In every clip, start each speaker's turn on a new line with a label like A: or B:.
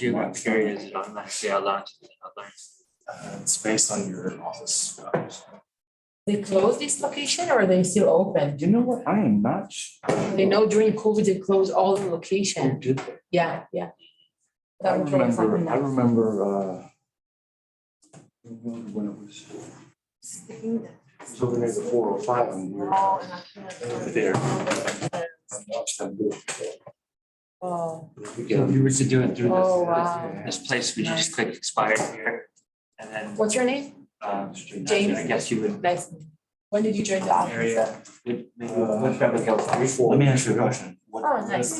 A: geographic area is it automatically outlined?
B: It's based on your office hours.
C: They closed this location or are they still open?
B: You know what? I am not.
C: They know during COVID, they closed all the location.
B: Did
C: Yeah, yeah.
B: I
C: That was what was happening now.
B: remember when it was. So they made the 405 and we were there. Watched them do it.
C: Oh,
A: If you were to do it through
C: oh, wow.
A: this place, we just click expire here. And then,
C: What's your name? James.
A: I guess you would.
C: Nice. When did you join the office?
A: Area, would probably go
B: Let me ask you a question. What-
C: Oh, nice.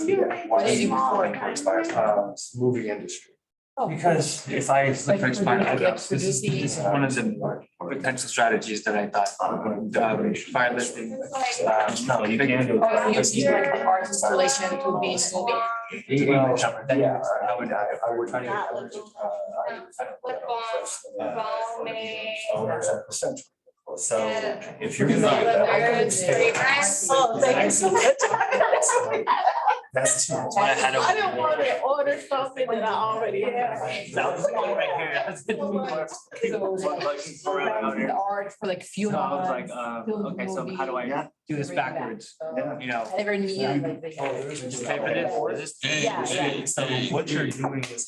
B: Why
C: did you do before?
B: Movie industry.
C: Oh,
A: Because if I look for expire, this is one of the potential strategies that I thought. Fire listing.
B: No, you can't do
C: oh, you
B: it.
C: use like a art installation to be moving.
A: Yeah, I would.
B: I would. Owners at the central.
A: So if you're
C: Because
A: gonna.
C: all the nerds,
D: Oh, thank you so much.
B: That's.
A: I had
D: I didn't want to order something that I already have.
A: That was right here. That's it.
C: The art for like few
A: So I was
C: months.
A: like,
C: film
A: okay, so
C: movie,
A: how do I
B: Yeah.
A: do this
C: bring it back.
A: backwards?
C: So,
A: You know.
C: I never knew like
A: Pay
C: this.
A: for this.
C: Yeah, yeah.
B: So what you're doing is.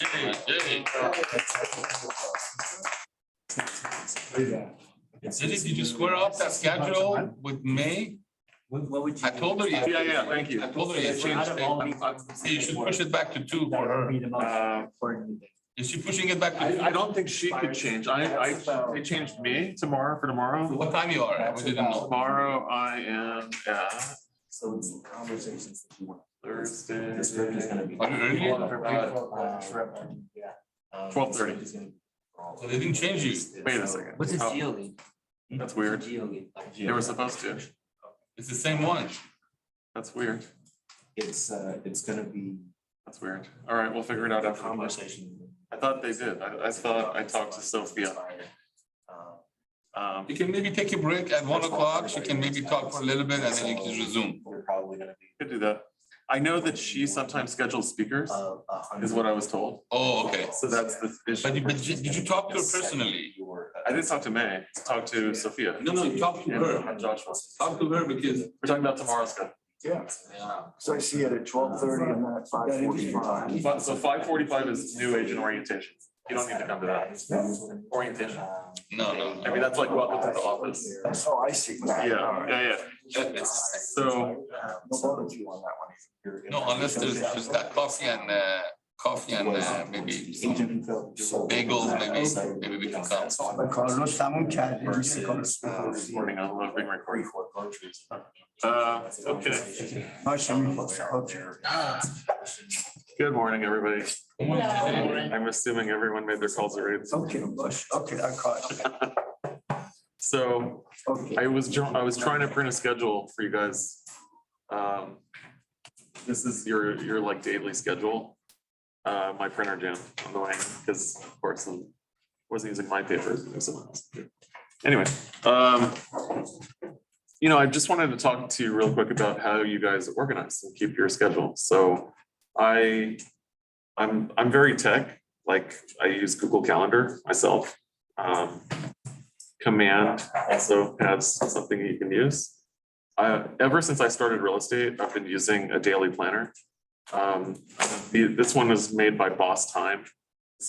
E: Did you square up that schedule with May?
A: What would you?
E: I told her,
F: Yeah, thank you.
E: I told her you changed it. You should push it back to 2 for her. Is she pushing it back to 2?
F: I don't think she could change. They changed me tomorrow for tomorrow.
E: What time you are? We didn't know.
F: Tomorrow I am at
B: So it's the conversations that you want.
F: Thursday.
B: This group is gonna be.
E: Are you early?
B: Yeah.
F: 12:30.
E: So they didn't change you.
F: Wait a second.
A: What's a
F: Oh,
A: geolead?
F: That's weird.
A: Geolead.
F: They were supposed to.
E: It's the same one.
F: That's weird.
B: It's gonna be
F: That's weird. All right, we'll figure it out
B: a
F: after.
B: conversation.
F: I thought they did. I thought I talked to Sophia.
E: You can maybe take a break at 1 o'clock. She can maybe talk for a little bit and then you can resume.
B: We're probably gonna be.
F: Could do that. I know that she sometimes schedules speakers, is what I was told.
E: Oh, okay.
F: So that's the issue.
E: But did you talk to her personally?
F: I didn't talk to May, I talked to Sophia.
E: No, you talked to her.
F: And Joshua.
E: Talk to her because.
F: We're talking about tomorrow's schedule.
B: Yeah.
E: Yeah.
B: So I see it at 12:30 and then at 5:45.
F: So 5:45 is new agent orientation. You don't need to come to that. Orientation.
E: No.
F: I mean, that's like welcome to the office.
B: That's how I see it.
F: Yeah. So,
B: No bother to you on that one. You're-
E: No, unless there's that coffee and maybe some
B: Agent info.
E: bagels, maybe we can come.
G: Carlos تموم کردیم
F: recording, I love being recorded.
B: Foreclosures.
F: Okay.
G: باشه میپرسم اوکی
F: Good morning, everybody. I'm assuming everyone made their calls already.
G: اوکی باش اوکی در کار
F: So
G: اوکی
F: I was trying to print a schedule for you guys. This is your like daily schedule. My printer jammed on the way because of course I wasn't using my paper, it was someone else. Anyway, I just wanted to talk to you real quick about how you guys organize and keep your schedule. So I'm very tech, like I use Google Calendar myself. Command also has something you can use. Ever since I started real estate, I've been using a daily planner. This one was made by Boss Time,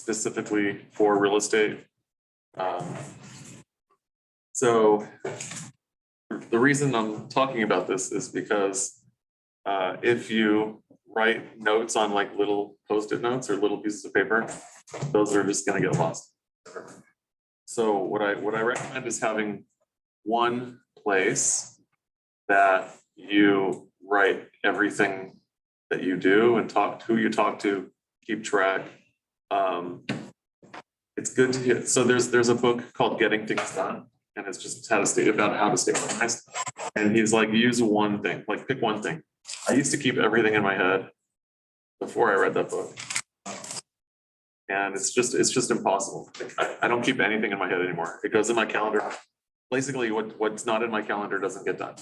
F: specifically for real estate. So the reason I'm talking about this is because if you write notes on like little Post-it notes or little pieces of paper, those are just going to get lost. So what I recommend is having one place that you write everything that you do and who you talk to, keep track. It's good to get, so there's a book called Getting Things Done, and it's just how to stay organized. And he's like, use one thing, like pick one thing. I used to keep everything in my head before I read that book. And it's just impossible. I don't keep anything in my head anymore. It goes in my calendar. Basically, what's not in my calendar doesn't get done.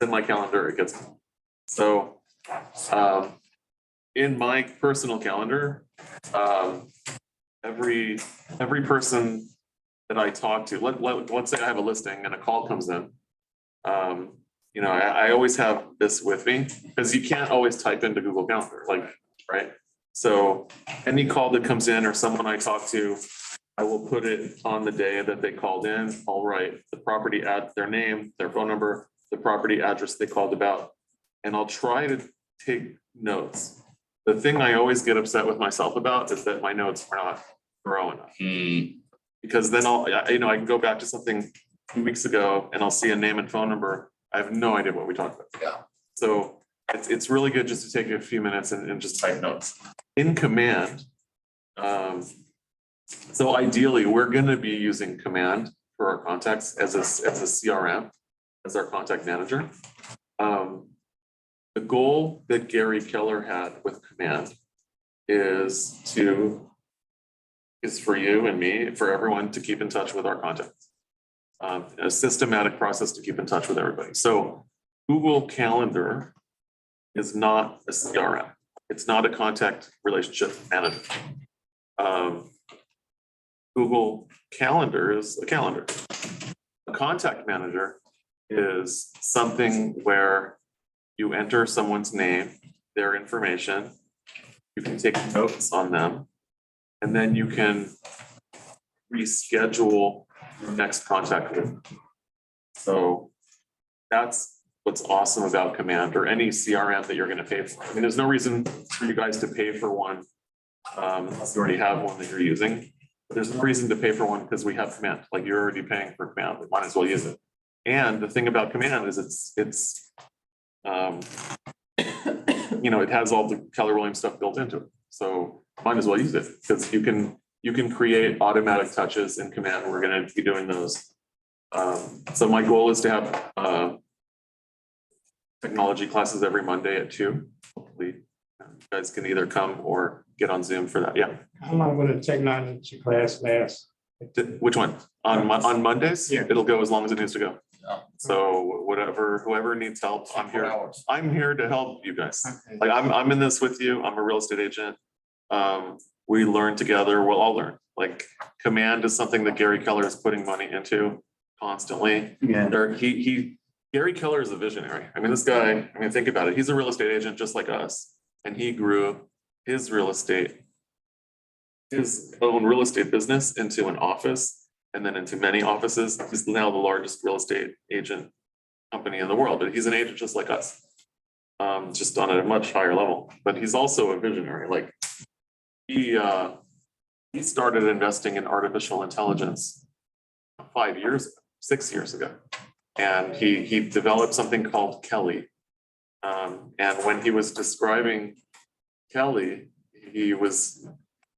F: In my calendar, it gets done. So in my personal calendar, every person that I talk to, let's say I have a listing and a call comes in. I always have this with me because you can't always type into Google Calendar, right? So any call that comes in or someone I talk to, I will put it on the day that they called in. I'll write the property their name, their phone number, the property address they called about, and I'll try to take notes. The thing I always get upset with myself about is that my notes are not thorough enough. Because then I can go back to something 2 weeks ago and I'll see a name and phone number. I have no idea what we talked about.
E: Yeah.
F: So it's really good just to take a few minutes and just type notes. In Command, so ideally, we're going to be using Command for our contacts as a CRM, as our contact manager. The goal that Gary Keller had with Command is for you and me, for everyone to keep in touch with our contacts. A systematic process to keep in touch with everybody. So Google Calendar is not a CRM. It's not a contact relationship manager. Google Calendar is a calendar. A contact manager is something where you enter someone's name, their information, you can take notes on them, and then you can reschedule your next contact with them. So that's what's awesome about Command or any CRM that you're going to pay for. I mean, there's no reason for you guys to pay for one unless you already have one that you're using. But there's no reason to pay for one because we have Command. Like you're already paying for Command, we might as well use it. And the thing about Command is it has all the Keller Williams stuff built into it. So might as well use it because you can create automatic touches in Command. We're going to be doing those. So my goal is to have technology classes every Monday at 2. Hopefully you guys can either come or get on Zoom for that. Yeah.
B: How long will the technology class last?
F: Which one? On Mondays?
B: Yeah.
F: It'll go as long as it needs to go.
E: Yeah.
F: So whoever needs help, I'm here.
E: 4 hours.
F: I'm here to help you guys.
B: Okay.
F: Like I'm in this with you. I'm a real estate agent. We learn together. We'll all learn. Like Command is something that Gary Keller is putting money into constantly.
B: Yeah.
F: Gary Keller is a visionary. I mean, this guy, think about it. He's a real estate agent just like us. And he grew his own real estate business into an office and then into many offices. He's now the largest real estate agent company in the world, but he's an agent just like us, just on a much higher level. But he's also a visionary. Like he started investing in artificial intelligence 6 years ago. And he developed something called Kelly. And when he was describing Kelly,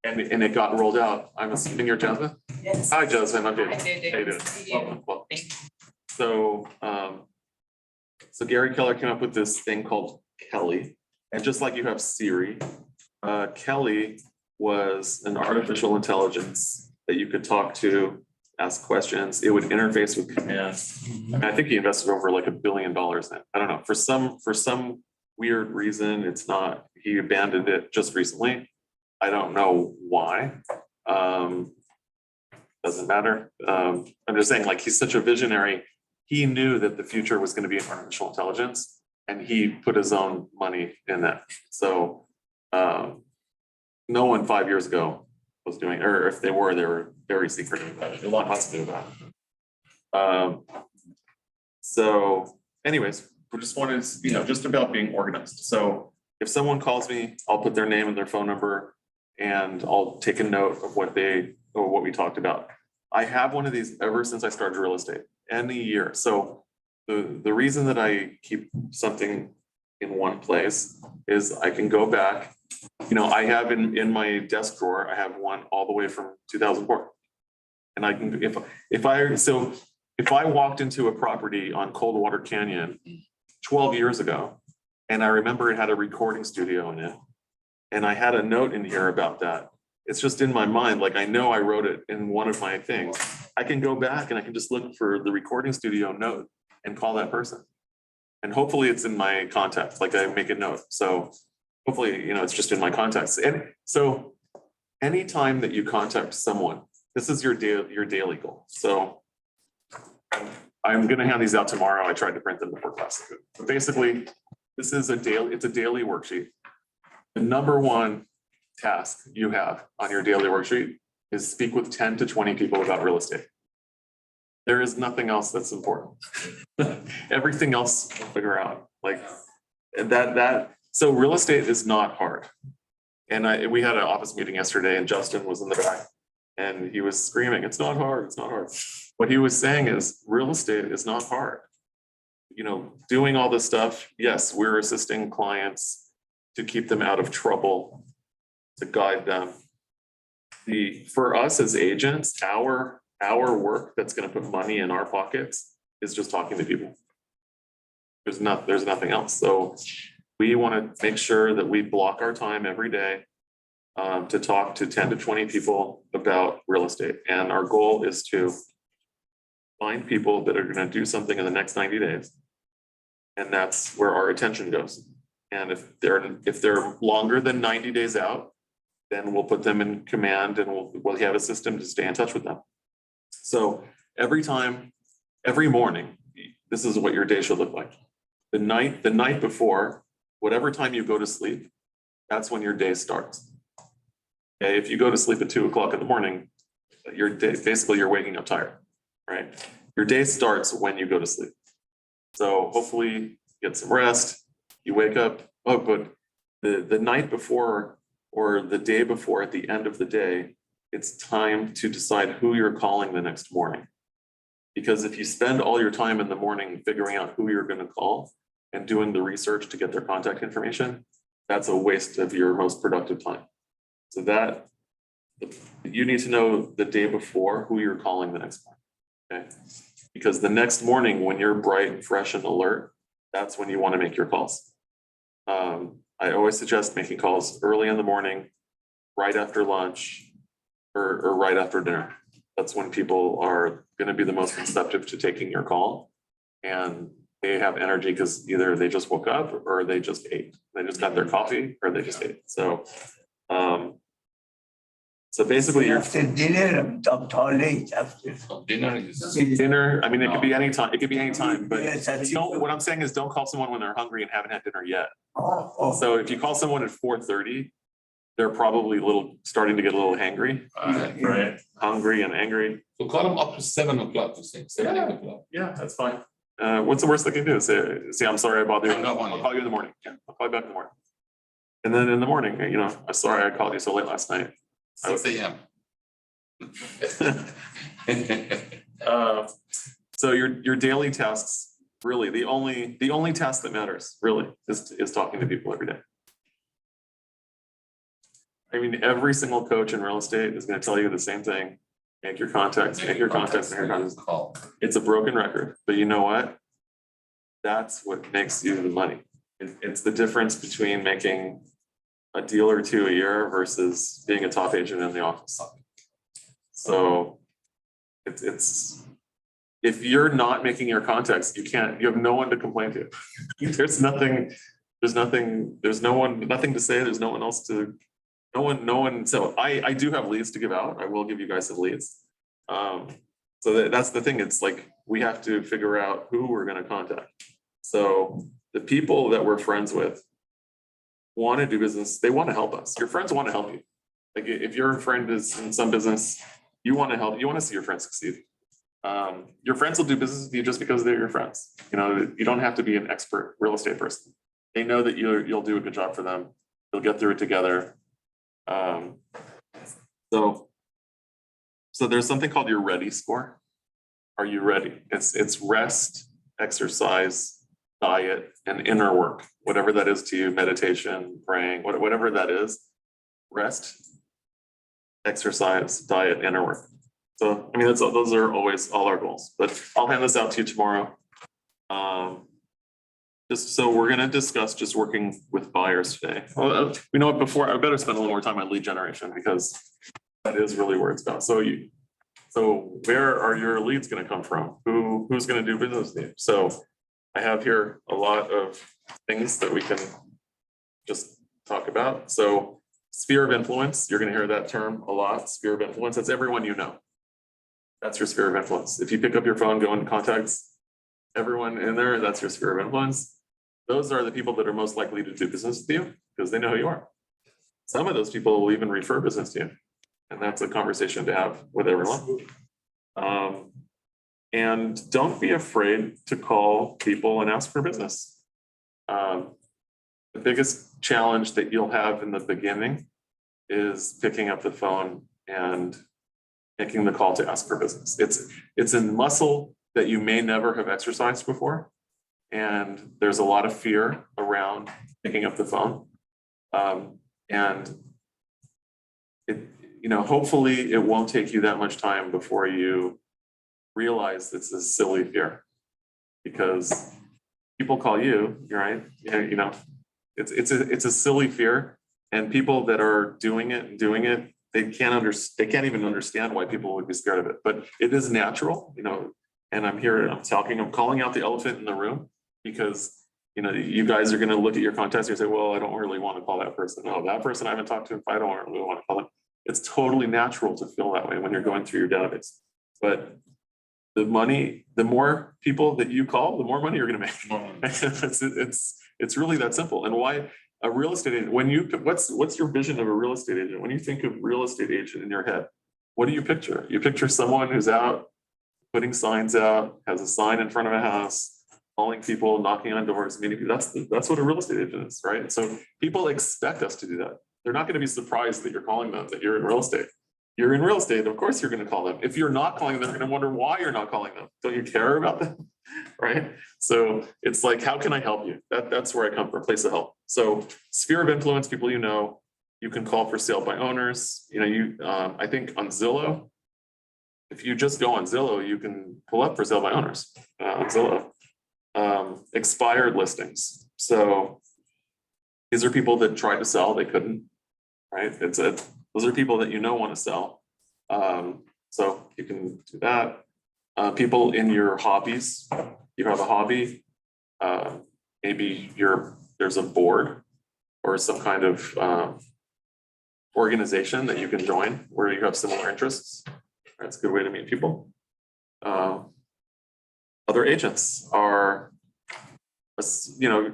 F: and it got rolled out. I'm assuming you're Jasmine?
C: Yes.
F: Hi, Jasmine. I'm David.
C: Hi, David.
F: How you doing?
C: Good to see you.
F: Welcome.
C: Thank you.
F: So Gary Keller came up with this thing called Kelly. And just like you have Siri, Kelly was an artificial intelligence that you could talk to, ask questions. It would interface with commands. And I think he invested over like $1 billion in it. I don't know. For some weird reason, he abandoned it just recently. I don't know why. Doesn't matter. I'm just saying, like, he's such a visionary. He knew that the future was going to be in artificial intelligence, and he put his own money in that. So no one 5 years ago was doing, or if they were very secretive about it. Elon Musk knew about it. So anyways, we just wanted, just about being organized. So if someone calls me, I'll put their name and their phone number, and I'll take a note of what we talked about. I have one of these ever since I started real estate, any year. So the reason that I keep something in one place is I can go back. I have in my desk drawer, I have one all the way from 2004. And I can, if I walked into a property on Coldwater Canyon 12 years ago, and I remember it had a recording studio in it, and I had a note in here about that, it's just in my mind. Like, I know I wrote it in one of my things. I can go back and I can just look for the recording studio note and call that person. And hopefully it's in my contacts, like I make a note. So hopefully, it's just in my contacts. And so anytime that you contact someone, this is your daily goal. So I'm gonna hand these out tomorrow. I tried to print them before class. But basically, it's a daily worksheet. The number one task you have on your daily worksheet is speak with 10 to 20 people about real estate. There is nothing else that's important. Everything else we'll figure out. Like so real estate is not hard. And we had an office meeting yesterday and Justin was in the back and he was screaming, it's not hard, it's not hard. What he was saying is real estate is not hard. Doing all this stuff, yes, we're assisting clients to keep them out of trouble, to guide them. For us as agents, our work that's going to put money in our pockets is just talking to people. There's nothing else. So we want to make sure that we block our time every day to talk to 10 to 20 people about real estate. And our goal is to find people that are going to do something in the next 90 days. And that's where our attention goes. And if they're longer than 90 days out, then we'll put them in command and we'll have a system to stay in touch with them. So every morning, this is what your day should look like. The night before, whatever time you go to sleep, that's when your day starts. Okay, if you go to sleep at 2 o'clock in the morning, your day, basically you're waking up tired, right? Your day starts when you go to sleep. So hopefully get some rest, you wake up, but the night before or the day before at the end of the day, it's time to decide who you're calling the next morning. Because if you spend all your time in the morning figuring out who you're going to call and doing the research to get their contact information, that's a waste of your most productive time. So that you need to know the day before who you're calling the next morning. Okay. Because the next morning when you're bright, fresh, and alert, that's when you want to make your calls. I always suggest making calls early in the morning, right after lunch, or right after dinner. That's when people are going to be the most receptive to taking your call. And they have energy because either they just woke up or they just ate. They just got their coffee or they just ate. So basically you're
G: After dinner, late after.
E: Dinner is.
F: dinner. I mean, it could be any time. It could be any time, but
G: Yes, that's
F: what I'm saying is don't call someone when they're hungry and haven't had dinner yet.
G: Oh,
F: So if you call someone at 4:30, they're probably starting to get a little hangry, right? Hungry and angry.
E: So call them up to 7 o'clock, you say, 7, 8 o'clock.
F: Yeah, that's fine. What's the worst they can do? Say, I'm sorry I bothered you.
E: I got one.
F: I'll call you in the morning. Yeah, I'll call you back in the morning. And then in the morning, I'm sorry I called you so late last night.
E: 6 a.m.
F: So your daily tasks, really, the only task that matters really is talking to people every day. I mean, every single coach in real estate is going to tell you the same thing. Make your contacts, make your contacts, make your contacts.
E: Call.
F: It's a broken record, but you know what? That's what makes you the money. It's the difference between making a deal or two a year versus being a top agent in the office. So it's if you're not making your contacts, you have no one to complain to. There's nothing to say. There's no one else to. No one. So I do have leads to give out. I will give you guys some leads. So that's the thing. It's like we have to figure out who we're going to contact. So the people that we're friends with want to do business. They want to help us. Your friends want to help you. Like if your friend is in some business, you want to help. You want to see your friends succeed. Your friends will do business with you just because they're your friends. You don't have to be an expert real estate person. They know that you'll do a good job for them. You'll get through it together. So there's something called your ready score. Are you ready? It's rest, exercise, diet, and inner work, whatever that is to you, meditation, praying, whatever that is. Rest, exercise, diet, inner work. So I mean, those are always all our goals. But I'll hand this out to you tomorrow. Just so we're going to discuss just working with buyers today. Well, you know what? Before I better spend a little more time on lead generation because that is really where it's about. So where are your leads going to come from? Who's going to do business with you? So I have here a lot of things that we can just talk about. So sphere of influence, you're gonna hear that term a lot, sphere of influence, that's everyone you know. That's your sphere of influence. If you pick up your phone, go into contacts, everyone in there, that's your sphere of influence. Those are the people that are most likely to do business with you because they know who you are. Some of those people will even refer business to you. And that's a conversation to have with everyone. And don't be afraid to call people and ask for business. The biggest challenge that you'll have in the beginning is picking up the phone and making the call to ask for business. It's a muscle that you may never have exercised before. And there's a lot of fear around picking up the phone. And it, hopefully it won't take you that much time before you realize it's a silly fear, because people call you, right? It's a silly fear, and people that are doing it, they can't even understand why people would be scared of it. But it is natural, and I'm calling out the elephant in the room, because you guys are going to look at your contacts and say, well, I don't really want to call that person. No, that person I haven't talked to, if I don't really want to call them. It's totally natural to feel that way when you're going through your database. But the more people that you call, the more money you're going to make. It's really that simple. And why a real estate agent, what's your vision of a real estate agent? When you think of real estate agent in your head, what do you picture? You picture someone who's out putting signs out, has a sign in front of a house, calling people, knocking on doors, meeting people. That's what a real estate agent is, right? So people expect us to do that. They're not going to be surprised that you're calling them, that you're in real estate. You're in real estate, of course you're going to call them. If you're not calling them, they're going to wonder why you're not calling them. Don't you care about them? Right? So it's like, how can I help you? That's where I come from, place of help. So sphere of influence, people you can call for sale by owners. I think on Zillow, if you just go on Zillow, you can pull up for sale by owners on Zillow. Expired listings. So these are people that tried to sell, they couldn't, right? Those are people that want to sell. So you can do that. People in your hobbies, you have a hobby, maybe there's a board or some kind of organization that you can join where you have similar interests. That's a good way to meet people. Other agents are,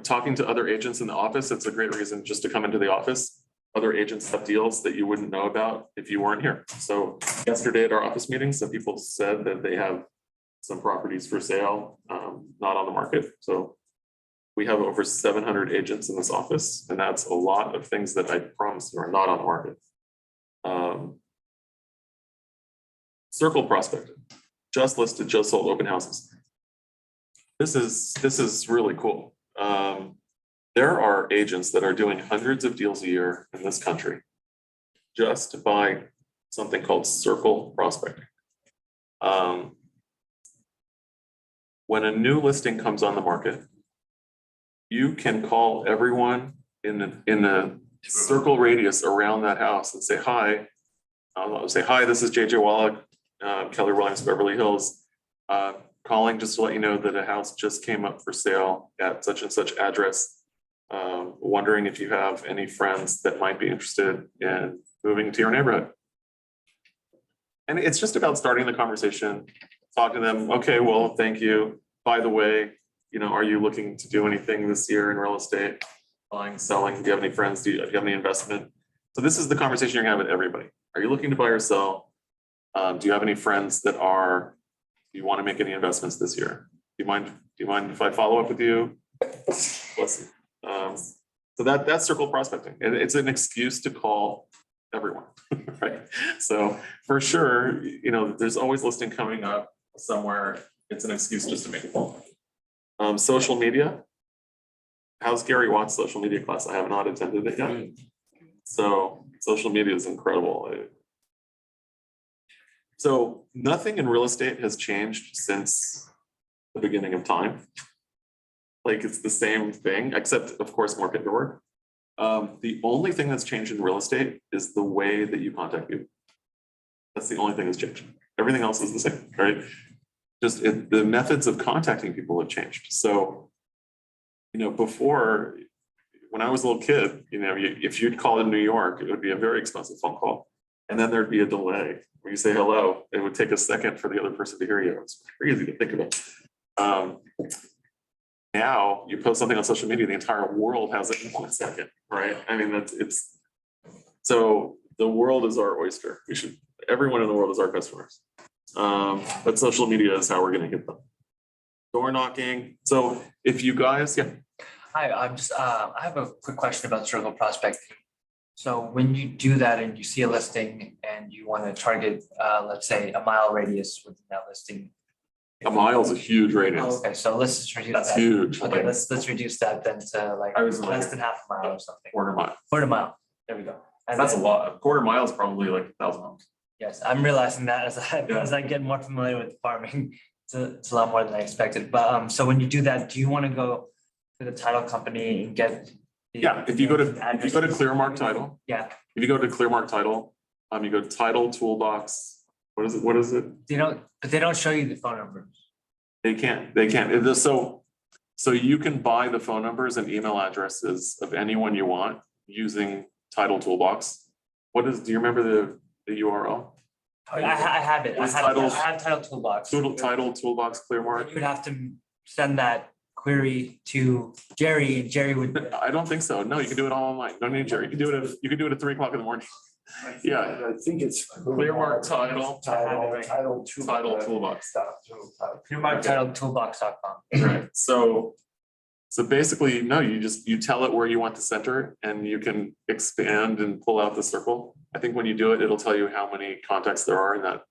F: talking to other agents in the office. It's a great reason just to come into the office. Other agents have deals that you wouldn't know about if you weren't here. So yesterday at our office meeting, some people said that they have some properties for sale, not on the market. So we have over 700 agents in this office, and that's a lot of things that I promise you are not on the market. Circle prospecting, just listed, just sold, open houses. This is really cool. There are agents that are doing hundreds of deals a year in this country just by something called circle prospecting. When a new listing comes on the market, you can call everyone in a circle radius around that house and say, hi. I'll say, hi, this is JJ Wallack, Keller Williams, Beverly Hills. Calling just to let you know that a house just came up for sale at such and such address. Wondering if you have any friends that might be interested in moving to your neighborhood. And it's just about starting the conversation, talk to them. Okay, well, thank you. By the way, are you looking to do anything this year in real estate? Buying, selling? Do you have any friends? Do you have any investment? So this is the conversation you're gonna have with everybody. Are you looking to buy or sell? Do you have any friends that are? Do you want to make any investments this year? Do you mind if I follow up with you? Let's see. So that's circle prospecting. And it's an excuse to call everyone, right? So for sure, there's always listing coming up somewhere. It's an excuse just to make a call. Social media. How's Gary Watt's social media class? I have not attended it yet. So social media is incredible. So nothing in real estate has changed since the beginning of time. Like it's the same thing, except of course more paperwork. The only thing that's changed in real estate is the way that you contact people. That's the only thing that's changed. Everything else is the same, right? Just the methods of contacting people have changed. So, before when I was a little kid, if you'd call in New York, it would be a very expensive phone call. And then there'd be a delay where you say hello, it would take a second for the other person to hear you. It's crazy to think about. Now you post something on social media, the entire world has it in 1 second, right? I mean, so the world is our oyster. Everyone in the world is our customers. But social media is how we're gonna get them. Door knocking. So if you guys, yeah.
H: Hi, I have a quick question about circle prospecting. So when you do that and you see a listing and you want to target, let's say, a mile radius within that listing.
F: A mile is a huge radius.
H: Oh, okay, so let's just reduce
F: That's
H: that.
F: huge.
H: Okay, let's reduce that then to like
F: I was
H: less than half a mile or something.
F: Quarter mile.
H: Quarter mile, there we go. And
F: That's a
H: then-
F: lot. A quarter mile is probably like 1,000 homes.
H: Yes, I'm realizing that
F: Yeah.
H: as I get more familiar with farming, it's a lot more than I expected. But so when you do that, do you want to go to the title company and get?
F: Yeah, if you go to Clearmark Title,
H: Yeah,
F: if you go to Clearmark Title, you go to Title Toolbox. What is it?
H: but they don't show you the phone numbers.
F: They can't. So you can buy the phone numbers and email addresses of anyone you want using Title Toolbox. Do you remember the URL?
H: I have it. I have Title Toolbox.
F: Title Toolbox Clearmark?
H: You would have to send that query to Jerry and Jerry would.
F: I don't think so. No, you can do it all online. No need, Jerry. You can do it at 3 o'clock in the morning. Yeah.
B: I think it's.
F: Clearmark Title.
B: Title
F: Toolbox.
H: TitleToolbox.com.
F: Right. So basically, no, you tell it where you want to center and you can expand and pull out the circle. I think when you do it, it'll tell you how many contacts there are in that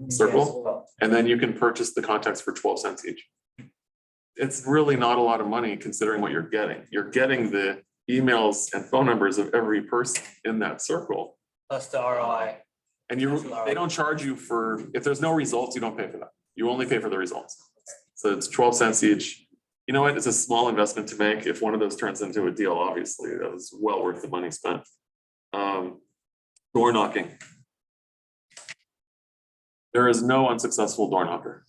F: circle. And then you can purchase the contacts for 12 cents each. It's really not a lot of money considering what you're getting. You're getting the emails and phone numbers of every person in that circle.
H: Plus the ROI.
F: And they don't charge you if there's no results, you don't pay for that. You only pay for the results. So it's 12 cents each. You know what? It's a small investment to make. If one of those turns into a deal, obviously, that was well worth the money spent. Door knocking. There is no unsuccessful door knocker.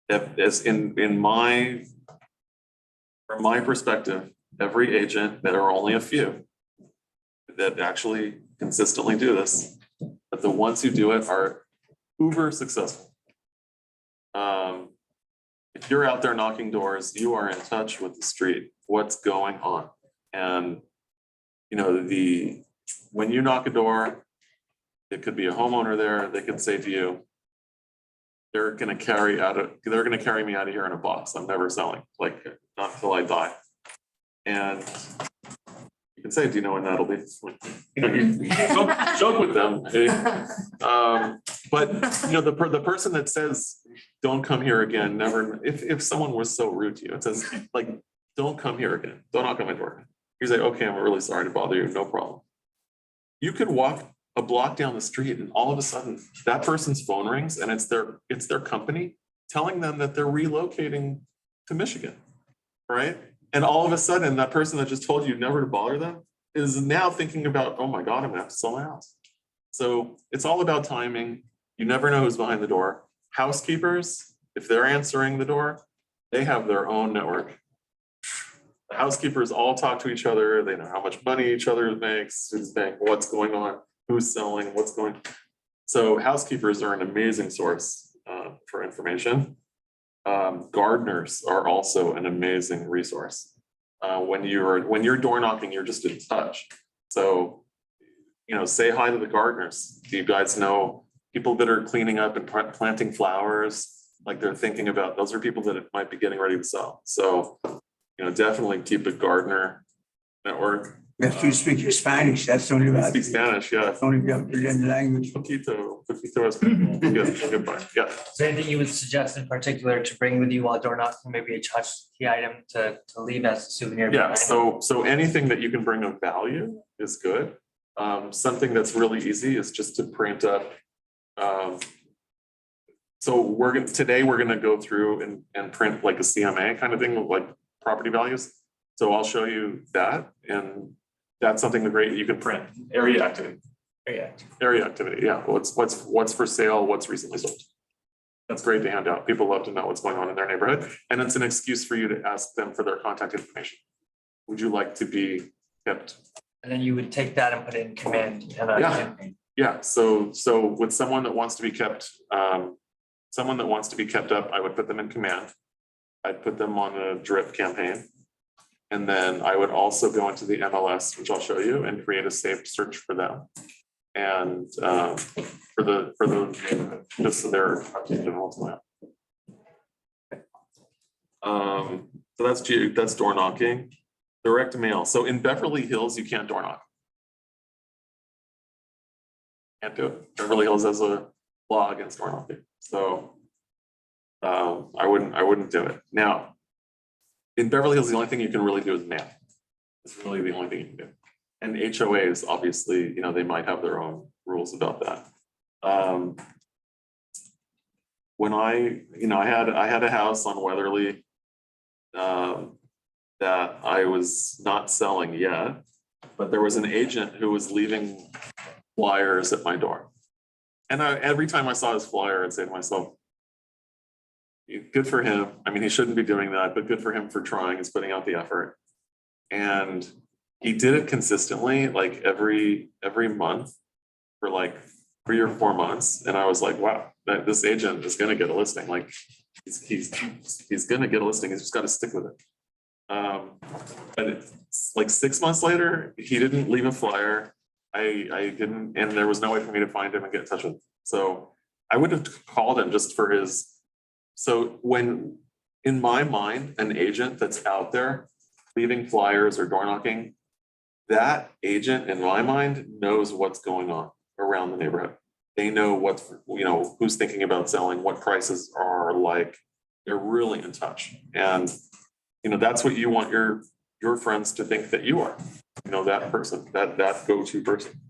F: From my perspective, every agent, there are only a few that actually consistently do this, but the ones who do it are uber successful. If you're out there knocking doors, you are in touch with the street, what's going on. And when you knock a door, it could be a homeowner there, they could say to you, they're gonna carry me out of here in a box. I'm never selling, like not until I die. And you can say, do you know when that'll be? You joke with them. But the person that says, don't come here again, never, if someone was so rude to you, it says like, don't come here again, don't knock on my door. You say, okay, I'm really sorry to bother you, no problem. You could walk a block down the street and all of a sudden that person's phone rings and it's their company telling them that they're relocating to Michigan, right? And all of a sudden that person that just told you never to bother them is now thinking about, oh my God, I'm gonna have to sell my house. So it's all about timing. You never know who's behind the door. Housekeepers, if they're answering the door, they have their own network. The housekeepers all talk to each other. They know how much money each other makes, who's paying, what's going on, who's selling, what's going. So housekeepers are an amazing source for information. Gardeners are also an amazing resource. When you're door knocking, you're just in touch. So, say hi to the gardeners. Do you guys know people that are cleaning up and planting flowers? Like they're thinking about, those are people that might be getting ready to sell. So, definitely keep a gardener network.
G: If you speak Spanish, that's the only way.
F: Speak Spanish, yeah.
G: That's the only language.
F: Poquito es good part, yeah.
H: Is there anything you would suggest in particular to bring with you while door knocking, maybe a key item to leave as a souvenir?
F: Yeah, so anything that you can bring of value is good. Something that's really easy is just to print up. So today we're gonna go through and print like a CMA kind of thing, like property values. So I'll show you that, and that's something great you can print. Area activity. Area activity, yeah. What's for sale, what's recently sold. That's great to hand out. People love to know what's going on in their neighborhood. And it's an excuse for you to ask them for their contact information. would you like to be kept?
H: And then you would take that and put it in command and a
F: Yeah.
H: campaign.
F: Yeah, so with someone that wants to be kept, someone that wants to be kept up, I would put them in command. I'd put them on a drip campaign. And then I would also go into the MLS, which I'll show you, and create a saved search for them. And for the, just so they're updated all the time. So that's door knocking. Direct mail. So in Beverly Hills, you can't door knock. Can't do it. Beverly Hills has a law against door knocking. So I wouldn't do it. Now, in Beverly Hills, the only thing you can really do is mail. It's really the only thing you can do. And HOAs, obviously, you know, they might have their own rules about that. When I had a house on Weatherly that I was not selling yet, but there was an agent who was leaving flyers at my door. And every time I saw his flyer, I'd say to myself, good for him. I mean, he shouldn't be doing that, but good for him for trying. He's putting out the effort. And he did it consistently, like every month for like 3 or 4 months. And I was like, wow, this agent is going to get a listing. Like he's going to get a listing. He's just got to stick with it. But it's like 6 months later, he didn't leave a flyer. I didn't, and there was no way for me to find him and get in touch with him. So I would have called him just for his. So when, in my mind, an agent that's out there leaving flyers or door knocking, that agent in my mind knows what's going on around the neighborhood. They know what's, you know, who's thinking about selling, what prices are like. They're really in touch. And, you know, that's what you want your friends to think that you are, you know, that person, that go-to person.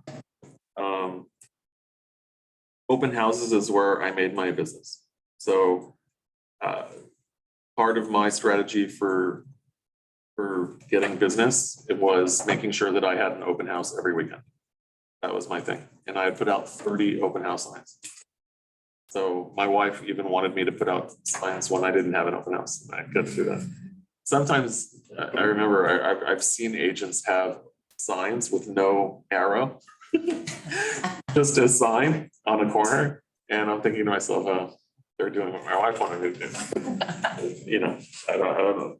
F: Open houses is where I made my business. So part of my strategy for getting business, it was making sure that I had an open house every weekend. That was my thing. And I had put out 30 open house signs. So my wife even wanted me to put out signs when I didn't have an open house. I got to do that. Sometimes I remember I've seen agents have signs with no arrow, just a sign on a corner. And I'm thinking to myself, oh, they're doing what my wife wanted me to do. You know, I don't know.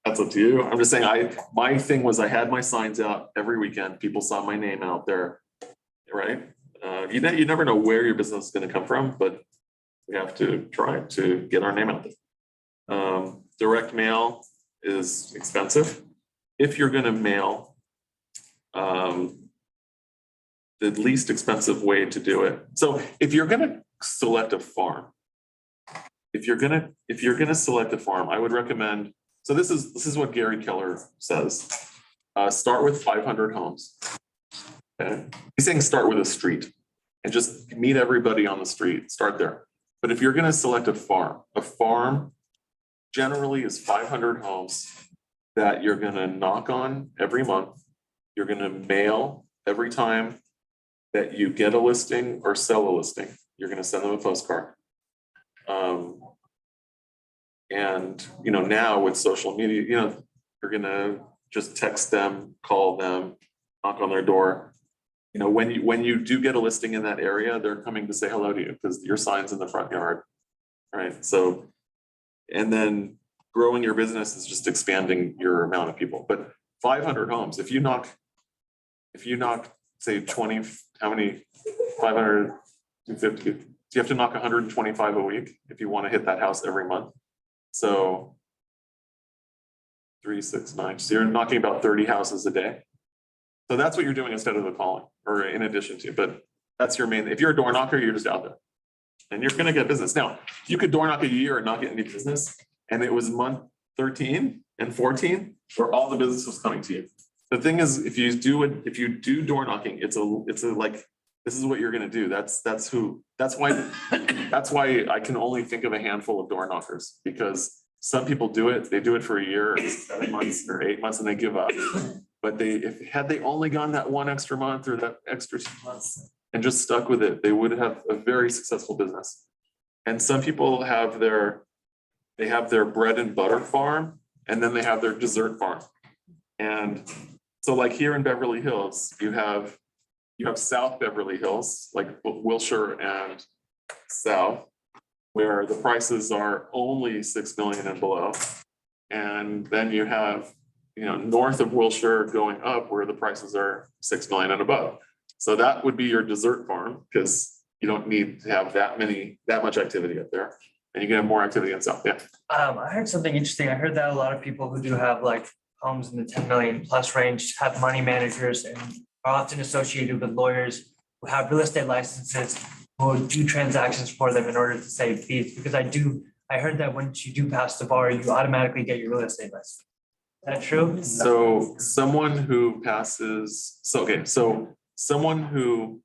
F: That's up to you. I'm just saying, my thing was I had my signs out every weekend. People saw my name out there, right? You never know where your business is going to come from, but we have to try to get our name out there. Direct mail is expensive. If you're going to mail, the least expensive way to do it. So if you're going to select a farm, if you're gonna select a farm, I would recommend. So this is what Gary Keller says. Start with 500 homes. Okay, he's saying start with a street and just meet everybody on the street. Start there. But if you're gonna select a farm generally is 500 homes that you're gonna knock on every month. You're gonna mail every time that you get a listing or sell a listing. You're gonna send them a postcard. And you know, now with social media, you know, you're gonna just text them, call them, knock on their door. You know, when you do get a listing in that area, they're coming to say hello to you because your sign's in the front yard, right? So, and then growing your business is just expanding your amount of people. But 500 homes, if you knock, say 20, how many? 500, 250. So you have to knock 125 a week if you want to hit that house every month. So 3, 6, 9. So you're knocking about 30 houses a day. So that's what you're doing instead of the calling, or in addition to. But that's your main. If you're a door knocker, you're just out there, and you're going to get business. Now you could door knock a year and not get any business, and it was month 13 and 14 where all the business was coming to you. The thing is, if you do door knocking, it's a like. This is what you're gonna do. That's why I can only think of a handful of door knockers, because some people do it, they do it for a year, or 7 months or 8 months, and they give up. But had they only gone that one extra month or that extra 2 months and just stuck with it, they would have a very successful business. And some people have their bread and butter farm, and then they have their dessert farm. And so like here in Beverly Hills, you have South Beverly Hills, like Wilshire and South, where the prices are only 6 million and below. And then you have, north of Wilshire going up where the prices are 6 million and above. So that would be your dessert farm, because you don't need to have that much activity up there. And you can have more activity in South, yeah.
H: I heard something interesting. I heard that a lot of people who do have like homes in the 10 million plus range have money managers and are often associated with lawyers who have real estate licenses who will do transactions for them in order to save fees. Because I heard that once you do pass the bar, you automatically get your real estate license. Is that true?
F: So someone who passes, someone who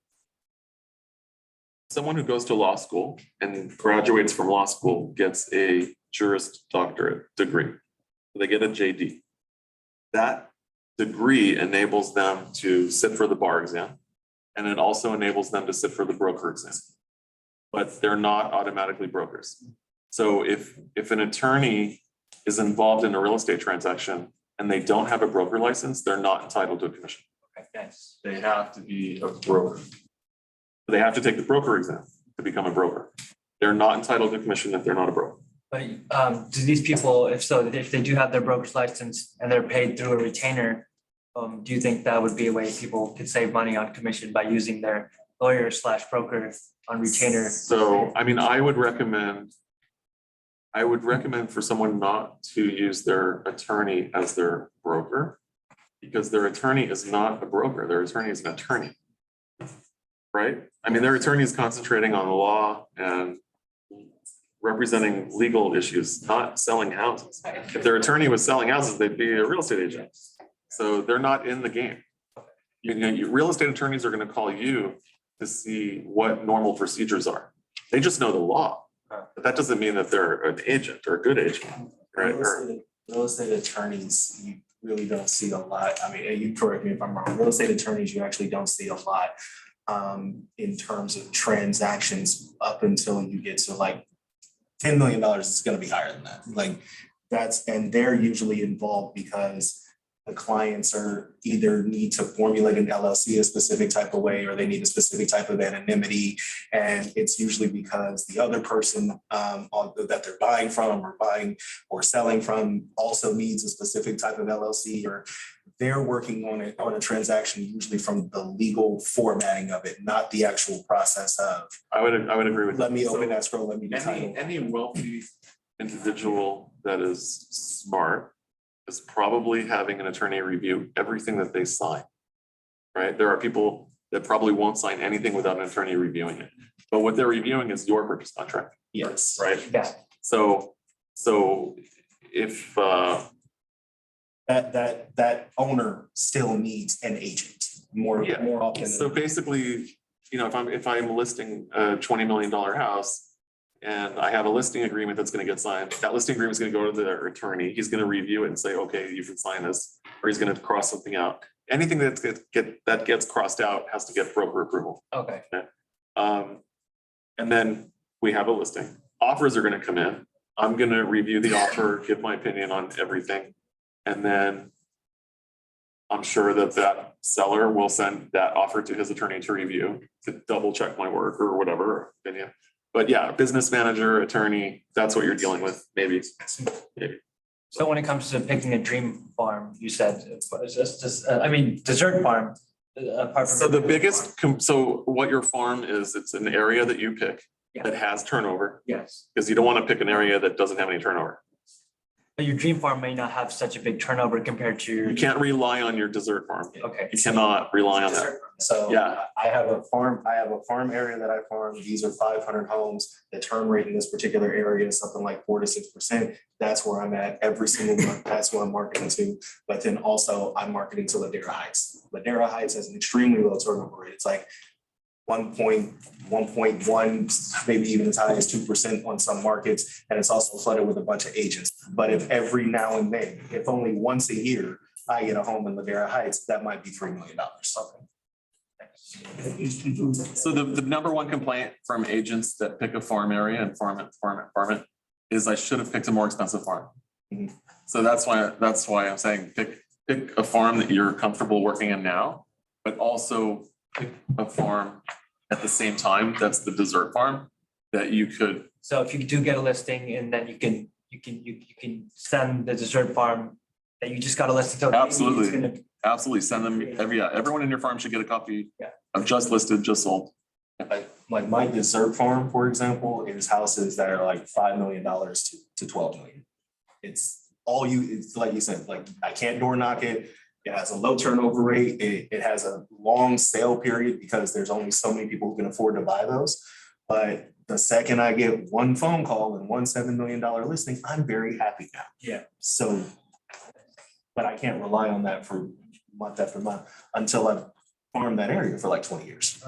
F: goes to law school and graduates from law school gets a Juris Doctorate degree. They get a JD. That degree enables them to sit for the bar exam, and it also enables them to sit for the broker exam. But they're not automatically brokers. So if an attorney is involved in a real estate transaction and they don't have a broker license, they're not entitled to a commission.
H: Okay, nice.
F: They have to be a broker. They have to take the broker exam to become a broker. They're not entitled to commission if they're not a broker.
H: But do these people, if they do have their broker's license and they're paid through a retainer, do you think that would be a way people could save money on commission by using their lawyer/broker on retainer?
F: So, I mean, I would recommend for someone not to use their attorney as their broker, because their attorney is not a broker. Their attorney is an attorney, right? I mean, their attorney is concentrating on the law and representing legal issues, not selling houses. If their attorney was selling houses, they'd be a real estate agent. So they're not in the game. Real estate attorneys are going to call you to see what normal procedures are. They just know the law, but that doesn't mean that they're an agent or a good agent, right?
B: Real estate attorneys, you really don't see a lot. I mean, you correct me if I'm wrong. Real estate attorneys, you actually don't see a lot in terms of transactions up until you get to like $10 million. It's going to be higher than that. And they're usually involved because the clients are either need to formulate an LLC a specific type of way, or they need a specific type of anonymity. And it's usually because the other person that they're buying from or selling from also needs a specific type of LLC, or they're working on a transaction usually from the legal formatting of it, not the actual process of.
F: I would agree with that.
B: Let me open that scroll, let me decide.
F: Any wealthy individual that is smart is probably having an attorney review everything that they sign, right? There are people that probably won't sign anything without an attorney reviewing it. But what they're reviewing is your purchase contract.
B: Yes.
F: Right?
H: Yeah.
F: So if
B: that owner still needs an agent more often.
F: So basically, if I'm listing a $20 million house and I have a listing agreement that's going to get signed, that listing agreement is going to go to the attorney. He's going to review it and say, okay, you can sign this, or he's going to cross something out. Anything that gets crossed out has to get broker approval.
H: Okay.
F: And then we have a listing. Offers are going to come in. I'm going to review the offer, give my opinion on everything. And then I'm sure that seller will send that offer to his attorney to review, to double check my work or whatever opinion. But yeah, business manager, attorney, that's what you're dealing with, maybe.
H: So when it comes to picking a dream farm, you said, dessert farm, apart from.
F: So the biggest, so what your farm is, it's an area that you pick that has turnover,
H: Yes.
F: because you don't want to pick an area that doesn't have any turnover.
H: But your dream farm may not have such a big turnover compared to your.
F: You can't rely on your dessert farm.
H: Okay.
F: You cannot rely on that.
B: So
F: Yeah.
B: I have a farm area that I farm. These are 500 homes. The term rate in this particular area is something like 4 to 6%. That's where I'm at every single month. That's what I'm marketing to. But then also I'm marketing to Ladera Heights. Ladera Heights has an extremely low turnover rate. It's like 1.1, maybe even as high as 2% on some markets. And it's also flooded with a bunch of agents. But if every now and then, if only once a year, I get a home in Ladera Heights, that might be $3 million.
F: So the number one complaint from agents that pick a farm area and farm it is I should have picked a more expensive farm.
B: Mhm.
F: So that's why I'm saying pick pick a farm that you're comfortable working in now, but also pick a farm at the same time that's the dessert farm that you could.
H: So if you do get a listing and then you can send the dessert farm that you just got a listing. So maybe it's
F: Absolutely.
H: gonna-
F: Absolutely, send them, everyone in your farm should get a copy
H: Yeah.
F: of just listed, just sold.
B: Like my dessert farm, for example, is houses that are like $5 million to 12 million. It's it's like you said, like I can't door knock it. It has a low turnover rate. It has a long sale period because there's only so many people who can afford to buy those. But the second I get one phone call and one $7 million listing, I'm very happy now.
H: Yeah.
B: So, but I can't rely on that for month after month until I've farmed that area for like 20 years.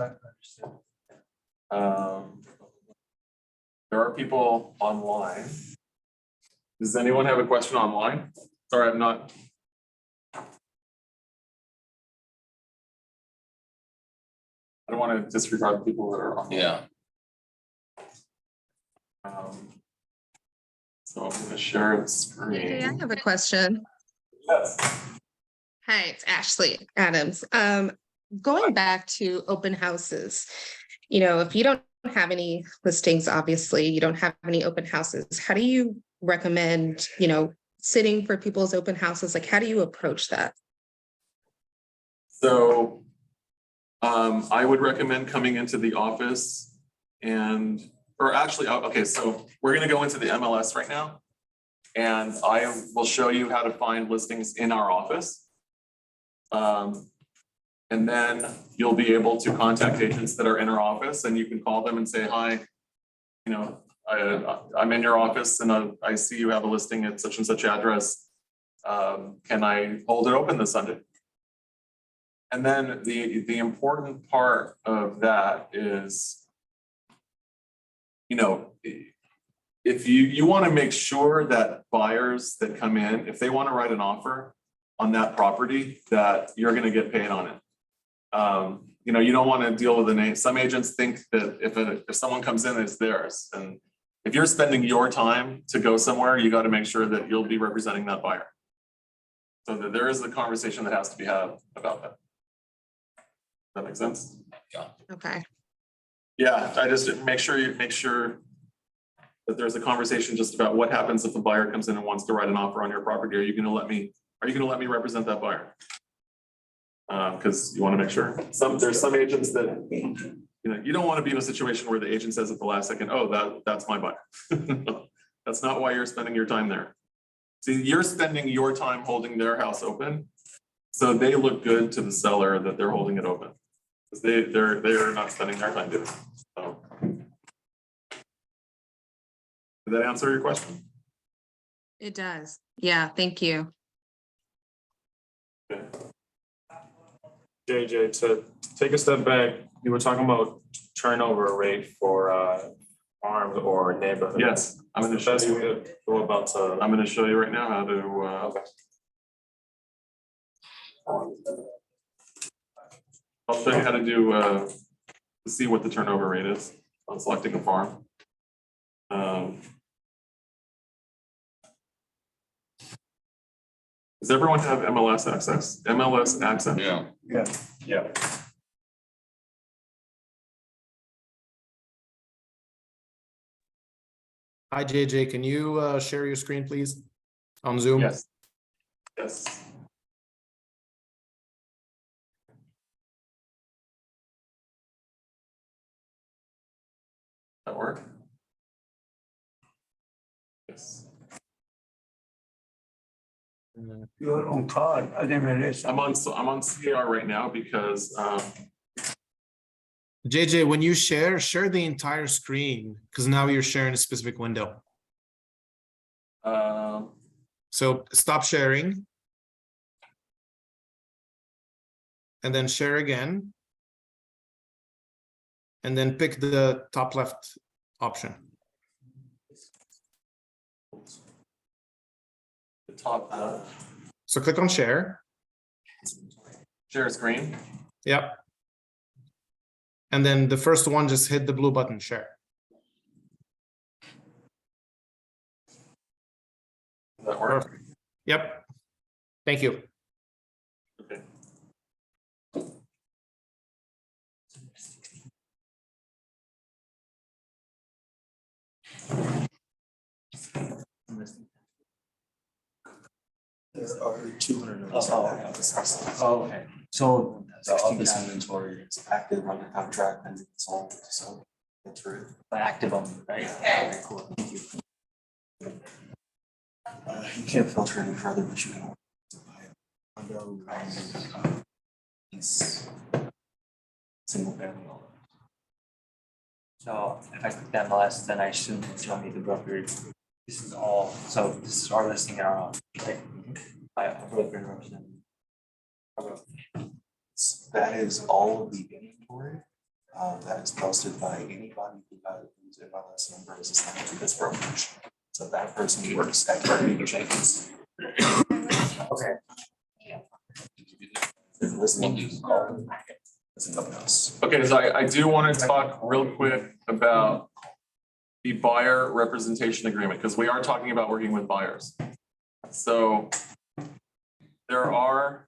F: There are people online. Does anyone have a question online? Sorry, I'm not. I don't want to disregard the people that are on.
E: Yeah.
F: So I'm gonna share a screen.
I: Hey, I have a question.
F: Yes.
I: Hi, it's Ashley Adams. Going back to open houses, if you don't have any listings, obviously, you don't have any open houses, how do you recommend, sitting for people's open houses? Like, how do you approach that?
F: So I would recommend coming into the office or actually, okay, so we're gonna go into the MLS right now. And I will show you how to find listings in our office. And then you'll be able to contact agents that are in our office and you can call them and say, hi, I'm in your office and I see you have a listing at such and such address. Can I hold it open this Sunday? And then the important part of that is, if you want to make sure that buyers that come in, if they want to write an offer on that property, that you're going to get paid on it. You don't want to deal with the name. Some agents think that if someone comes in, it's theirs. And if you're spending your time to go somewhere, you got to make sure that you'll be representing that buyer. So that there is a conversation that has to be had about that. Does that make sense?
I: Okay.
F: Yeah, I just make sure that there's a conversation just about what happens if a buyer comes in and wants to write an offer on your property. Are you going to let me represent that buyer? Because you want to make sure. There's some agents that you don't want to be in a situation where the agent says at the last second, oh, that's my buyer. That's not why you're spending your time there. See, you're spending your time holding their house open, so they look good to the seller that they're holding it open. Because they're not spending their time doing it. So. Did that answer your question?
I: It does. Yeah, thank you.
F: Okay.
J: JJ, to take a step back, you were talking about turnover rate for farms or neighborhoods.
F: Yes, I'm going to show you.
J: Go about to.
F: I'm going to show you right now how to. I'll show you how to do to see what the turnover rate is on selecting a farm. Does everyone have MLS access? MLS access?
E: Yeah.
J: Yeah.
K: Hi, JJ, can you share your screen, please, on Zoom?
F: Yes. Yes. That work? Yes.
G: You're on card, I didn't realize.
F: I'm on CR right now because
K: JJ, when you share the entire screen, because now you're sharing a specific window. So stop sharing. And then share again. And then pick the top left option.
F: the top
K: So click on share.
F: share screen.
K: Yep. And then the first one, just hit the blue button, share.
F: Does that work?
K: Yep. Thank you.
B: There are 200 notices back out this house.
H: Oh, okay. So
B: The office inventory is active under contract and it's all, so that's right.
H: active only, right?
B: Okay, cool, thank you. You can't filter any further, but you can. Condo, lease, single family. All that.
H: So if I click that MLS, then I assume it's showing me the broker. This is all, so this is our listing in our own, like, by a broker and representative.
B: That is all of the inventory. That is posted by anybody whose MLS number is assigned to this brokerage. So that person works at Carnegie Jenkins.
H: Okay.
B: If listening, call. Listen up else.
F: Okay, so I do want to talk real quick about the buyer representation agreement, because we are talking about working with buyers. So there are,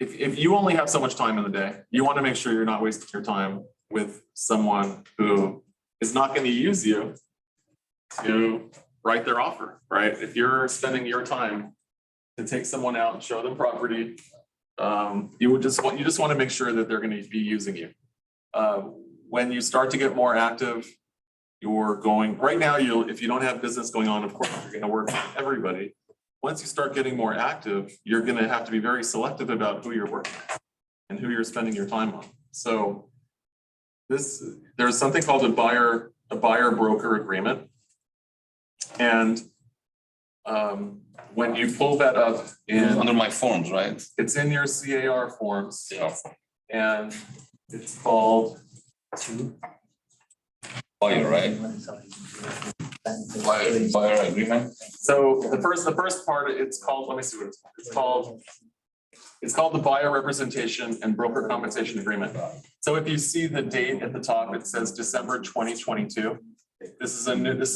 F: if you only have so much time in the day, you want to make sure you're not wasting your time with someone who is not going to use you to write their offer, right? If you're spending your time to take someone out and show them property, you just want to make sure that they're going to be using you. When you start to get more active, you're going, right now, if you don't have business going on, of course, you're going to work with everybody. Once you start getting more active, you're going to have to be very selective about who you're working with and who you're spending your time on. So there's something called a buyer broker agreement. And when you pull that up
E: Under my forms, right?
F: it's in your CAR forms,
E: Yeah.
F: and it's called
E: Buyer, right? Buyer agreement.
F: So the first part, it's called, let me see what it's called the buyer representation and broker compensation agreement. So if you see the date at the top, it says December 2022. This is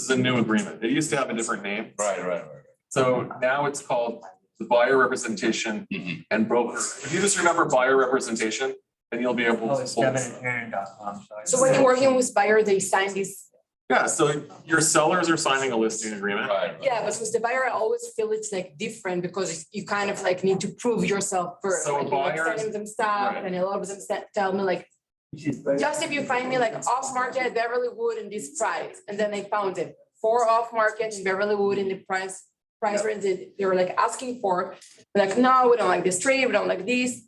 F: a new agreement. It used to have a different name.
E: Right.
F: So now it's called the buyer representation and broker. If you just remember buyer representation, then you'll be able
H: Oh,
F: to.
H: it's devinandhearing.com.
C: So when you're working with buyer, they sign this,
F: Yeah, so your sellers are signing a listing agreement.
E: Right.
C: yeah, but with the buyer, I always feel it's like different because you kind of like need to prove yourself first.
F: So a
C: Like, you're, like,
F: buyer-
C: sending them stuff
F: right.
C: and a lot of them tell me like, just if you find me like off market Beverly Wood in this price, and then they found it 4 off market in Beverly Wood in the price range that they were like asking for. They're like, no, we don't like this tree, we don't like this.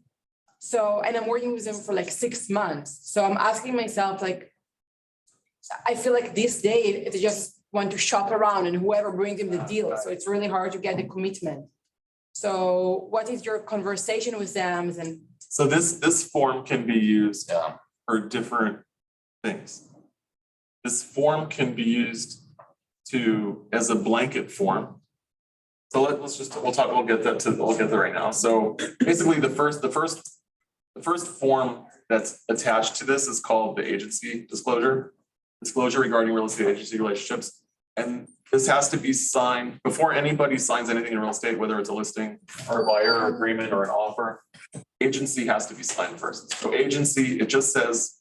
C: So, and I'm working with them for like 6 months. So I'm asking myself, like, I feel like this day they just want to shop around and whoever brings them the deal. So it's really hard to get the commitment. So what is your conversation with them? And
F: So this form can be used
E: Yeah.
F: for different things. This form can be used as a blanket form. So we'll get there right now. So basically the first form that's attached to this is called the agency disclosure regarding real estate agency relationships. And this has to be signed before anybody signs anything in real estate, whether it's a listing or a buyer agreement or an offer. Agency has to be signed first. So agency, it just says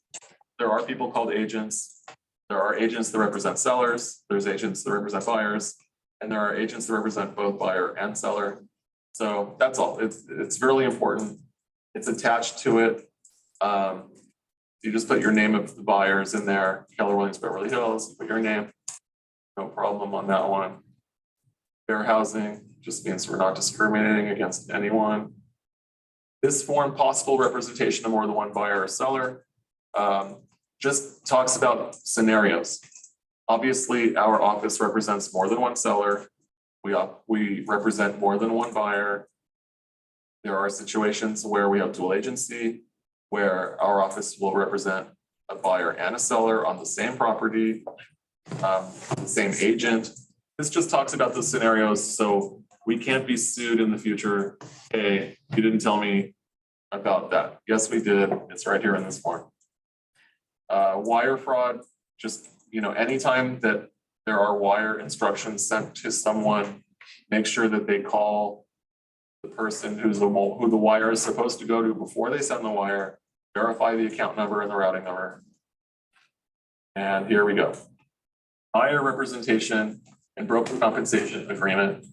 F: there are people called agents. There are agents that represent sellers. There's agents that represent buyers, and there are agents that represent both buyer and seller. So that's all. It's really important. It's attached to it. You just put your name of the buyers in there, Keller Williams, Beverly Hills, you put your name, no problem on that one. Fair housing just means we're not discriminating against anyone. This form, possible representation of more than one buyer or seller, just talks about scenarios. Obviously, our office represents more than one seller. We represent more than one buyer. There are situations where we have dual agency, where our office will represent a buyer and a seller on the same property, the same agent. This just talks about the scenarios, so we can't be sued in the future. Hey, you didn't tell me about that. Yes, we did. It's right here in this form. Wire fraud, just, anytime that there are wire instructions sent to someone, make sure that they call the person who the wire is supposed to go to before they send the wire, verify the account number and the routing number. And here we go. Buyer representation and broker compensation agreement.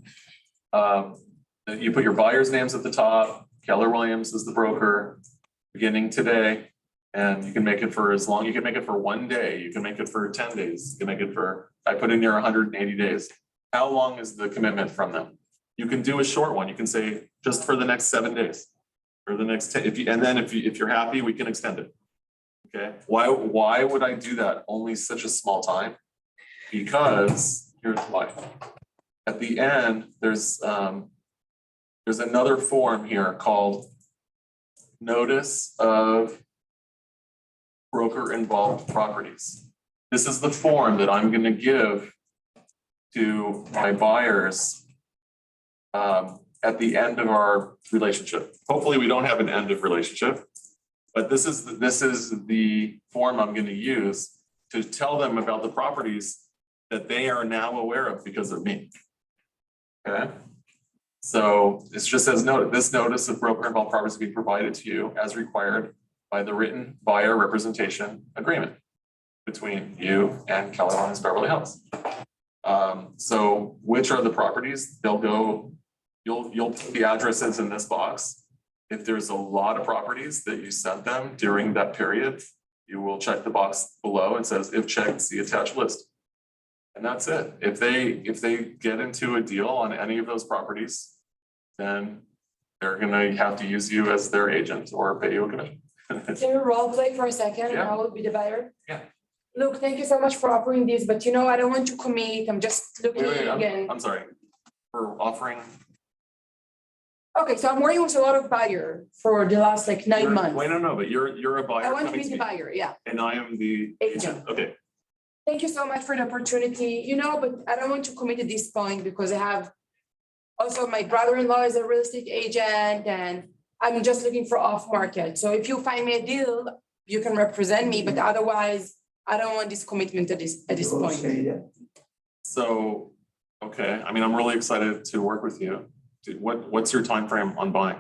F: You put your buyer's names at the top. Keller Williams is the broker, beginning today. And you can make it for as long, you can make it for 1 day, you can make it for 10 days, you can make it for, I put in here 180 days. How long is the commitment from them? You can do a short one, you can say just for the next 7 days. Or the next 10, if you're happy, we can extend it. Okay, why would I do that only such a small time? Because here's why. At the end, there's another form here called Notice of Broker Involved Properties. This is the form that I'm going to give to my buyers at the end of our relationship. Hopefully we don't have an end of relationship, but this is the form I'm going to use to tell them about the properties that they are now aware of because of me. Okay. So it just says this notice of broker involved properties being provided to you as required by the written buyer representation agreement between you and Keller Williams Beverly Hills. So which are the properties? They'll go, you'll put the addresses in this box. If there's a lot of properties that you sent them during that period, you will check the box below and says, if checked, see attached list. And that's it. If they get into a deal on any of those properties, then they're gonna have to use you as their agent or pay you a commission.
C: Can you role play for a second and
F: Yeah.
C: I will be the buyer?
F: Yeah.
C: Look, thank you so much for offering this, but I don't want to commit. I'm just looking
F: Wait,
C: and,
F: I'm sorry. For offering.
C: okay, so I'm working with a lot of buyer for the last like 9 months.
F: Wait, no, but you're a buyer.
C: I want to
F: coming
C: be the
F: me,
C: buyer, yeah.
F: And I am the agent. Okay.
C: Thank you so much for the opportunity, but I don't want to commit at this point because I have also my brother-in-law is a real estate agent and I'm just looking for off market. So if you find me a deal, you can represent me, but otherwise I don't want this commitment at this point.
F: So, okay, I mean, I'm really excited to work with you. What's your time frame on buying?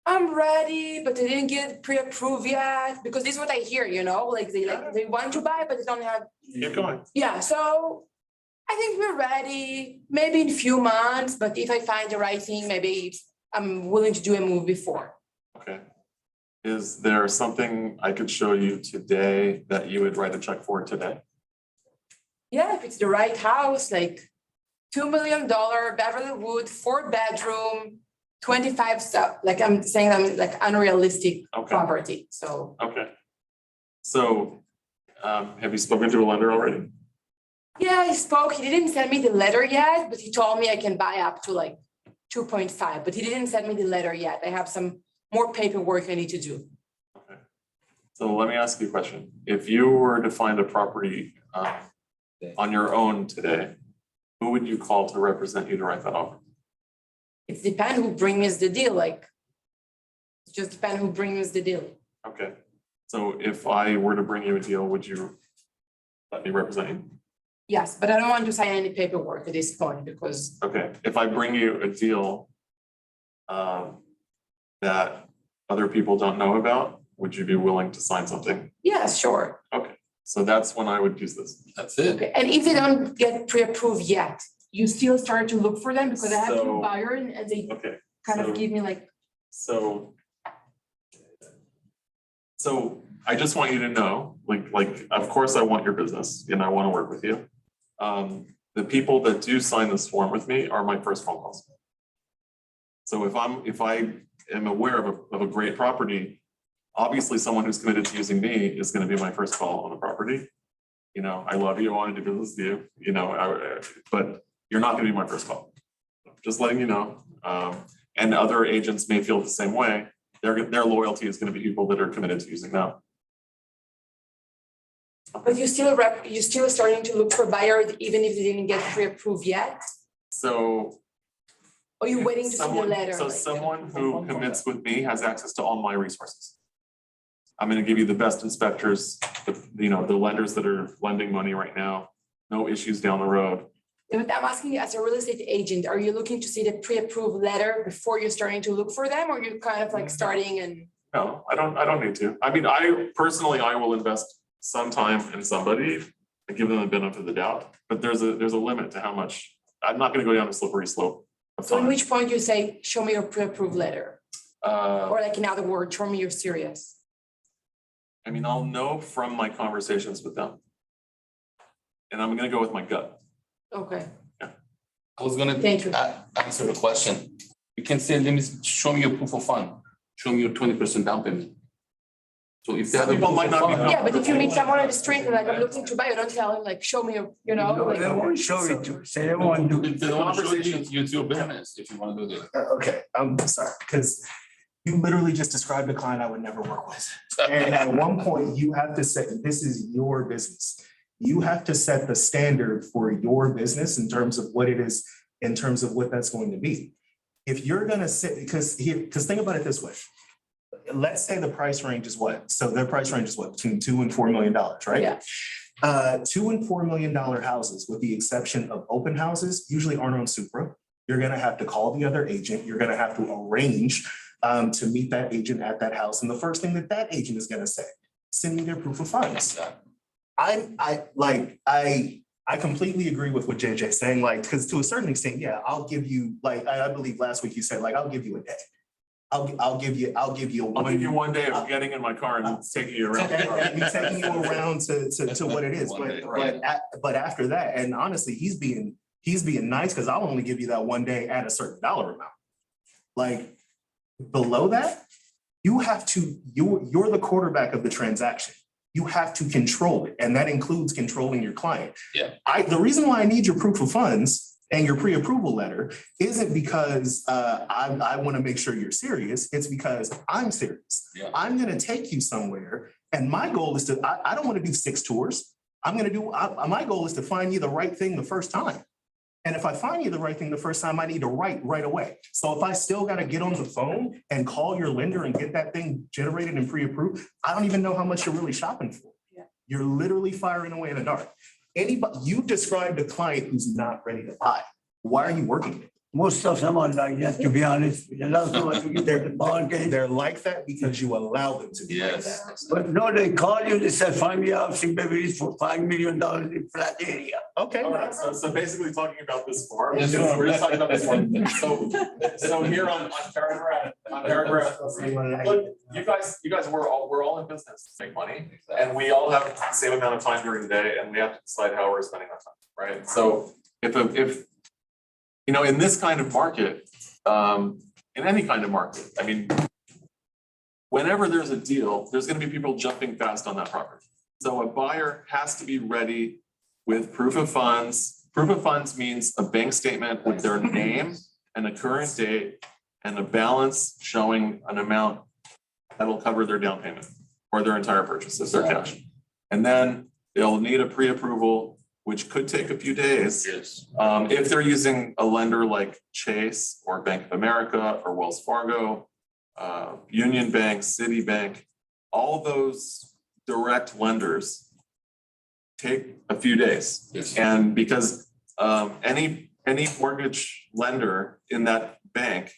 C: I'm ready, but they didn't get pre-approved yet because this is what I hear, like they want to buy, but they don't have.
F: Keep going.
C: Yeah, so I think we're ready, maybe in a few months, but if I find the right thing, maybe I'm willing to do a move before.
F: Okay. Is there something I could show you today that you would write a check for today?
C: Yeah, if it's the right house, like $2 million, Beverly Wood, 4-bedroom, 25 stuff, like I'm saying, I'm like unrealistic property, so.
F: Okay. So, have you spoken to a lender already?
C: Yeah, I spoke, he didn't send me the letter yet, but he told me I can buy up to like 2.5, but he didn't send me the letter yet. I have some more paperwork I need to do.
F: Okay. So let me ask you a question. If you were to find a property on your own today, who would you call to represent you to write that offer?
C: It depends who brings the deal, it just depends who brings the deal.
F: Okay. So if I were to bring you a deal, would you let me represent you?
C: Yes, but I don't want to sign any paperwork at this point because.
F: Okay, if I bring you a deal that other people don't know about, would you be willing to sign something?
C: Yes, sure.
F: Okay, so that's when I would use this. That's it.
C: Okay, and if they don't get pre-approved yet, you still start to look for them because I have two buyers and they kind of give me like.
F: So I just want you to know, like, of course I want your business and I want to work with you. The people that do sign this form with me are my first phone calls. So if I am aware of a great property, obviously someone who's committed to using me is going to be my first call on the property. I love you, I want to do business with you, but you're not going to be my first call. Just letting you know. And other agents may feel the same way. Their loyalty is going to be people that are committed to using them.
C: But you're still starting to look for buyers even if they didn't get pre-approved yet?
F: So.
C: Or you waiting to see the letter?
F: So someone who commits with me has access to all my resources. I'm going to give you the best inspectors, the lenders that are lending money right now, no issues down the road.
C: But I'm asking you as a real estate agent, are you looking to see the pre-approved letter before you're starting to look for them or you're kind of like starting and?
F: No, I don't need to. I mean, I personally, I will invest some time in somebody and give them the benefit of the doubt, but there's a limit to how much, I'm not gonna go down a slippery slope of
C: So in
F: time.
C: which point you say, show me your pre-approved letter? Or like in other words, show me you're serious.
F: I mean, I'll know from my conversations with them. And I'm gonna go with my gut.
C: Okay,
E: I was gonna
C: Thank you.
E: answer the question. You can say, let me show me your proof of fund, show me your 20% down payment. So if they have a
F: People
E: proof
F: might
E: of
F: not be
E: fund-
C: yeah, but if you meet someone on the street and like, I'm looking to buy, you don't tell him like, show me, you know,
G: No,
C: like.
G: they won't show it to, say they won't do.
E: If they don't want to show you, it's your business if you want to do that.
B: Okay, I'm sorry, because you literally just described a client I would never work with. And at one point, you have to say, this is your business. You have to set the standard for your business in terms of what it is, in terms of what that's going to be. If you're gonna sit, because think about it this way. Let's say the price range is what? So their price range is what? Between $2 and $4 million, right?
C: Yeah.
B: $2 and $4 million houses, with the exception of open houses, usually aren't on Supra. You're gonna have to call the other agent. You're gonna have to arrange to meet that agent at that house. And the first thing that agent is gonna say, send me their proof of funds. I completely agree with what JJ's saying, like, because to a certain extent, yeah, I'll give you, like, I believe last week you said, like, I'll give you a day. I'll give you
F: one day of getting in my car and taking you around.
B: and taking you around to what it is.
E: One day,
B: But after that, and honestly, he's being nice, because I'll only give you that one day at a certain dollar amount. Like, below that, you're the quarterback of the transaction. You have to control it, and that includes controlling your client.
E: Yeah.
B: The reason why I need your proof of funds and your pre-approval letter isn't because I want to make sure you're serious. It's because I'm serious.
E: Yeah.
B: I'm going to take you somewhere, and my goal is to, I don't want to do 6 tours. My goal is to find you the right thing the first time. And if I find you the right thing the first time, I need to write right away. So if I still got to get on the phone and call your lender and get that thing generated and pre-approved, I don't even know how much you're really shopping for.
C: Yeah.
B: You're literally firing away in the dark. You described a client who's not ready to buy. Why are you working it?
G: Most of them are like that, to be honest. You allow someone to get their bargain.
B: They're like that because you allow them to be like
E: Yes.
B: that.
G: But no, they call you, they say, find me a housing Beverly for $5 million in flat area.
B: Okay.
F: All right, so basically talking about this farm,
E: Yes,
F: we're just talking about this farm. So here on paragraph, look, you guys, we're all in business to make money, and we all have the same amount of time during the day, and we have to decide how we're spending our time, right? So if in this kind of market, in any kind of market, I mean, whenever there's a deal, there's gonna be people jumping fast on that property. So a buyer has to be ready with proof of funds. Proof of funds means a bank statement with their name and a current date and a balance showing an amount that'll cover their down payment or their entire purchase if they're cash. And then they'll need a pre-approval, which could take a few days.
E: Yes.
F: If they're using a lender like Chase or Bank of America or Wells Fargo, Union Bank, Citibank, all those direct lenders take a few days.
E: Yes.
F: And because any mortgage lender in that bank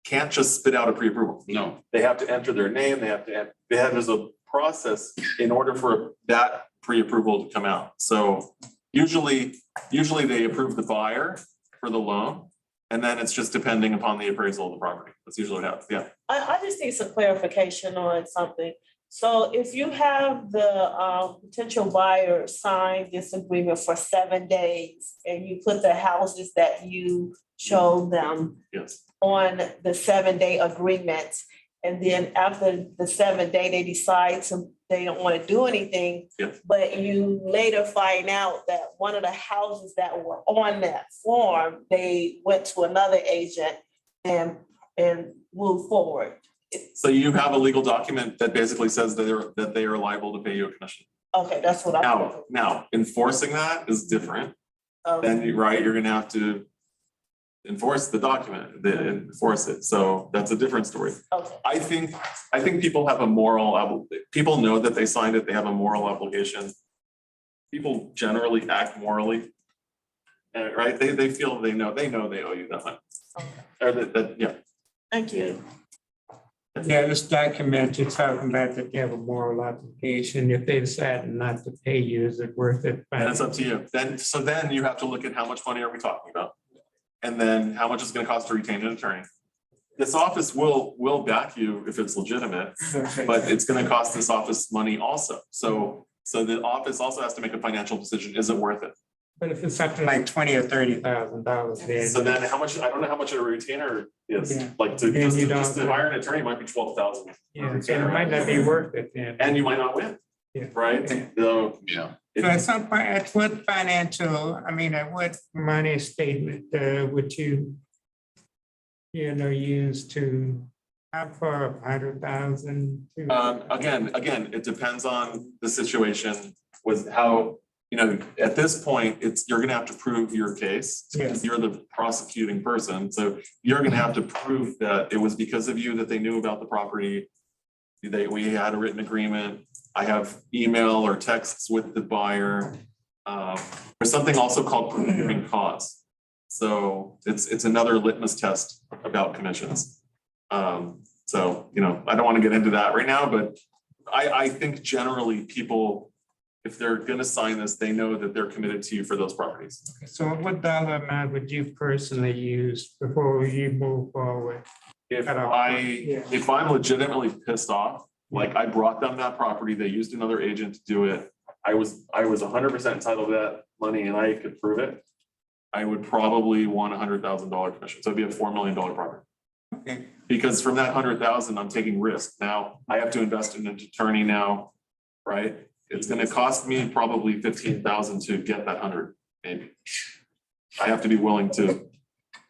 F: can't just spit out a pre-approval.
E: No.
F: They have to enter their name, there's a process in order for that pre-approval to come out. So usually they approve the buyer for the loan, and then it's just depending upon the appraisal of the property. That's usually what happens, yeah.
D: I just need some clarification on something. So if you have the potential buyer sign this agreement for 7 days and you put the houses that you showed them
F: Yes.
D: on the 7-day agreement, and then after the 7th day, they decide they don't want to do anything.
F: Yes.
D: But you later find out that one of the houses that were on that form, they went to another agent and moved forward.
F: So you have a legal document that basically says that they are liable to pay you a commission.
D: Okay, that's what I'm.
F: Now, enforcing that is different. Then you're gonna have to enforce the document, enforce it. So that's a different story.
D: Okay.
F: I think people have people know that they signed it, they have a moral obligation. People generally act morally. Right? They feel they know they owe you that money.
D: Okay.
F: Or that, yeah.
D: Thank you.
L: Yeah, this document, you're talking about that you have a moral obligation. If they decide not to pay you, is it worth it?
F: And it's up to you. Then you have to look at how much money are we talking about? And then how much is it gonna cost to retain an attorney? This office will back you if it's legitimate, but it's gonna cost this office money also. So the office also has to make a financial decision. Is it worth it?
L: But if it's something like $20,000 or $30,000, then.
F: So then how much, I don't know how much a retainer is,
L: Yeah.
F: like to
L: Then you
F: just to
L: don't-
F: hire an attorney might be 12,000.
L: Yeah, so it might not be worth it then.
F: And you might not win.
L: Yeah.
F: Right? So.
E: Yeah.
L: So at some point, at what at what money statement would you, use to, how far, 100,000?
F: Again, it depends on the situation with how, at this point, you're gonna have to prove your case. Because you're the prosecuting person, so you're gonna have to prove that it was because of you that they knew about the property. We had a written agreement. I have email or texts with the buyer. There's something also called procuring cause. So it's another litmus test about commissions. So, I don't want to get into that right now, but I think generally people, if they're gonna sign this, they know that they're committed to you for those properties.
L: So what dollar amount would you personally use before you move forward?
F: If I'm legitimately pissed off, like I brought them that property, they used another agent to do it. I was 100% entitled to that money and I could prove it. I would probably want $100,000 commission. So it'd be a $4 million property.
L: Okay.
F: Because from that 100,000, I'm taking risk. Now I have to invest in an attorney now, right? It's gonna cost me probably 15,000 to get that 100, maybe. I have to be willing to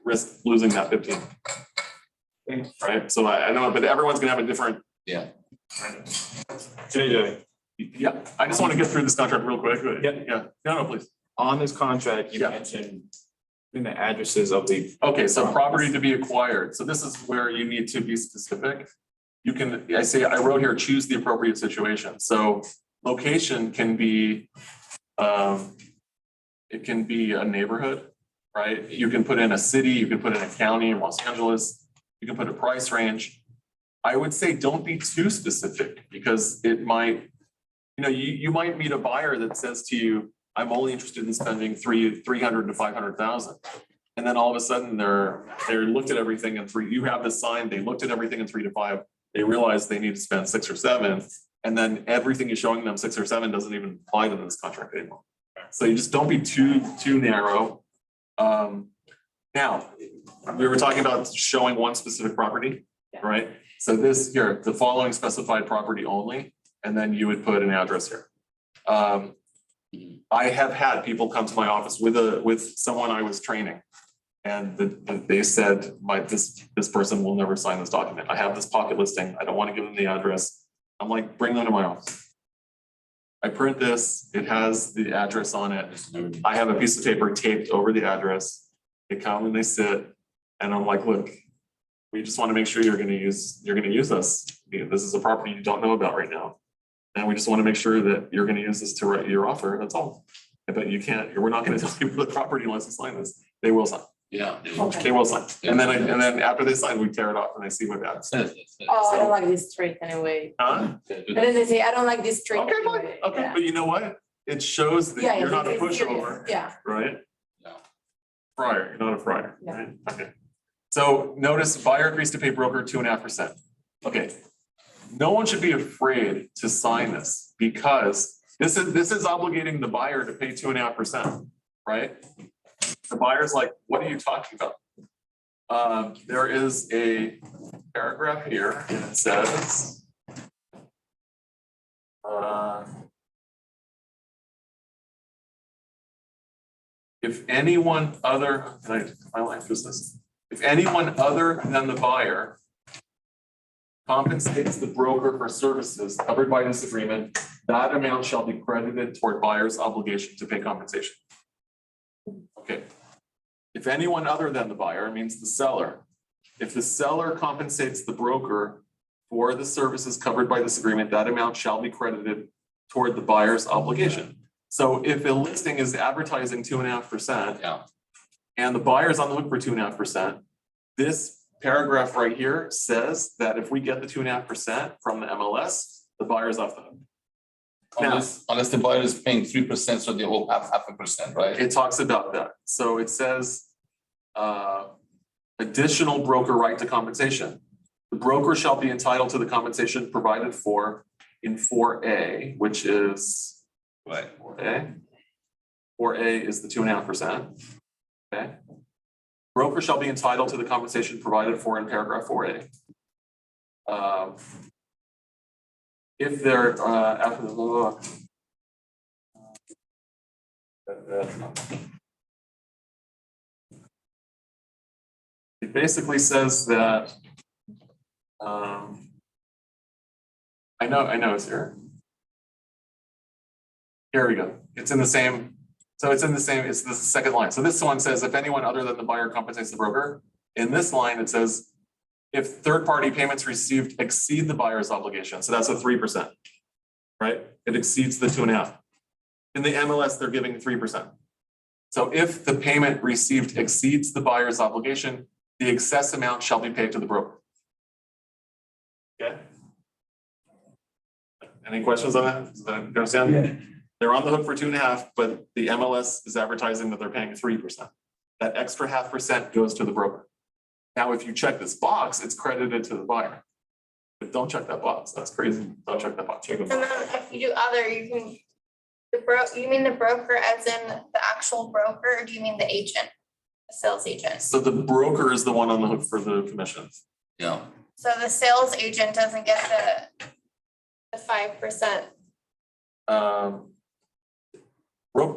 F: risk losing that 15. Right? So I know, but everyone's gonna have a different.
E: Yeah.
J: JJ,
F: Yeah, I just want to get through this contract real quick.
J: Yeah.
F: No, please.
J: on this contract, you mentioned the addresses of the.
F: Okay, so property to be acquired. So this is where you need to be specific. You can, I wrote here, choose the appropriate situation. So location can be, it can be a neighborhood, right? You can put in a city, you can put in a county in Los Angeles, you can put a price range. I would say don't be too specific because it might, you might meet a buyer that says to you, I'm only interested in spending 300 to 500,000. And then all of a sudden they're looked at everything in you have this sign, they looked at everything in 3 to 5, they realize they need to spend 6 or 7. And then everything you're showing them 6 or 7 doesn't even apply to this contract anymore. So you just don't be too narrow. Now, we were talking about showing one specific property, right? So this here, the following specified property only, and then you would put an address here. I have had people come to my office with someone I was training. And they said, this person will never sign this document. I have this pocket listing. I don't want to give them the address. I'm like, bring them to my office. I print this, it has the address on it. I have a piece of paper taped over the address. They come and they sit, and I'm like, look, we just want to make sure you're gonna use us. This is a property you don't know about right now. And we just want to make sure that you're gonna use this to write your offer, that's all. But you can't, we're not gonna tell you the property unless you sign this. They will sign.
E: Yeah.
F: They will sign. And then after they sign, we tear it off and I see what happens.
C: Oh, I don't like this trick anyway.
F: Huh?
C: And then they say, I don't like this trick
F: Okay, fine.
C: anyway.
F: Okay,
C: Yeah.
F: but you know what? It shows that
C: Yeah,
F: you're not a
C: it's serious.
F: pushover,
C: Yeah.
F: right?
E: Yeah.
F: Friar, you're not a friar,
C: Yeah.
F: right? Okay. So notice buyer agrees to pay broker 2.5%. Okay. No one should be afraid to sign this because this is obligating the buyer to pay 2.5%, right? The buyer's like, what are you talking about? There is a paragraph here and it says, if anyone other, my life is this, if anyone other than the buyer compensates the broker for services covered by this agreement, that amount shall be credited toward buyer's obligation to pay compensation. Okay. If anyone other than the buyer means the seller, if the seller compensates the broker for the services covered by this agreement, that amount shall be credited toward the buyer's obligation. So if a listing is advertising 2.5%,
E: Yeah.
F: and the buyer's on the hook for 2.5%, this paragraph right here says that if we get the 2.5% from the MLS, the buyer's off the hook.
E: Unless the buyer is paying 3%, so they owe half a percent, right?
F: It talks about that. So it says additional broker right to compensation. The broker shall be entitled to the compensation provided for in 4A, which is
E: Right.
F: 4A. 4A is the 2.5%. Okay. Broker shall be entitled to the compensation provided for in paragraph 4A. If they're after the law. It basically says that I know it's here. Here we go. It's in the same, it's the second line. So this one says if anyone other than the buyer compensates the broker. In this line, it says if third-party payments received exceed the buyer's obligation. So that's a 3%, right? It exceeds the 2.5. In the MLS, they're giving 3%. So if the payment received exceeds the buyer's obligation, the excess amount shall be paid to the broker. Okay? Any questions on that? Does that understand?
G: Yeah.
F: They're on the hook for 2.5, but the MLS is advertising that they're paying 3%. That extra 0.5% goes to the broker. Now, if you check this box, it's credited to the buyer. But don't check that box. That's crazy. Don't check that box. Check the
M: And
F: box.
M: then if you do other, you can, you mean the broker as in the actual broker, or do you mean the agent, the sales agent?
F: So the broker is the one on the hook for the commissions.
E: Yeah.
M: So the sales agent doesn't get the 5%.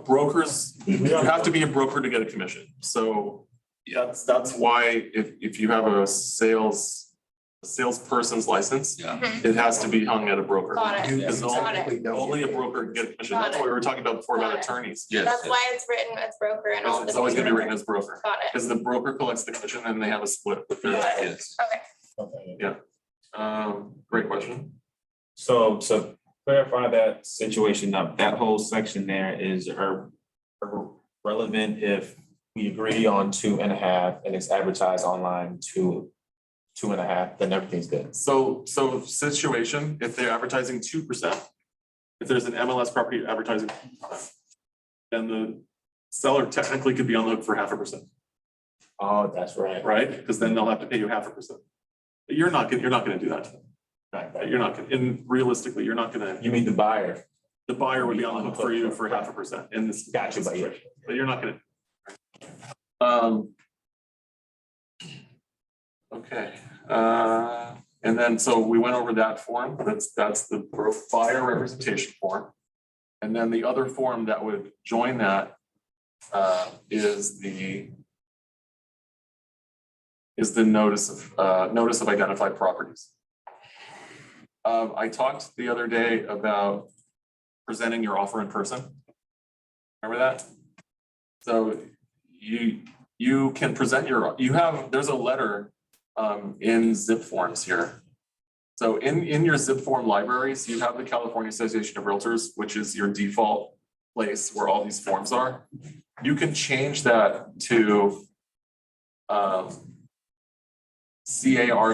F: Brokers, you have to be a broker to get a commission. So yeah, that's why if you have a salesperson's license,
E: Yeah.
F: it has to be hung at a broker.
M: Got it.
F: Because
M: Got it.
F: only a broker can get a commission.
M: Got
F: That's what we were talking about before
M: Got
F: about
M: it.
F: attorneys.
E: Yes.
M: That's why it's written as broker and all the.
F: It's always gonna be written as broker.
M: Got it.
F: Because the broker collects the commission and they have a split with their.
M: Got it.
E: Yes.
M: Okay.
F: Great question.
J: So to clarify that situation, that whole section there is relevant if we agree on 2.5 and it's advertised online to 2.5, then everything's good.
F: So situation, if they're advertising 2%, if there's an MLS property advertising, then the seller technically could be on the hook for 0.5%,
J: Oh, that's right.
F: right? Because then they'll have to pay you 0.5%. But you're not gonna do that to them.
J: Right.
F: You're not gonna, and realistically, you're not gonna,
J: You mean the buyer?
F: the buyer would be on the hook for you for 0.5% in this.
J: Gotcha, but yeah.
F: But you're not gonna. Okay, and then, so we went over that form, that's the buyer representation form. And then the other form that would join that is the notice of identified properties. I talked the other day about presenting your offer in person. Remember that? So you can present there's a letter in zip forms here. So in your zip form libraries, you have the California Association of Realtors, which is your default place where all these forms are. You can change that to CAR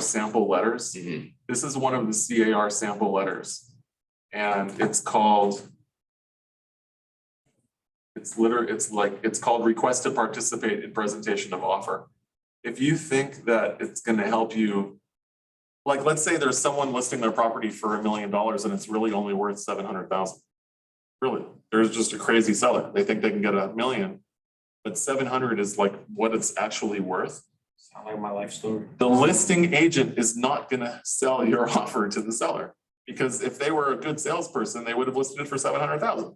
F: sample letters.
E: Mm-hmm.
F: This is one of the CAR sample letters. And it's called request to participate in presentation of offer. If you think that it's gonna help you, like, let's say there's someone listing their property for $1 million and it's really only worth 700,000. Really, there's just a crazy seller. They think they can get $1 million, but 700 is like what it's actually worth.
J: Sound like my life story.
F: The listing agent is not gonna sell your offer to the seller, because if they were a good salesperson, they would have listed it for 700,000.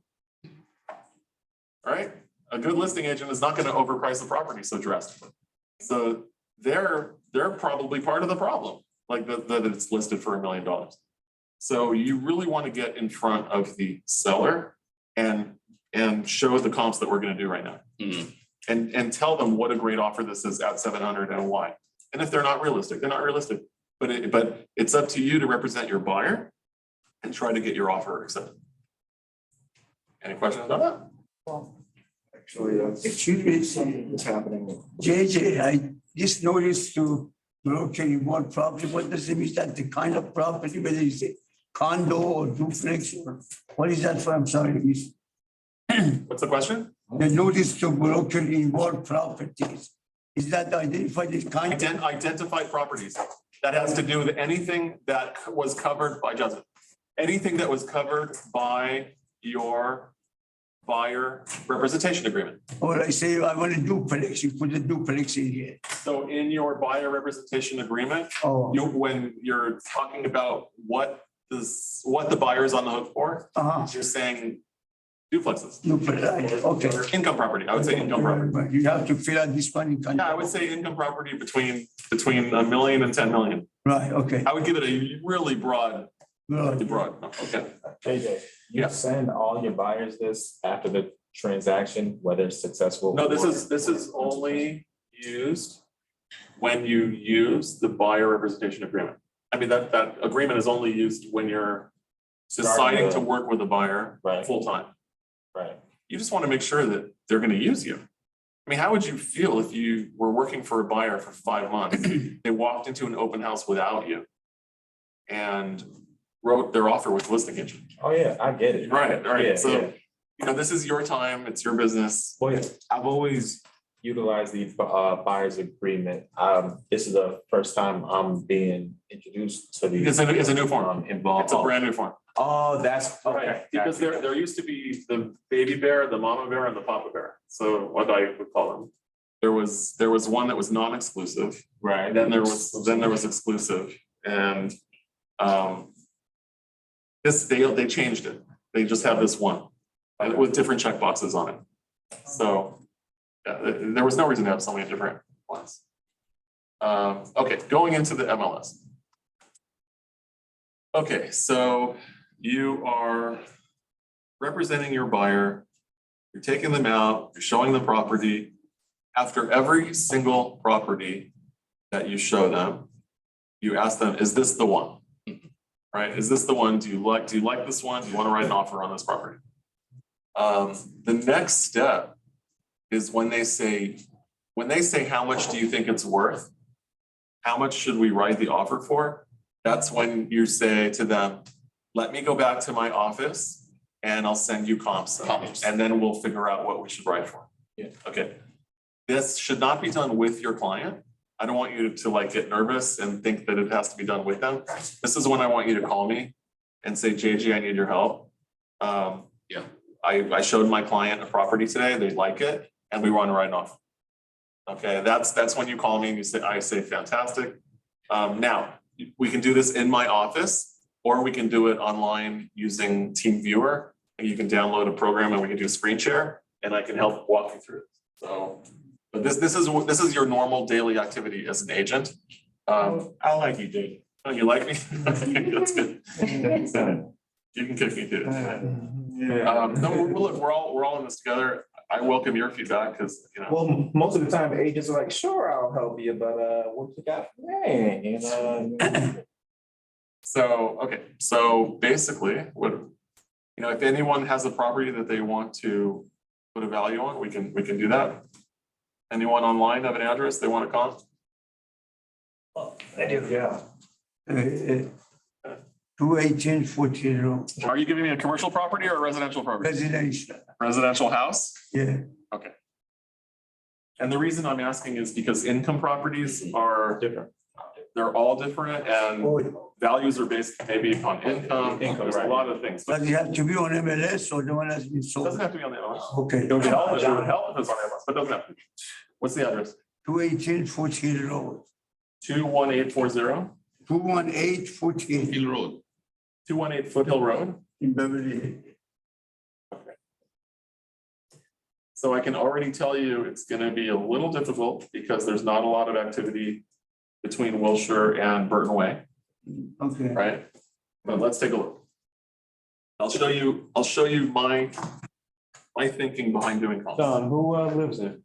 F: Right? A good listing agent is not gonna overprice the property so drastically. So they're probably part of the problem, like that it's listed for $1 million. So you really want to get in front of the seller and show the comps that we're gonna do right now.
E: Mhm.
F: And tell them what a great offer this is at 700 and why. And if they're not realistic, they're not realistic. But it's up to you to represent your buyer and try to get your offer accepted. Any questions about that?
G: Excuse me, something is happening. JJ, I just noticed too, broker involved property, what does it mean? Is that the kind of property, whether it's a condo or duplex or what is that for? I'm sorry, miss.
F: What's the question?
G: The notice to broker involved properties. Is that identified as kind?
F: Identify properties. That has to do with anything that was covered by Justin. Anything that was covered by your buyer representation agreement.
G: Or I say I want a duplex, you put the duplex in here.
F: So in your buyer representation agreement,
G: Oh,
F: when you're talking about what the buyer is on the hook for, you're saying duplexes.
G: duplex, right, okay.
F: Or income property. I would say income property.
G: But you have to fill out this one in.
F: Yeah, I would say income property between $1 million and $10 million.
G: Right, okay.
F: I would give it a really broad,
G: Good.
F: okay.
J: JJ, you
F: Yeah.
J: send all your buyers this after the transaction, whether it's successful.
F: No, this
J: or-
F: is only used when you use the buyer representation agreement. I mean, that agreement is only used when you're deciding to work with a buyer
J: Right.
F: full-time.
J: Right.
F: You just want to make sure that they're going to use you. I mean, how would you feel if you were working for a buyer for 5 months? They walked into an open house without you and wrote their offer with listing agent.
J: Oh, yeah, I get it.
F: Right, right.
J: Yeah,
F: So,
J: yeah.
F: you know, this is your time, it's your business.
J: Well, yeah, I've always utilized the buyer's agreement. This is the first time I'm being introduced to the.
F: It's a new form.
J: Involved.
F: It's a brand new form.
J: Oh, that's, okay.
F: Right, because there used to be the baby bear, the mama bear, and the papa bear. So what I would call them. There was one that was non-exclusive,
J: Right.
F: and then there was exclusive, and they changed it. They just have this one with different check boxes on it. So yeah, there was no reason to have so many different ones. Okay, going into the MLS. Okay, so you are representing your buyer, you're taking them out, you're showing the property. After every single property that you show them, you ask them, is this the one? Right, is this the one? Do you like this one? Do you want to write an offer on this property? The next step is when they say, how much do you think it's worth? How much should we write the offer for? That's when you say to them, let me go back to my office and I'll send you comps. And then we'll figure out what we should write for.
J: Yeah.
F: Okay. This should not be done with your client. I don't want you to like get nervous and think that it has to be done with them. This is when I want you to call me and say, JJ, I need your help. Yeah, I showed my client a property today, they like it, and we want to write an offer. Okay, that's when you call me and I say, fantastic. Now, we can do this in my office, or we can do it online using TeamViewer. And you can download a program and we can do screen share, and I can help walk you through it. So, but this is your normal daily activity as an agent.
J: I like you, JJ.
F: Oh, you like me? That's good. You can kick me too. No, look, we're all in this together. I welcome your feedback because, you know.
J: Well, most of the time agents are like, sure, I'll help you, but what you got for me? You know?
F: So, okay, so basically, if anyone has a property that they want to put a value on, we can do that. Anyone online have an address they want to call?
H: I do.
J: Yeah.
G: 218 Foothill Road,
F: Are you giving me a commercial property or a residential property?
G: residential,
F: Residential house?
G: yeah.
F: Okay. And the reason I'm asking is because income properties are different. They're all different and values are based maybe upon income. There's a lot of things. But
G: Does it have to be on MLS or the one that's been
F: it
G: sold?
F: doesn't have to be on the MLS.
G: Okay.
F: It would help if it's on the MLS, but it doesn't have to be. What's the address?
G: 218 Foothill Road,
F: 21840,
G: 218 Foothill
E: Hill Road.
F: 218 Foothill Road.
G: in Beverly Hills.
F: So I can already tell you it's gonna be a little difficult because there's not a lot of activity between Wilshire and Burton Way,
G: Okay.
F: right? But let's take a look. I'll show you my thinking behind doing calls.
J: Don, who lives there?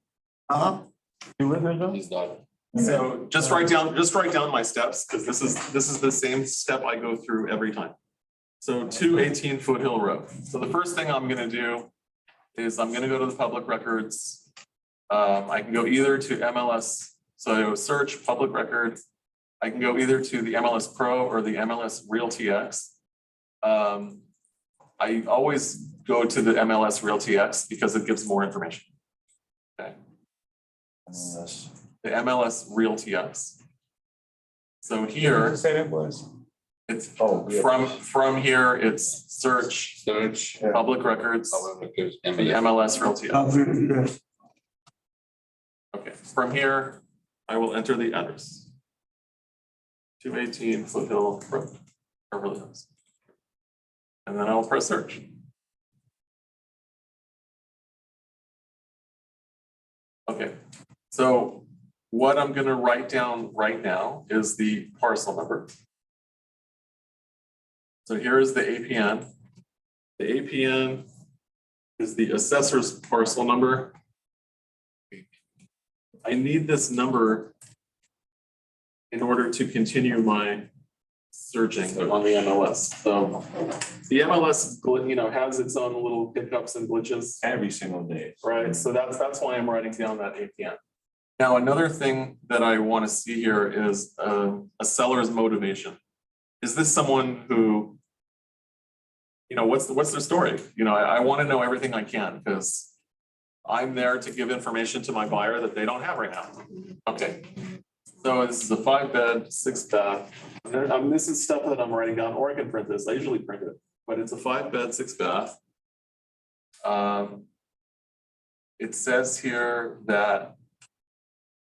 J: You live there, Don?
E: He's not.
F: So just write down my steps, because this is the same step I go through every time. So 218 Foothill Road. So the first thing I'm gonna do is I'm gonna go to the public records. I can go either to MLS, so search public records, I can go either to the MLS Pro or the MLS Realty X. I always go to the MLS Realty X because it gives more information. Okay. The MLS Realty X. So here,
L: Say that was.
F: it's from here, it's search, public records, the MLS Realty X. Okay, from here, I will enter the address. 218 Foothill Road, Beverly Hills. And then I'll press search. Okay, so what I'm gonna write down right now is the parcel number. So here is the APN. The APN is the assessor's parcel number. I need this number in order to continue my searching on the MLS. So the MLS, has its own little hiccups and glitches
J: Every single day.
F: right? So that's why I'm writing down that APN. Now, another thing that I want to see here is a seller's motivation. Is this someone who, what's their story? I want to know everything I can because I'm there to give information to my buyer that they don't have right now. Okay. So this is a 5-bed, 6-bath. This is stuff that I'm writing down, or I can print this. I usually print it, but it's a 5-bed, 6-bath. It says here that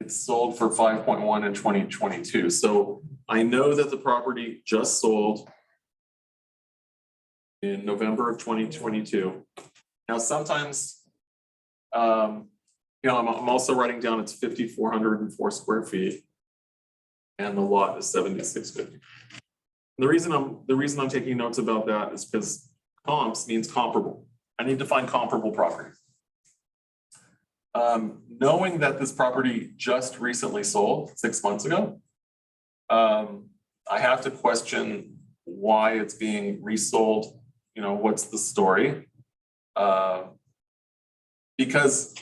F: it's sold for 5.1 in 2022. So I know that the property just sold in November of 2022. Now, sometimes, I'm also writing down it's 5,404 square feet. And the lot is 7650. The reason I'm taking notes about that is because comps means comparable. I need to find comparable property. Knowing that this property just recently sold 6 months ago, I have to question why it's being resold. What's the story? Because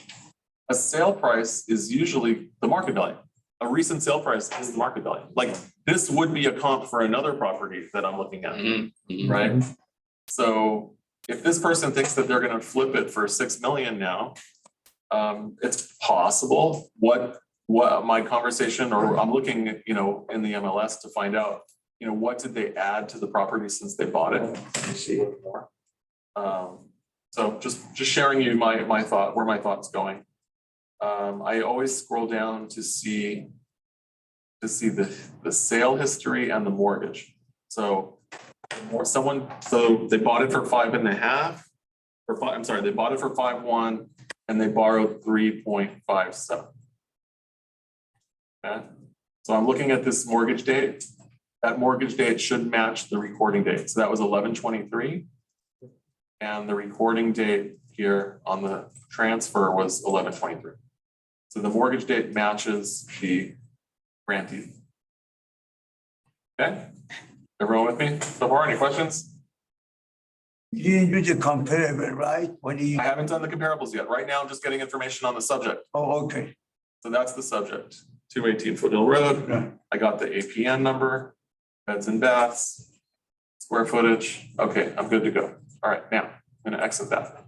F: a sale price is usually the market value. A recent sale price is the market value. Like this would be a comp for another property that I'm looking at, right? So if this person thinks that they're going to flip it for 6 million now, it's possible. What my conversation, or I'm looking, in the MLS to find out, what did they add to the property since they bought it? See what more. So just sharing you my thought, where my thoughts going. I always scroll down to see the sale history and the mortgage. So they bought it for 5.5, they bought it for 5.1 and they borrowed 3.57. Okay, so I'm looking at this mortgage date. That mortgage date should match the recording date. So that was 11/23. And the recording date here on the transfer was 11/23. So the mortgage date matches the grantee. Okay, everyone with me so far? Any questions?
G: You didn't do the comparable, right?
F: I haven't done the comparables yet. Right now, I'm just getting information on the subject.
G: Oh, okay.
F: So that's the subject. 218 Foothill Road.
G: Yeah.
F: I got the APN number, beds and baths, square footage. Okay, I'm good to go. All right, now I'm gonna exit that.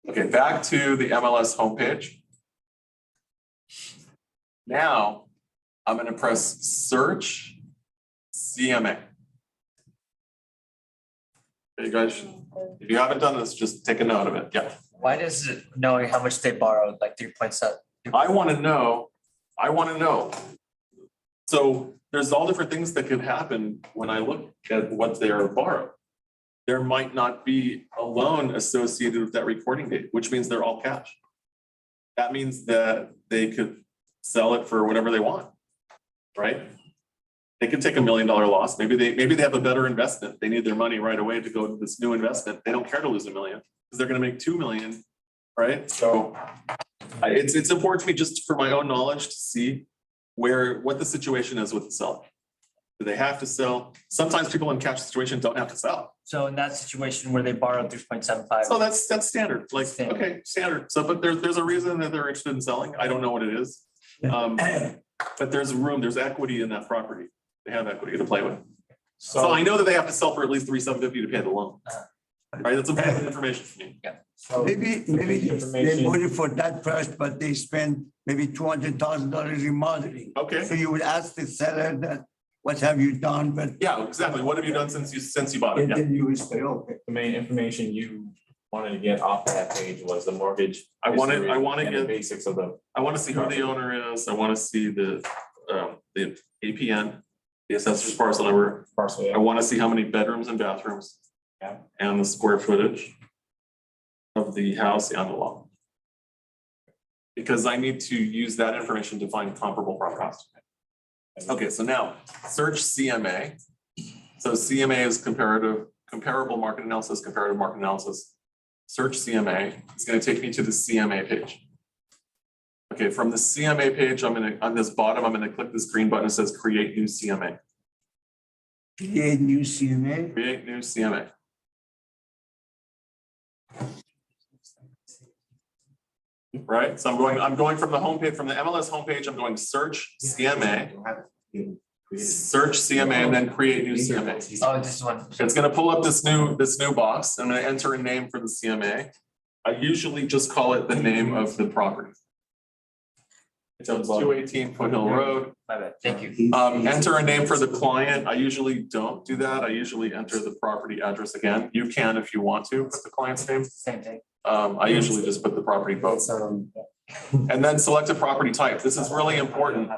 F: Okay, back to the MLS homepage. Now I'm gonna press search CMA. Okay, you guys, if you haven't done this, just take a note of it. Yeah.
H: Why does it knowing how much they borrowed, like 3.7?
F: I want to know. So there's all different things that could happen when I look at what they are borrowed. There might not be a loan associated with that recording date, which means they're all cash. That means that they could sell it for whatever they want, right? They could take $1 million loss. Maybe they have a better investment. They need their money right away to go to this new investment. They don't care to lose $1 million because they're going to make 2 million, right? So it's important to me just for my own knowledge to see what the situation is with the seller. Do they have to sell? Sometimes people in cash situation don't have to sell.
H: So in that situation where they borrowed 3.75.
F: So that's standard, like,
H: Standard.
F: okay, standard. So, but there's a reason that they're interested in selling. I don't know what it is. But there's room, there's equity in that property. They have equity to play with. So I know that they have to sell for at least $3,750 to pay the loan. Right, that's important information for me.
J: So
G: Maybe they
J: information-
G: bought it for that price, but they spent maybe $200,000 remodeling.
F: Okay.
G: So you would ask the seller that, what have you done, but
F: Yeah, exactly. What have you done since you bought it? Yeah.
G: then you would say, okay.
J: The main information you wanted to get off that page was the mortgage.
F: I wanna
J: history and the
F: get,
J: basics of the.
F: I wanna see who the owner is. I wanna see the APN, the assessor's parcel number.
J: Parcel,
F: I
J: yeah.
F: wanna see how many bedrooms and bathrooms.
J: Yeah.
F: And the square footage of the house and the lot. Because I need to use that information to find comparable properties. Okay, so now search CMA. So CMA is comparable market analysis, comparative market analysis. Search CMA. It's going to take me to the CMA page. Okay, from the CMA page, on this bottom, I'm going to click this green button that says create new CMA.
G: Create new CMA.
F: Create new CMA. Right, so I'm going from the homepage, from the MLS homepage, I'm going search CMA. Search CMA and then create new CMA.
H: Oh, just one.
F: It's gonna pull up this new box. I'm gonna enter a name for the CMA. I usually just call it the name of the property. So it's 218 Foothill Road.
H: My bad. Thank you.
F: Enter a name for the client. I usually don't do that. I usually enter the property address again. You can if you want to put the client's name.
H: Same thing.
F: I usually just put the property both. And then select a property type. This is really important.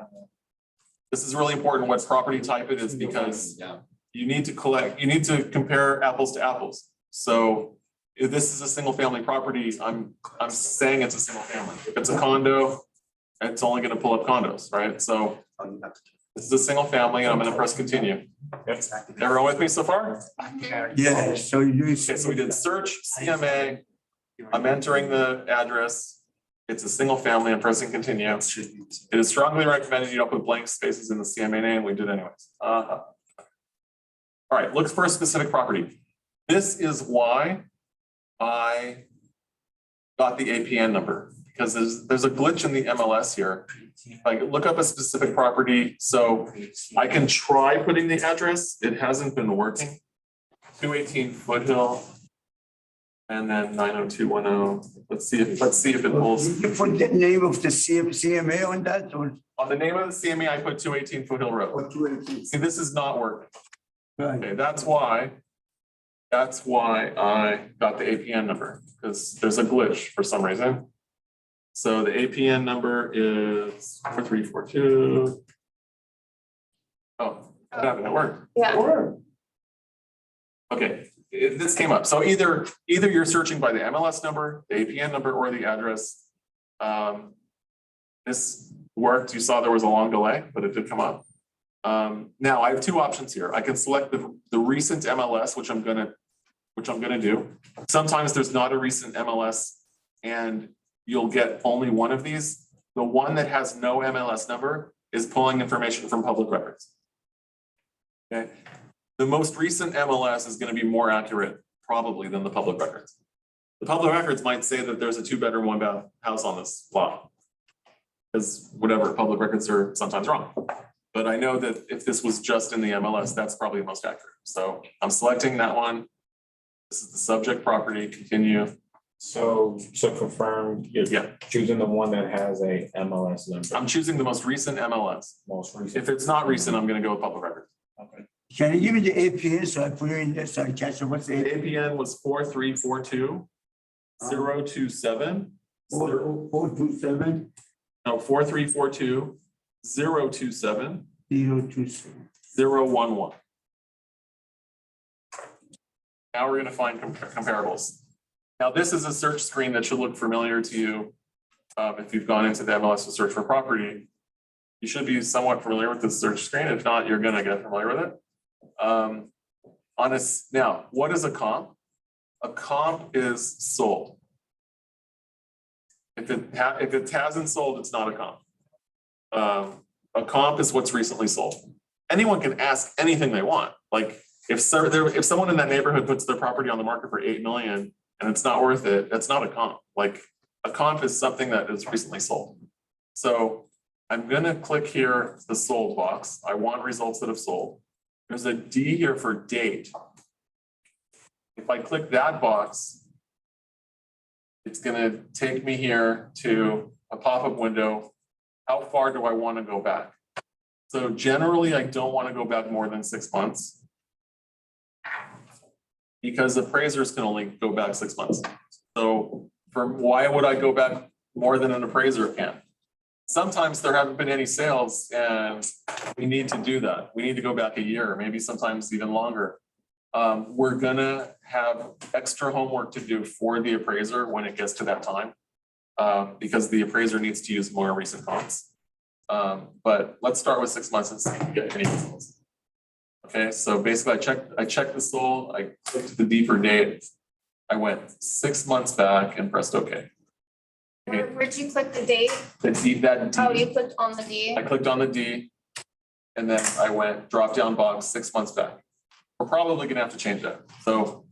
F: This is really important what property type it is because you need to compare apples to apples. So if this is a single family property, I'm saying it's a single family. If it's a condo, it's only gonna pull up condos, right? So this is a single family and I'm gonna press continue. Everyone with me so far?
G: Yeah, so you do.
F: Okay, so we did search CMA. I'm entering the address. It's a single family. I'm pressing continue. It is strongly recommended you don't put blank spaces in the CMA name. We did anyways. All right, look for a specific property. This is why I got the APN number because there's a glitch in the MLS here. Like look up a specific property. So I can try putting the address. It hasn't been working. 218 Foothill. And then 90210. Let's see if it pulls.
G: Did you put the name of the CMA on that or?
F: On the name of the CMA, I put 218 Foothill Road.
G: Or 218?
F: See, this is not working.
G: Right.
F: Okay, that's why I got the APN number, because there's a glitch for some reason. So the APN number is 4342. Oh, what happened? It worked.
M: Yeah.
F: Okay, this came up. So either you're searching by the MLS number, the APN number, or the address. This worked. You saw there was a long delay, but it did come up. Now I have two options here. I can select the recent MLS, which I'm gonna do. Sometimes there's not a recent MLS and you'll get only one of these. The one that has no MLS number is pulling information from public records. Okay. The most recent MLS is going to be more accurate probably than the public records. The public records might say that there's a 2-bedroom, 1-bath house on this lot. Because whatever, public records are sometimes wrong. But I know that if this was just in the MLS, that's probably the most accurate. So I'm selecting that one. This is the subject property, continue.
J: So confirm, you're choosing the one that has a MLS number.
F: I'm choosing the most recent MLS.
J: Most recent.
F: If it's not recent, I'm going to go with public records.
J: Okay.
G: Can you give me the APN so I put it in there so I catch it? What's the
F: The APN was 4342 027.
G: 427
F: No, 4342 027
G: 027.
F: 011. Now we're going to find comparables. Now this is a search screen that should look familiar to you. If you've gone into the MLS to search for property, you should be somewhat familiar with this search screen. If not, you're going to get familiar with it. Now, what is a comp? A comp is sold. If it hasn't sold, it's not a comp. A comp is what's recently sold. Anyone can ask anything they want. Like if someone in that neighborhood puts their property on the market for 8 million and it's not worth it, that's not a comp. Like a comp is something that is recently sold. So I'm gonna click here, the sold box. I want results that have sold. There's a D here for date. If I click that box, it's gonna take me here to a pop-up window. How far do I want to go back? So generally, I don't want to go back more than 6 months. Because appraisers can only go back 6 months. So why would I go back more than an appraiser can? Sometimes there haven't been any sales and we need to do that. We need to go back a year, maybe sometimes even longer. We're gonna have extra homework to do for the appraiser when it gets to that time. Because the appraiser needs to use more recent comps. But let's start with 6 months and see if we get any results. Okay, so basically I checked the sold, I clicked the D for date. I went 6 months back and pressed OK.
M: Where'd you click the date?
F: The D, that D.
M: Oh, you clicked on the D?
F: I clicked on the D. And then I went drop down box 6 months back. We're probably gonna have to change that. So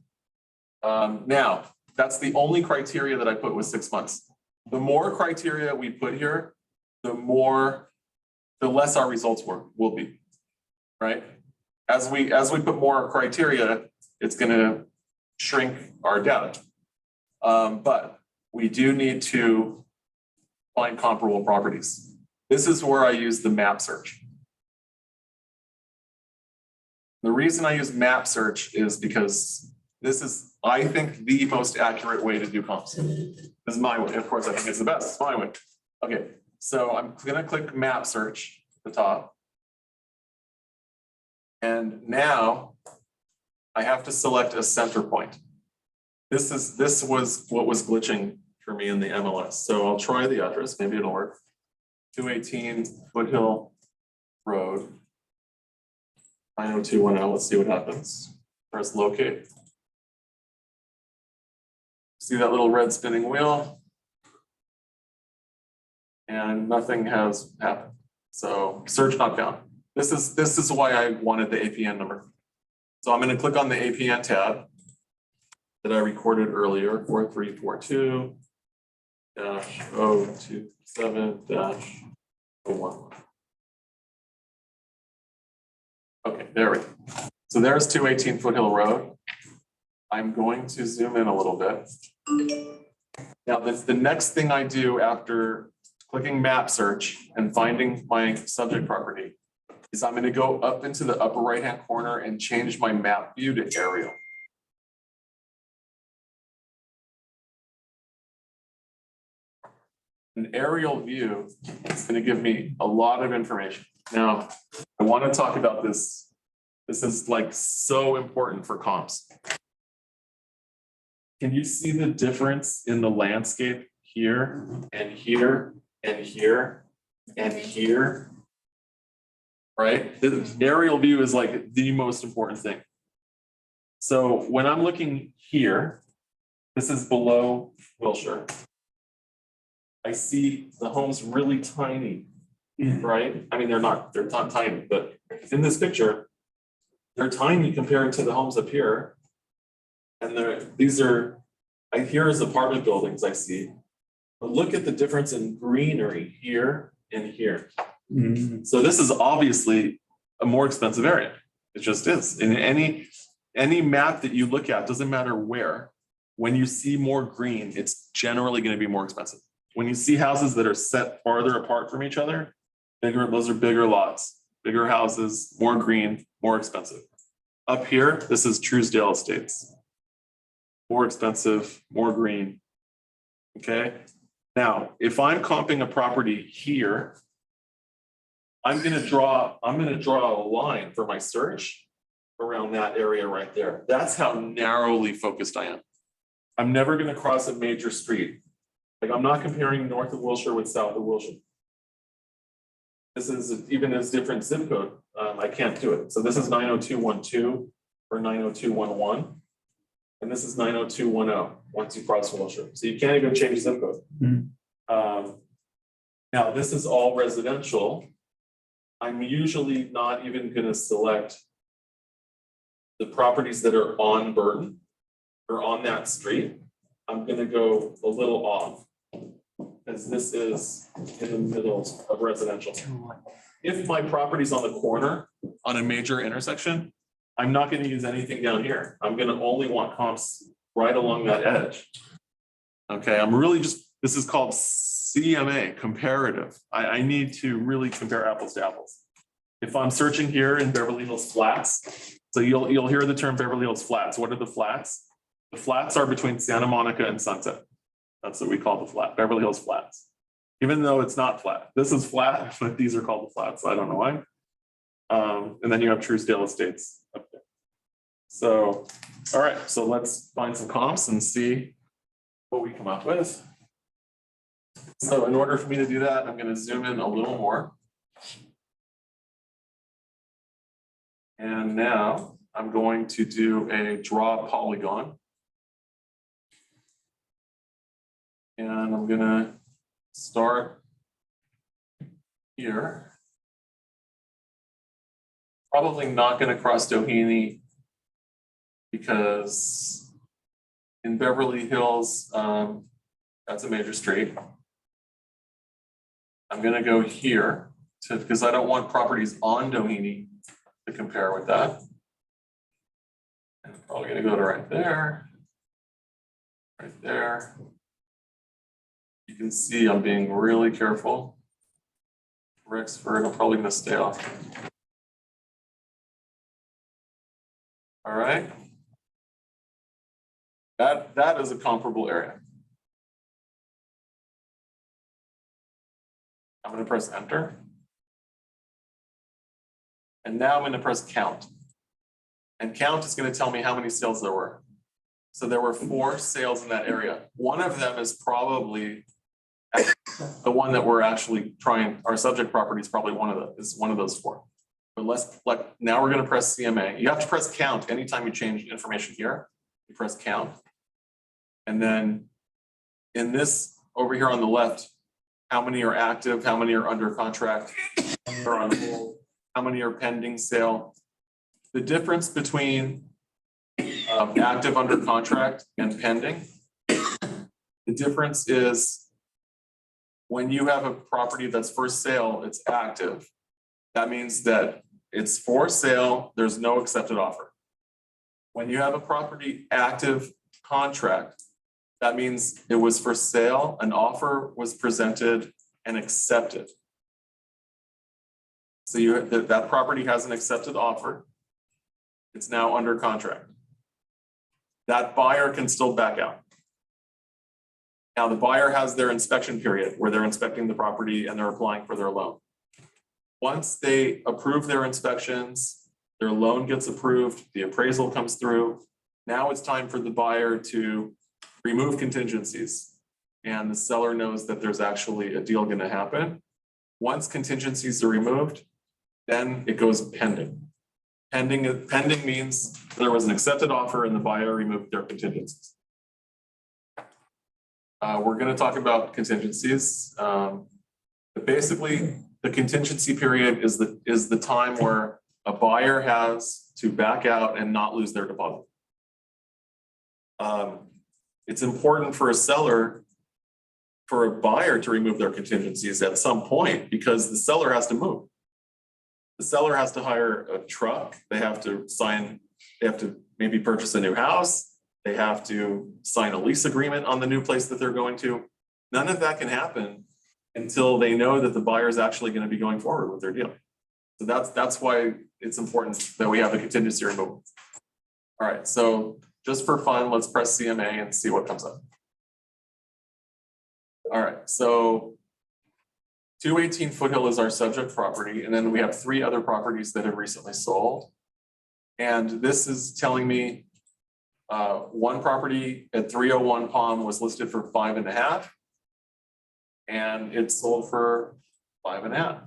F: now, that's the only criteria that I put was 6 months. The more criteria we put here, the less our results will be, right? As we put more criteria, it's gonna shrink our data. But we do need to find comparable properties. This is where I use the map search. The reason I use map search is because this is, I think, the most accurate way to do comps. This is my way. Of course, I think it's the best. It's my way. Okay, so I'm gonna click map search at the top. And now I have to select a center point. This was what was glitching for me in the MLS. So I'll try the address, maybe it'll work. 218 Foothill Road. 90210, let's see what happens. Press locate. See that little red spinning wheel? And nothing has happened. So search not found. This is why I wanted the APN number. So I'm going to click on the APN tab that I recorded earlier, 4342-027-011. Okay, there we go. So there's 218 Foothill Road. I'm going to zoom in a little bit. Now, that's the next thing I do after clicking map search and finding my subject property is I'm going to go up into the upper right-hand corner and change my map view to aerial. An aerial view is going to give me a lot of information. Now, I want to talk about this. This is like so important for comps. Can you see the difference in the landscape here and here and here and here? Right? The aerial view is like the most important thing. So when I'm looking here, this is below Wilshire. I see the homes really tiny, right? I mean, they're not tiny, but in this picture, they're tiny compared to the homes up here. And here is apartment buildings I see. But look at the difference in greenery here and here. Mm-hmm. So this is obviously a more expensive area. It just is. In any map that you look at, doesn't matter where, when you see more green, it's generally going to be more expensive. When you see houses that are set farther apart from each other, those are bigger lots, bigger houses, more green, more expensive. Up here, this is Truesdale Estates. More expensive, more green. Okay. Now, if I'm comping a property here, I'm gonna draw a line for my search around that area right there. That's how narrowly focused I am. I'm never gonna cross a major street. Like I'm not comparing north of Wilshire with south of Wilshire. This is even as different zip code. I can't do it. So this is 90212 or 90211. And this is 90210 once you cross Wilshire. So you can't even change zip code. Mm-hmm. Now this is all residential. I'm usually not even going to select the properties that are on Burton or on that street. I'm going to go a little off. because this is in the middle of residential. If my property's on the corner on a major intersection, I'm not gonna use anything down here. I'm gonna only want comps right along that edge. Okay, I'm really just, this is called CMA, comparative. I need to really compare apples to apples. If I'm searching here in Beverly Hills Flats, so you'll hear the term Beverly Hills Flats. What are the flats? The flats are between Santa Monica and Sunset. That's what we call the flat, Beverly Hills Flats. Even though it's not flat. This is flat, but these are called the flats. I don't know why. And then you have Truesdale Estates up there. So, all right, so let's find some comps and see what we come up with. So in order for me to do that, I'm going to zoom in a little more. And now I'm going to do a draw polygon. And I'm going to start here. Probably not going to cross Doheny because in Beverly Hills, that's a major street. I'm going to go here because I don't want properties on Doheny to compare with that. I'm probably going to go to right there, right there. You can see I'm being really careful. Rexford, I'm probably going to stay off. All right. That is a comparable area. I'm going to press enter. And now I'm going to press count. And count is going to tell me how many sales there were. So there were 4 sales in that area. One of them is probably the one that we're actually trying, our subject property is probably one of those 4. But now we're going to press CMA. You have to press count anytime you change information here. You press count. And then in this over here on the left, how many are active, how many are under contract, how many are on hold, how many are pending sale. The difference between active, under contract, and pending, the difference is when you have a property that's for sale, it's active. That means that it's for sale, there's no accepted offer. When you have a property active contract, that means it was for sale, an offer was presented and accepted. So that property has an accepted offer. It's now under contract. That buyer can still back out. Now the buyer has their inspection period where they're inspecting the property and they're applying for their loan. Once they approve their inspections, their loan gets approved, the appraisal comes through. Now it's time for the buyer to remove contingencies. And the seller knows that there's actually a deal going to happen. Once contingencies are removed, then it goes pending. Pending means there was an accepted offer and the buyer removed their contingencies. We're going to talk about contingencies. But basically, the contingency period is the time where a buyer has to back out and not lose their deposit. It's important for a seller, for a buyer to remove their contingencies at some point because the seller has to move. The seller has to hire a truck. They have to maybe purchase a new house. They have to sign a lease agreement on the new place that they're going to. None of that can happen until they know that the buyer is actually going to be going forward with their deal. So that's why it's important that we have a contingency removal. All right, so just for fun, let's press CMA and see what comes up. All right, so 218 Foothill is our subject property, and then we have 3 other properties that have recently sold. And this is telling me one property at 301 Palm was listed for 5.5, and it sold for 5.5.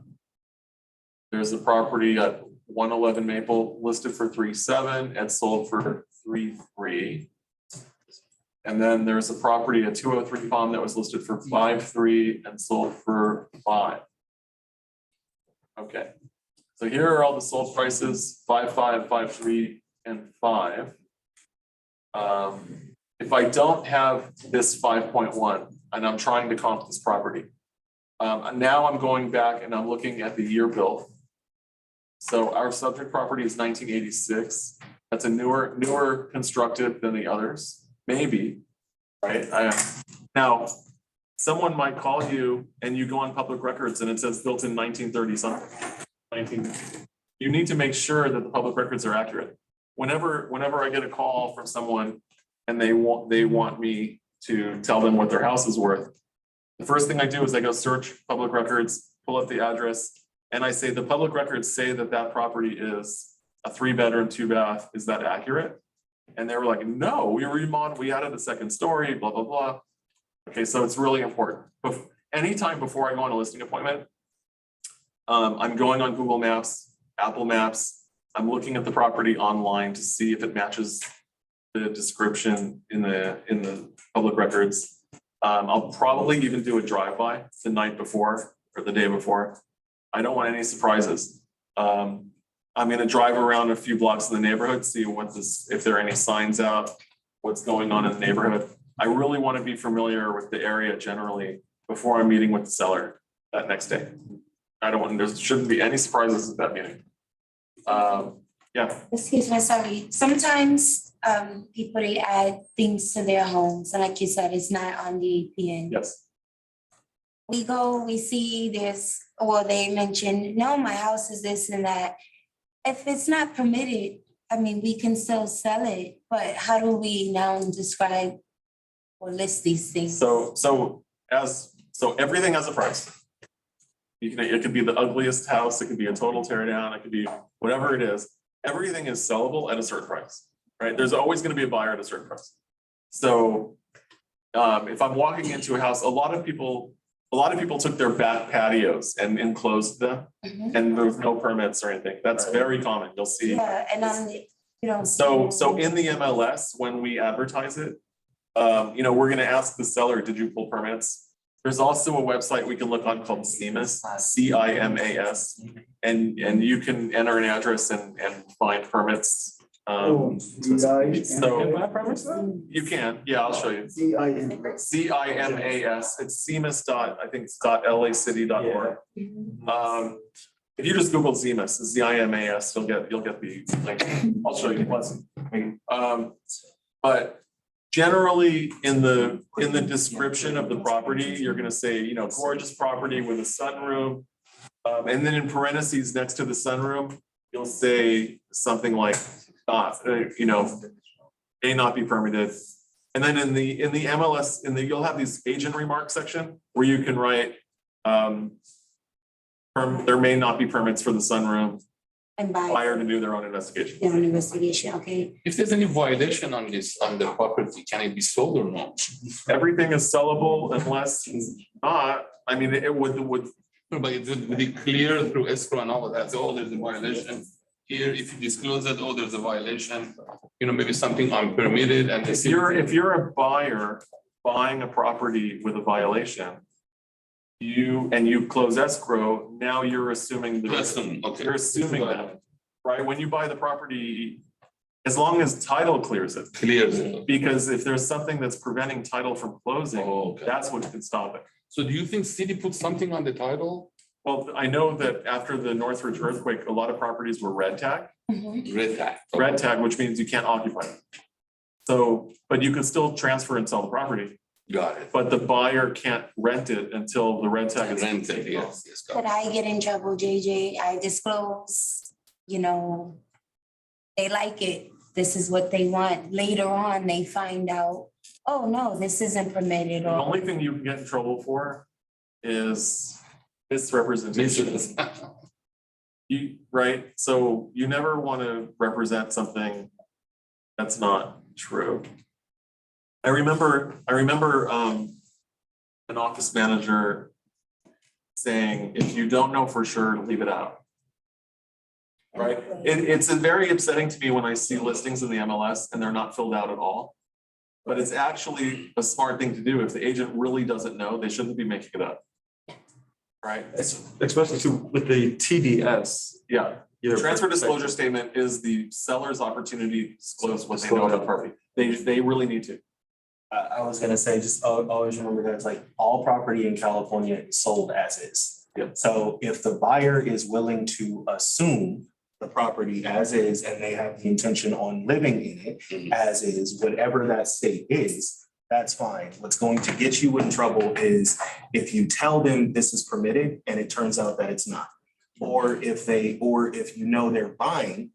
F: There's a property at 111 Maple listed for 3.7, and sold for 3.3. And then there's a property at 203 Palm that was listed for 5.3 and sold for 5. Okay, so here are all the sold prices: 5.5, 5.3, and 5. If I don't have this 5.1, and I'm trying to comp this property. Now I'm going back and I'm looking at the year built. So our subject property is 1986. That's a newer constructed than the others, maybe, right? Now, someone might call you and you go on public records and it says built in 1930 something. You need to make sure that the public records are accurate. Whenever I get a call from someone and they want me to tell them what their house is worth, the first thing I do is I go search public records, pull up the address, and I say the public records say that that property is a 3-bedroom, 2-bath. Is that accurate? And they were like, no, we remodeled, we added a second story, blah, blah, blah. Okay, so it's really important. Anytime before I go on a listing appointment, I'm going on Google Maps, Apple Maps. I'm looking at the property online to see if it matches the description in the public records. I'll probably even do a drive-by the night before or the day before. I don't want any surprises. I'm gonna drive around a few blocks in the neighborhood, see if there are any signs out, what's going on in the neighborhood. I really want to be familiar with the area generally before I'm meeting with the seller that next day. There shouldn't be any surprises at that meeting. Yeah.
N: Excuse me, sorry. Sometimes people they add things to their homes, and like you said, it's not on the APN.
F: Yes.
N: We see this, or they mention, no, my house is this and that. If it's not permitted, I mean, we can still sell it, but how do we now describe or list these things?
F: So everything has a price. It could be the ugliest house, it could be a total tear down, it could be whatever it is. Everything is sellable at a certain price, right? There's always going to be a buyer at a certain price. So if I'm walking into a house, a lot of people took their back patios and enclosed them, and there was no permits or anything. That's very common. You'll see.
N: Yeah, and you know.
F: So in the MLS, when we advertise it, we're going to ask the seller, did you pull permits? There's also a website we can look on called CIMAS, CIMAS, and you can enter an address and find permits. So you can, yeah, I'll show you. CIMAS, it's CIMAS.lacity.org. If you just Google CIMAS, CIMAS, you'll get the link. I'll show you. But generally, in the description of the property, you're gonna say, gorgeous property with a sunroom. And then in parentheses next to the sunroom, you'll say something like, may not be permitted. And then in the MLS, you'll have these agent remarks section where you can write, there may not be permits for the sunroom.
N: And
F: buyer to do their own investigation.
N: Their own investigation, okay.
E: If there's any violation on the property, can it be sold or not?
F: Everything is sellable unless it's not. I mean, it would.
E: But it would be clear through escrow and all of that. So, there's a violation. Here, if you disclose that, there's a violation, maybe something unpermitted. And
F: if you're a buyer buying a property with a violation, you close escrow, now you're assuming you're assuming that, right? When you buy the property, as long as title clears it. Because if there's something that's preventing title from closing, that's what can stop it.
E: So do you think city put something on the title?
F: Well, I know that after the Northridge earthquake, a lot of properties were red tag.
E: Red tag.
F: Red tag, which means you can't occupy them. So, but you can still transfer and sell the property.
E: Got it.
F: But the buyer can't rent it until the red tag is
E: rented. Yes.
N: Could I get in trouble, JJ? I disclose, they like it. This is what they want. Later on, they find out, oh, no, this isn't permitted.
F: The only thing you can get in trouble for is misrepresentation. Right? So you never want to represent something that's not true. I remember an office manager saying, if you don't know for sure, leave it out. Right? It's very upsetting to me when I see listings in the MLS and they're not filled out at all. But it's actually a smart thing to do. If the agent really doesn't know, they shouldn't be making it up. Right?
O: Especially with the TDS.
F: Yeah. The transfer disclosure statement is the seller's opportunity to disclose what they know about the property. They really need to.
B: I was gonna say, just always remember that it's like all property in California is sold as is.
F: Yep.
B: So if the buyer is willing to assume the property as is and they have the intention on living in it as is, whatever that state is, that's fine. What's going to get you in trouble is if you tell them this is permitted and it turns out that it's not. Or if you know they're buying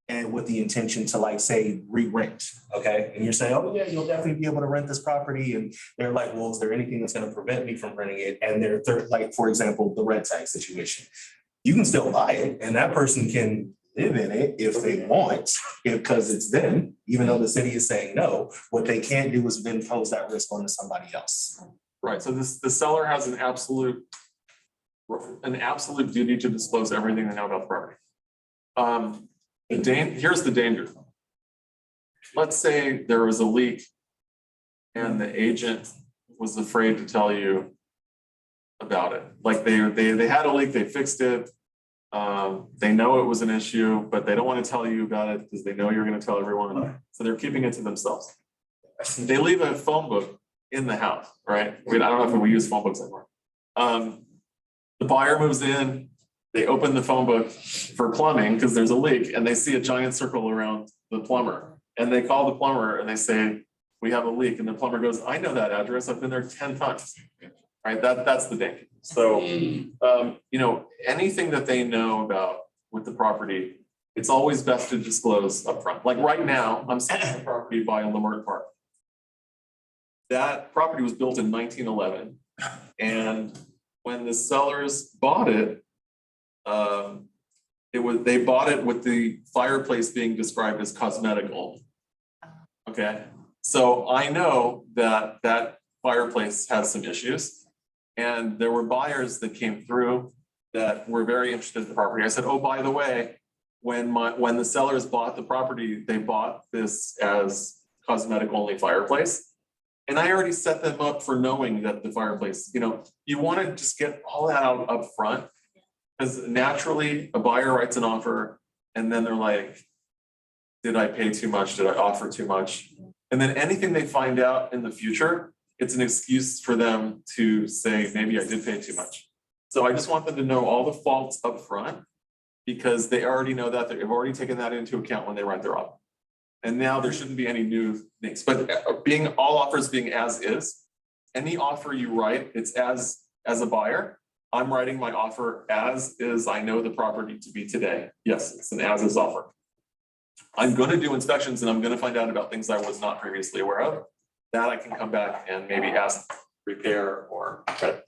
B: and with the intention to like say re-rent, okay? And you're saying, oh yeah, you'll definitely be able to rent this property. And they're like, well, is there anything that's gonna prevent me from renting it? And they're like, for example, the red tag situation. You can still buy it and that person can live in it if they want, because it's them, even though the city is saying no. What they can't do is then pose that risk onto somebody else.
F: Right, so the seller has an absolute duty to disclose everything they know about the property. Here's the danger. Let's say there was a leak and the agent was afraid to tell you about it. Like they had a leak, they fixed it. They know it was an issue, but they don't want to tell you about it because they know you're going to tell everyone. So they're keeping it to themselves. They leave a phone book in the house, right? I don't know if we use phone books anymore. The buyer moves in, they open the phone book for plumbing because there's a leak and they see a giant circle around the plumber. And they call the plumber and they say, we have a leak. And the plumber goes, I know that address. I've been there 10 times. Right? That's the danger. So, anything that they know about with the property, it's always best to disclose upfront. Like right now, I'm selling a property by Lamert Park. That property was built in 1911. And when the sellers bought it, they bought it with the fireplace being described as cosmetic only. Okay, so I know that fireplace has some issues. And there were buyers that came through that were very interested in the property. I said, oh, by the way, when the sellers bought the property, they bought this as cosmetic only fireplace. And I already set them up for knowing that the fireplace, you want to just get all that out up front. Because naturally a buyer writes an offer and then they're like, did I pay too much? Did I offer too much? And then anything they find out in the future, it's an excuse for them to say, maybe I did pay too much. So I just want them to know all the faults up front because they already know that they've already taken that into account when they write their offer. And now there shouldn't be any new things, but all offers being as is, any offer you write, it's as a buyer, I'm writing my offer as is. I know the property to be today. Yes, it's an as is offer. I'm going to do inspections and I'm going to find out about things I was not previously aware of. That I can come back and maybe ask repair or credit.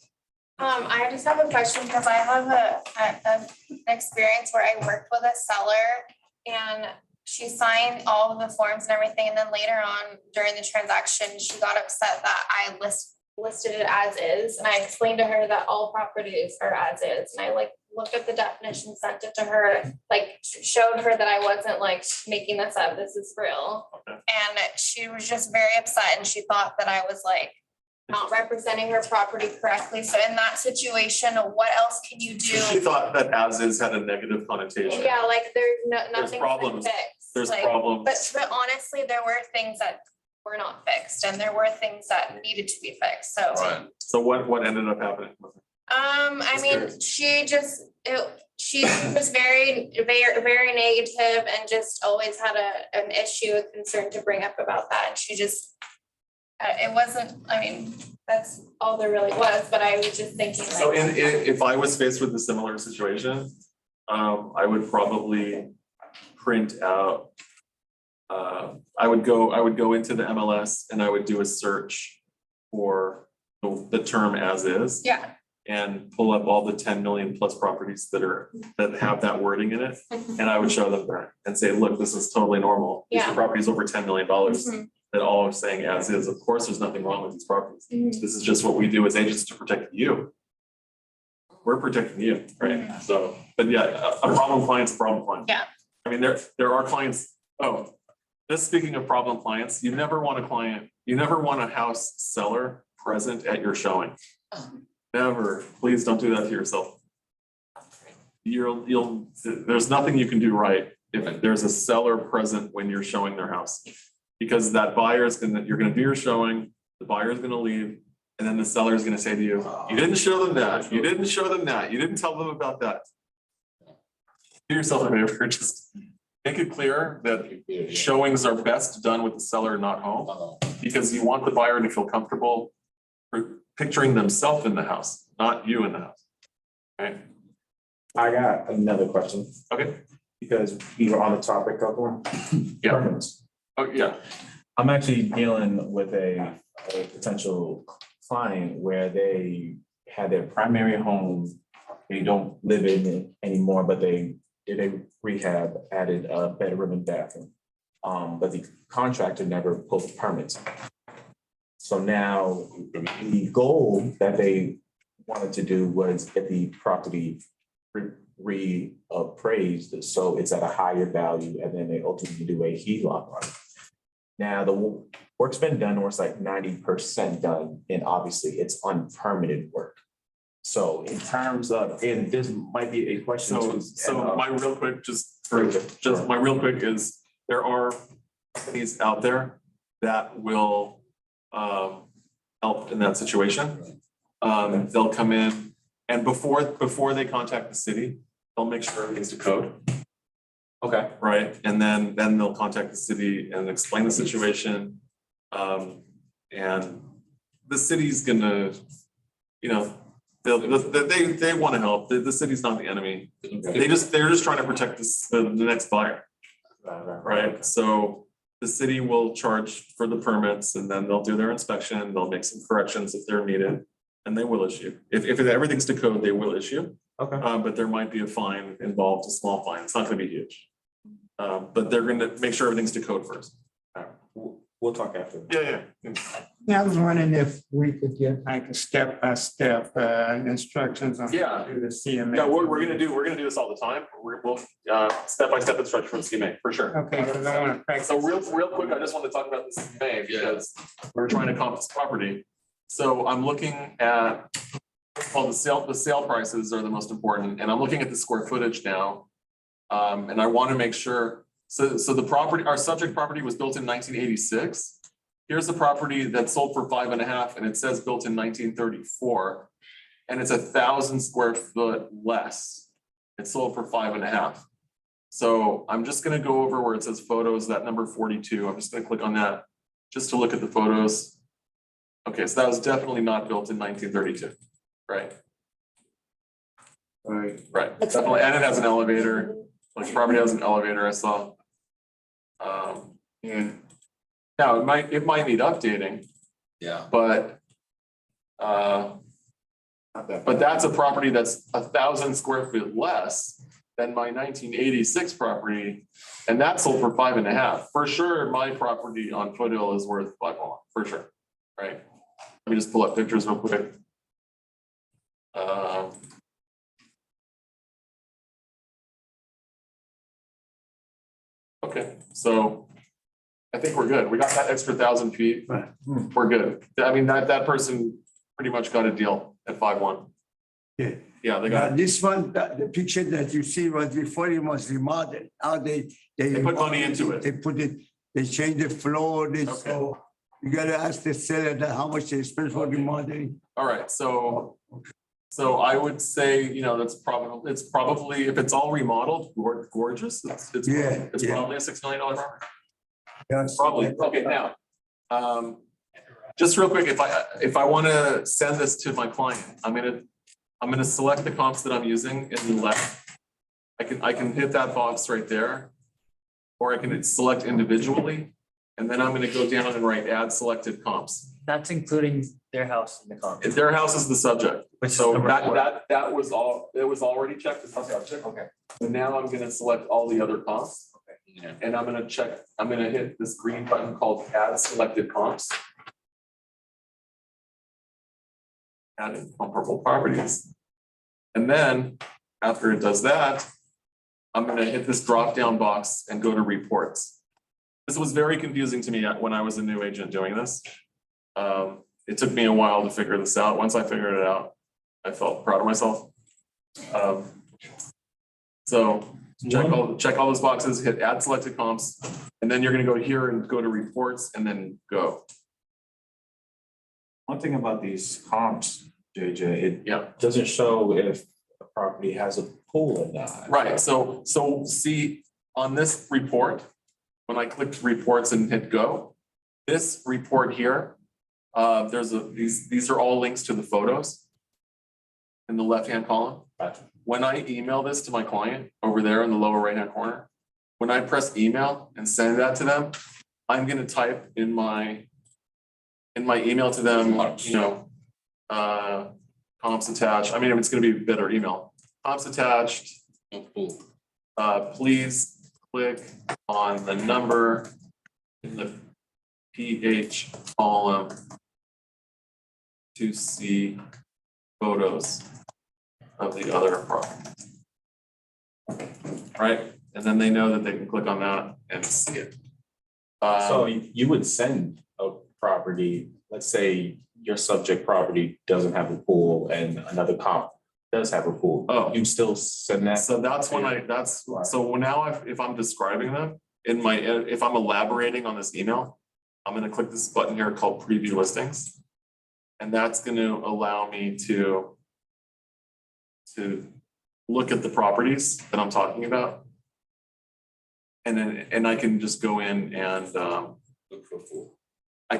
M: I just have a question because I have an experience where I worked with a seller and she signed all of the forms and everything. And then later on during the transaction, she got upset that I listed it as is. And I explained to her that all properties are as is. And I looked at the definition, sent it to her, showed her that I wasn't making this up. This is real.
F: Okay.
M: And she was just very upset and she thought that I was not representing her property correctly. So in that situation, what else can you do?
F: She thought that as is had a negative connotation.
M: Yeah, nothing's
F: problems.
M: been fixed.
F: There's problems.
M: But honestly, there were things that were not fixed and there were things that needed to be fixed. So.
F: Right. So what ended up happening with her?
M: She was very, very, very negative and just always had an issue, a concern to bring up about that. And she just, it wasn't, that's all there really was, but I was just thinking
F: So if I was faced with a similar situation, I would probably print out, I would go into the MLS and I would do a search for the term as is.
M: Yeah.
F: And pull up all the 10 million plus properties that have that wording in it. And I would show them that and say, look, this is totally normal. These are properties over $10 million that all are saying as is. Of course, there's nothing wrong with these properties. This is just what we do as agents to protect you. We're protecting you, right? So, but yeah, a problem client's a problem client.
M: Yeah.
F: There are clients, just speaking of problem clients, you never want a house seller present at your showing. Never, please don't do that to yourself. There's nothing you can do right if there's a seller present when you're showing their house. Because that buyer you're gonna do your showing, the buyer's gonna leave, and then the seller's gonna say to you, you didn't show them that, you didn't show them that, you didn't tell them about that. Do yourself a favor, just make it clear that showings are best done with the seller not home, because you want the buyer to feel comfortable picturing themselves in the house, not you in the house. Right?
J: I got another question.
F: Okay.
J: Because we were on the topic of permits.
F: Oh, yeah.
J: I'm actually dealing with a potential client where they had their primary home. They don't live in it anymore, but they did a rehab, added a bedroom and bathroom. But the contractor never pulled the permits. So now the goal that they wanted to do was get the property reappraised, so it's at a higher value, and then they ultimately do a HELOC on it. Now, the work's been done, or it's like 90% done, and obviously it's unpermitted work. So in terms of, and this might be a question.
F: So my real quick, my real quick is, there are companies out there that will help in that situation. They'll come in, and before they contact the city, they'll make sure everything's to code.
J: Okay.
F: Right, and then they'll contact the city and explain the situation. And the city's gonna, you know, they want to help. The city's not the enemy. They're just trying to protect the next buyer. Right, so the city will charge for the permits, and then they'll do their inspection. They'll make some corrections if they're needed, and they will issue. If everything's to code, they will issue.
J: Okay.
F: But there might be a fine involved, a small fine. It's not going to be huge. But they're going to make sure everything's to code first.
J: We'll talk after.
F: Yeah.
L: Yeah, I was wondering if we could get like a step-by-step instructions on.
F: Yeah.
L: The CMA.
F: Yeah, we're gonna do this all the time. We'll step-by-step instruction from CMA for sure.
L: Okay, because I want to practice.
F: So real quick, I just want to talk about the CMA because we're trying to comp this property. So I'm looking at, well, the sale prices are the most important, and I'm looking at the square footage now. And I want to make sure, so the property, our subject property was built in 1986. Here's the property that sold for 5.5, and it says built in 1934, and it's 1,000 square foot less. It sold for 5.5. So I'm just going to go over where it says photos, that number 42. I'm just going to click on that just to look at the photos. Okay, so that was definitely not built in 1932, right? Right, definitely, and it has an elevator. Like property has an elevator, I saw. And now it might need updating. Yeah. But that's a property that's 1,000 square feet less than my 1986 property, and that sold for 5.5. For sure, my property on Foothill is worth 5.1, for sure, right? Let me just pull up pictures real quick. Okay, so I think we're good. We got that extra 1,000 feet. We're good. I mean, that person pretty much got a deal at 5.1.
G: Yeah.
F: Yeah, they got.
G: This one, the picture that you see was before it was remodeled. Now they
F: put money into it.
G: They changed the floor. So you gotta ask the seller that how much they spent for remodeling.
F: All right, so I would say, you know, it's probably, if it's all remodeled, gorgeous, it's probably a $6 million property.
G: Yes.
F: Probably, okay, now, just real quick, if I want to send this to my client, I'm gonna select the comps that I'm using in the left. I can hit that box right there, or I can select individually, and then I'm gonna go down and write add selected comps.
H: That's including their house in the comp.
F: If their house is the subject, so that was all, it was already checked as the subject.
H: Okay.
F: So now I'm gonna select all the other comps. Okay. And I'm gonna hit this green button called add selected comps. Add comparable properties. And then after it does that, I'm gonna hit this drop down box and go to reports. This was very confusing to me when I was a new agent doing this. It took me a while to figure this out. Once I figured it out, I felt proud of myself. So check all those boxes, hit add selected comps, and then you're gonna go here and go to reports and then go.
J: One thing about these comps, JJ,
F: Yeah.
J: it doesn't show if a property has a pool or not.
F: Right, so see, on this report, when I click reports and hit go, this report here, these are all links to the photos in the left-hand column.
J: Gotcha.
F: When I email this to my client over there in the lower right-hand corner, when I press email and send that to them, I'm gonna type in my email to them, you know, comps attached. I mean, it's gonna be better email. Comps attached. Please click on the number in the PH column to see photos of the other property. Right? And then they know that they can click on that and see it.
J: So you would send a property, let's say your subject property doesn't have a pool and another comp does have a pool.
F: Oh.
J: You'd still send that?
F: So that's when so now if I'm describing them if I'm elaborating on this email, I'm gonna click this button here called preview listings. And that's gonna allow me to look at the properties that I'm talking about. And I can just go in and
J: Look for a pool.
F: I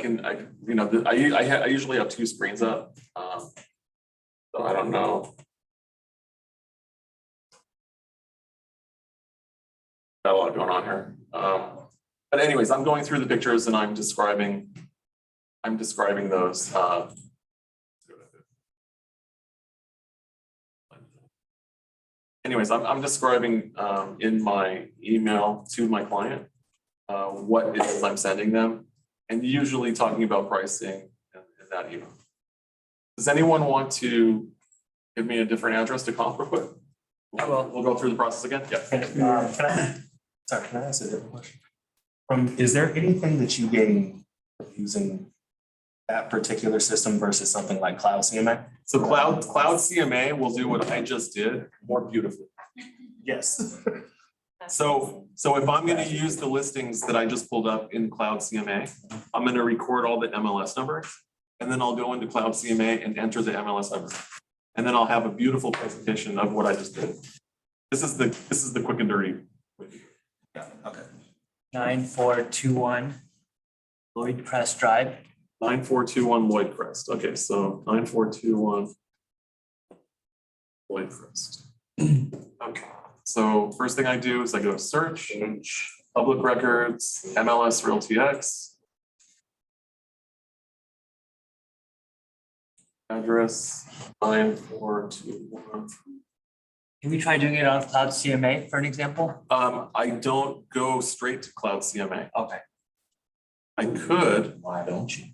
F: usually have two screens up. So I don't know. Got a lot going on here. But anyways, I'm going through the pictures and I'm describing those. Anyways, I'm describing in my email to my client what it is I'm sending them, and usually talking about pricing in that email. Does anyone want to give me a different address to comp real quick? We'll go through the process again. Yeah.
B: Sorry, can I ask a different question? Is there anything that you gain using that particular system versus something like Cloud CMA?
F: So Cloud CMA will do what I just did more beautifully.
B: Yes.
F: So if I'm gonna use the listings that I just pulled up in Cloud CMA, I'm gonna record all the MLS numbers, and then I'll go into Cloud CMA and enter the MLS number. And then I'll have a beautiful presentation of what I just did. This is the quick and dirty.
B: Yeah, okay.
H: 9421 Lloyd Crest Drive.
F: 9421 Lloyd Crest. Okay, so 9421 Lloyd Crest. Okay, so first thing I do is I go search, public records, MLS Realty X. Address 9421.
H: Can we try doing it on Cloud CMA for an example?
F: I don't go straight to Cloud CMA.
H: Okay.
F: I could.
J: Why don't you?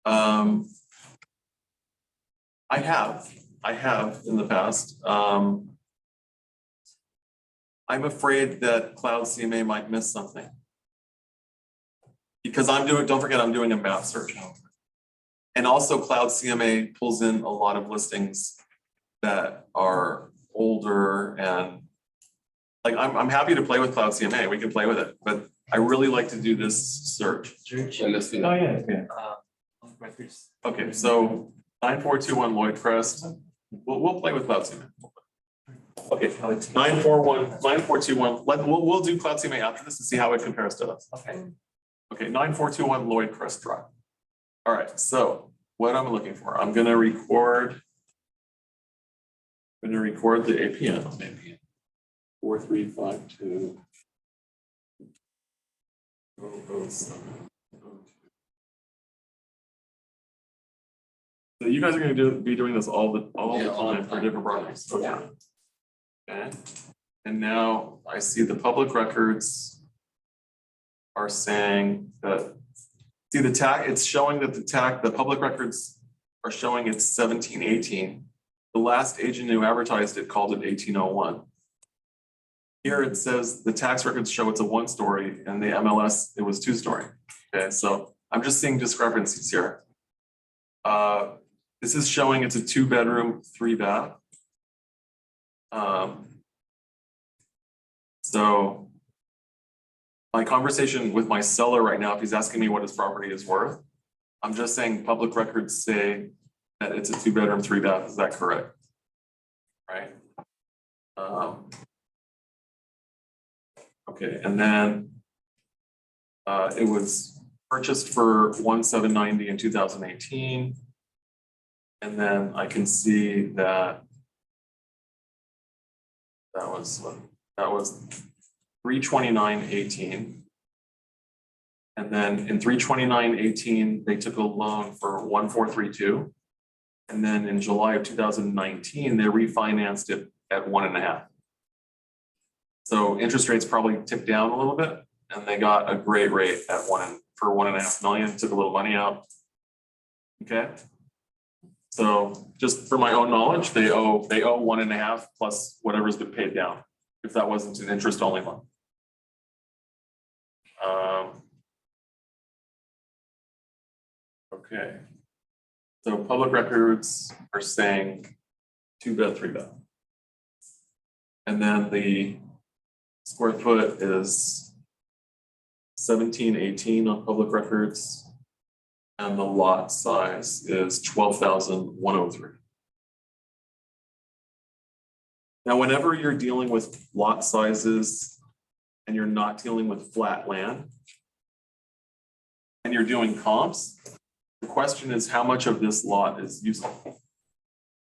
F: I have in the past. I'm afraid that Cloud CMA might miss something. Because don't forget, I'm doing a map search. And also Cloud CMA pulls in a lot of listings that are older and like, I'm happy to play with Cloud CMA, we can play with it, but I really like to do this search.
J: Oh, yeah.
H: Records.
F: Okay, so 9421 Lloyd Crest, we'll play with Cloud CMA. Okay, 9421, we'll do Cloud CMA after this and see how it compares to us.
H: Okay.
F: Okay, 9421 Lloyd Crest Drive. All right, so what I'm looking for, I'm gonna record the APN. 4352. 007. So you guys are gonna be doing this all the time for different properties. Okay. Okay. And now I see the public records are saying that, see the tag, it's showing that the public records are showing it's 1718. The last agent who advertised it called it 1801. Here it says the tax records show it's a 1-story and the MLS, it was 2-story. Okay, so I'm just seeing discrepancies here. This is showing it's a 2-bedroom, 3-bath. So my conversation with my seller right now, if he's asking me what his property is worth, I'm just saying public records say that it's a 2-bedroom, 3-bath, is that correct? Right? Okay, and then it was purchased for 1,790 in 2018. And then I can see that that was 329.18. And then in 329.18, they took a loan for 1,432. And then in July of 2019, they refinanced it at 1.5. So interest rates probably ticked down a little bit, and they got a great rate at for 1.5 million, took a little money out. Okay. So just for my own knowledge, they owe 1.5 plus whatever's been paid down, if that wasn't an interest only loan. Okay. So public records are saying 2-bed, 3-bed. And then the square foot is 1718 on public records. And the lot size is 12,103. Now, whenever you're dealing with lot sizes and you're not dealing with flat land and you're doing comps, the question is how much of this lot is usable?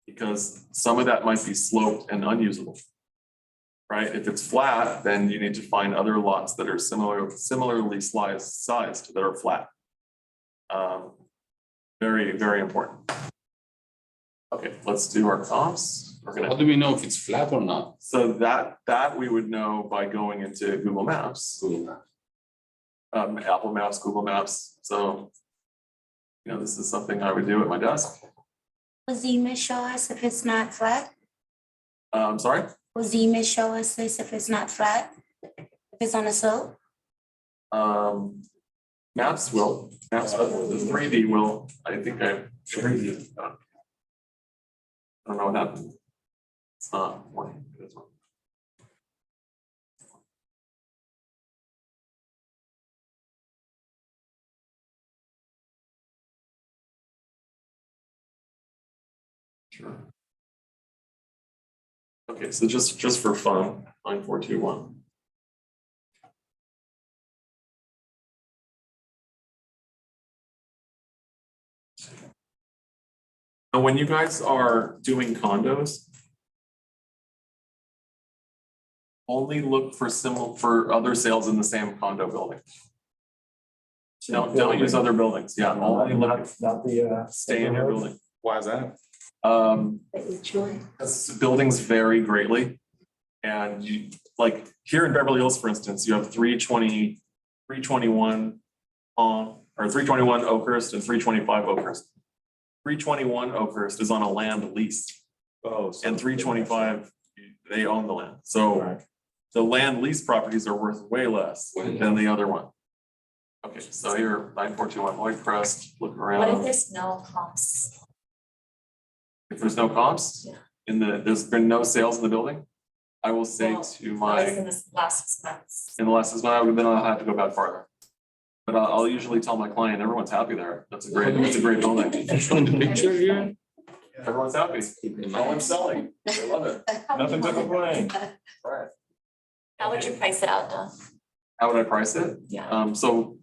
F: Because some of that might be sloped and unusable, right? If it's flat, then you need to find other lots that are similarly sized that are flat. Very, very important. Okay, let's do our comps.
E: How do we know if it's flat or not?
F: So that we would know by going into Google Maps. Apple Maps, Google Maps. So, this is something I would do at my desk.
N: Will Zima show us if it's not flat?
F: Sorry?
N: Will Zima show us this if it's not flat? If it's on a slope?
F: Maps will. The 3D will. I think I 3D. I don't know what happened. It's not working. Sure. Okay, so just for fun, 9421. Now, when you guys are doing condos, only look for other sales in the same condo building. Don't use other buildings. Yeah, only look.
J: Not the.
F: Stay in your building.
J: Why is that?
F: Because buildings vary greatly. And you, like here in Beverly Hills, for instance, you have 321 or 321 Oakhurst and 325 Oakhurst. 321 Oakhurst is on a land lease.
J: Oh.
F: And 325, they own the land. So the land lease properties are worth way less than the other one. Okay, so here 9421 Lloyd Crest, look around.
P: What if there's no comps?
F: If there's no comps, there's been no sales in the building, I will say to my.
P: In the last 6 months.
F: In the last 6 months, then I'll have to go back farther. But I'll usually tell my client, everyone's happy there. That's a great building.
E: Showing the picture here.
F: Everyone's happy. No one's selling. They love it.
J: Nothing to complain.
F: Right.
P: How would you price it out though?
F: How would I price it?
P: Yeah.
F: So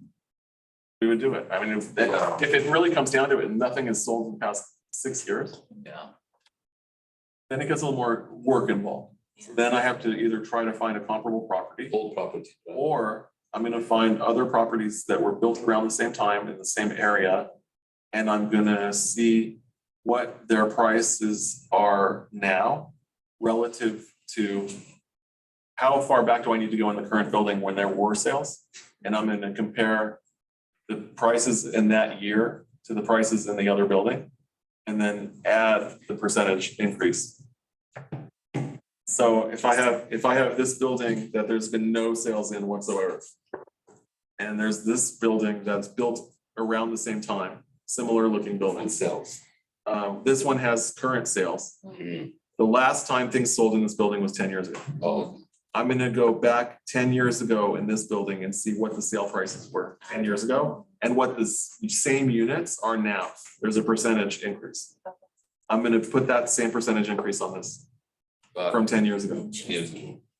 F: we would do it. I mean, if it really comes down to it, and nothing is sold in the past 6 years.
P: Yeah.
F: Then it gets a little more work involved. So then I have to either try to find a comparable property.
E: Old property.
F: Or I'm gonna find other properties that were built around the same time in the same area. And I'm gonna see what their prices are now relative to how far back do I need to go in the current building when there were sales? And I'm gonna compare the prices in that year to the prices in the other building. And then add the percentage increase. So if I have this building that there's been no sales in whatsoever, and there's this building that's built around the same time, similar looking building sales. This one has current sales. The last time things sold in this building was 10 years ago.
E: Oh.
F: I'm gonna go back 10 years ago in this building and see what the sale prices were 10 years ago. and what the same units are now. There's a percentage increase. I'm gonna put that same percentage increase on this from 10 years ago.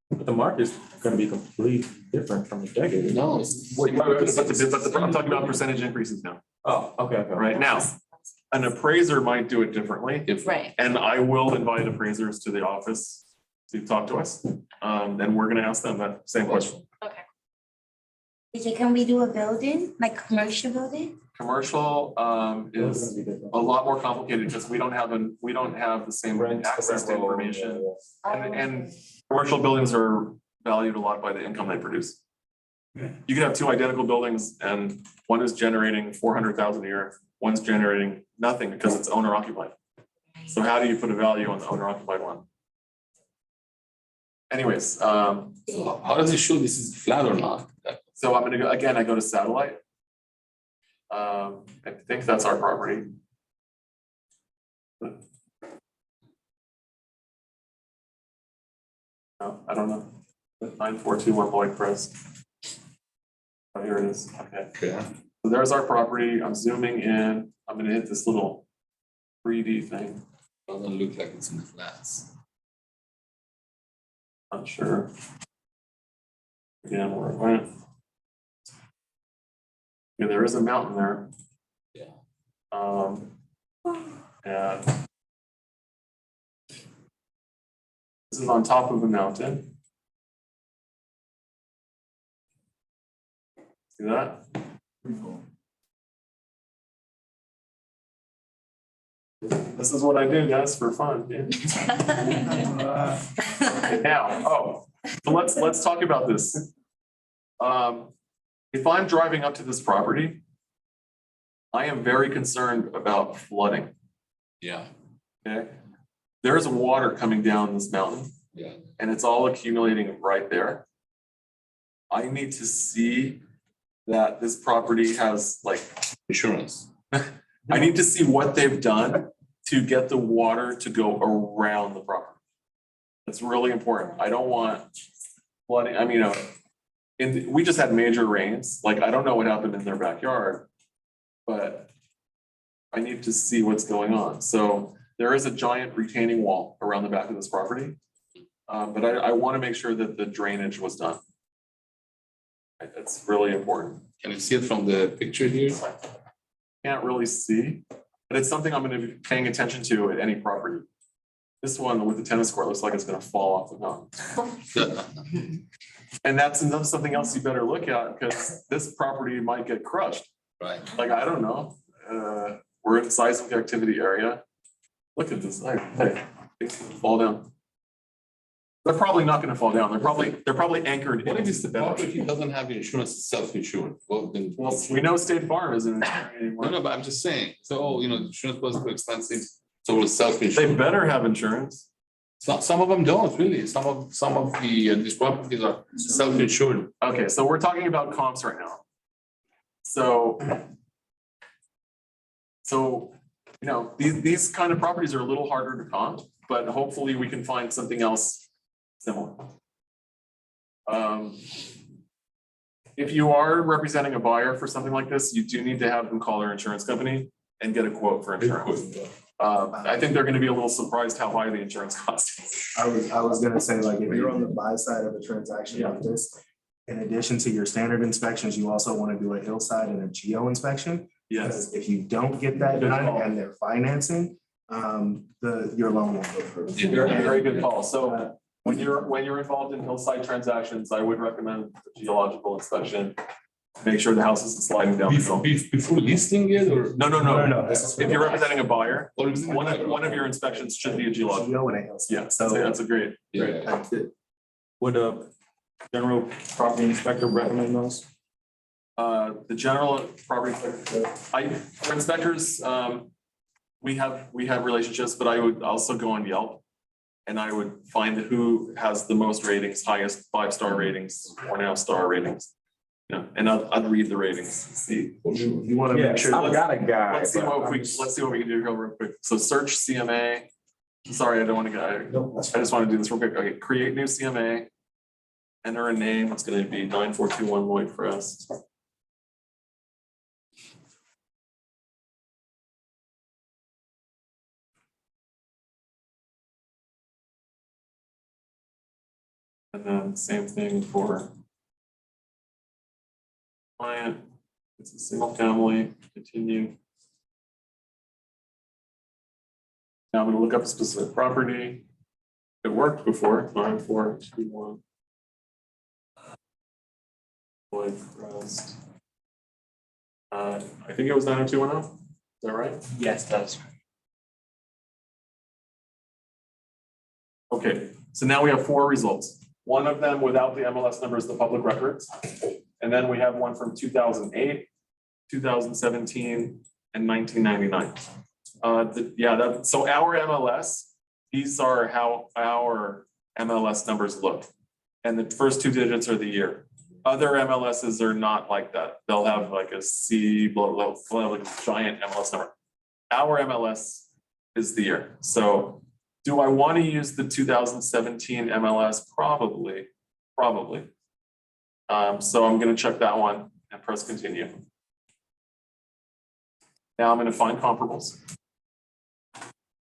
J: But the market's gonna be completely different from a decade ago.
E: No.
F: I'm talking about percentage increases now.
J: Oh, okay.
F: Right now, an appraiser might do it differently.
P: Right.
F: And I will invite appraisers to the office to talk to us. And we're gonna ask them that same question.
P: Okay.
N: DJ, can we do a building, like commercial building?
F: Commercial is a lot more complicated because we don't have the same access to information. And commercial buildings are valued a lot by the income they produce. You could have two identical buildings and one is generating 400,000 a year, one's generating nothing because it's owner occupied. So how do you put a value on the owner occupied one? Anyways,
E: So how does it show this is flat or not?
F: so I'm gonna go, again, I go to satellite. I think that's our property. No, I don't know. 9421 Lloyd Crest. Oh, here it is. Okay.
E: Yeah.
F: So there's our property. I'm zooming in. I'm gonna hit this little 3D thing.
E: Doesn't look like it's in the flats.
F: Not sure. Again, where it went. Yeah, there is a mountain there.
E: Yeah.
F: And this is on top of a mountain. See that? This is what I do, guys, for fun. Yeah. Now, so let's talk about this. If I'm driving up to this property, I am very concerned about flooding.
E: Yeah.
F: Okay, there's water coming down this mountain.
E: Yeah.
F: And it's all accumulating right there. I need to see that this property has like
E: insurance.
F: I need to see what they've done to get the water to go around the property. That's really important. I don't want flooding. I mean, we just had major rains. Like, I don't know what happened in their backyard, but I need to see what's going on. So there is a giant retaining wall around the back of this property. But I want to make sure that the drainage was done. That's really important.
E: Can you see it from the picture here?
F: Can't really see, but it's something I'm going to be paying attention to at any property. This one with the tennis court looks like it's going to fall off the mountain. And that's something else you better look at because this property might get crushed.
E: Right.
F: Like, I don't know. We're in seismic activity area. Look at this. Hey, things can fall down. They're probably not going to fall down. They're probably anchored.
E: What if the property doesn't have insurance, it's self-insured? Well, then.
F: Well, we know State Farm isn't insured anymore.
E: No, but I'm just saying, so, insurance was too expensive, so it's self-insured.
F: They better have insurance.
E: Some of them don't really, some of these properties are self-insured.
F: Okay, so we're talking about comps right now. So, these kind of properties are a little harder to comp, but hopefully we can find something else similar. If you are representing a buyer for something like this, you do need to have them call their insurance company and get a quote for insurance. I think they're going to be a little surprised how high the insurance cost is.
B: I was gonna say, like, if you're on the buy side of a transaction like this, in addition to your standard inspections, you also want to do a hillside and a geo inspection.
F: Yes.
B: Because if you don't get that done and they're financing, your loan won't go through.
F: Very good call. So when you're involved in hillside transactions, I would recommend a geological inspection. Make sure the house isn't sliding down.
E: Before listing it or?
F: No. If you're representing a buyer, one of your inspections should be a geological. Yeah, that's a great.
E: Yeah.
J: Would a general property inspector recommend those?
F: The general property, for inspectors, we have relationships, but I would also go on Yelp. And I would find who has the most ratings, highest 5-star ratings, 4.5-star ratings. Yeah, and I'd read the ratings, see.
B: You want to make sure.
J: I've got a guy.
F: Let's see what we can do real quick. So search CMA. Sorry, I don't want to go. I just want to do this real quick. Okay, create new CMA. Enter a name. It's going to be 9421 Lloyd Crest. And then same thing for client, it's a single family, continue. Now I'm gonna look up a specific property. It worked before, 9421. Lloyd Crest. I think it was 90210, is that right?
H: Yes, that's.
F: Okay, so now we have 4 results. One of them without the MLS number is the public records. And then we have one from 2008, 2017, and 1999. So our MLS, these are how our MLS numbers look. And the first 2 digits are the year. Other MLSs are not like that. They'll have like a C, blah, blah, blah, like a giant MLS number. Our MLS is the year. So do I want to use the 2017 MLS? Probably. So I'm going to check that one and press continue. Now I'm going to find comparables.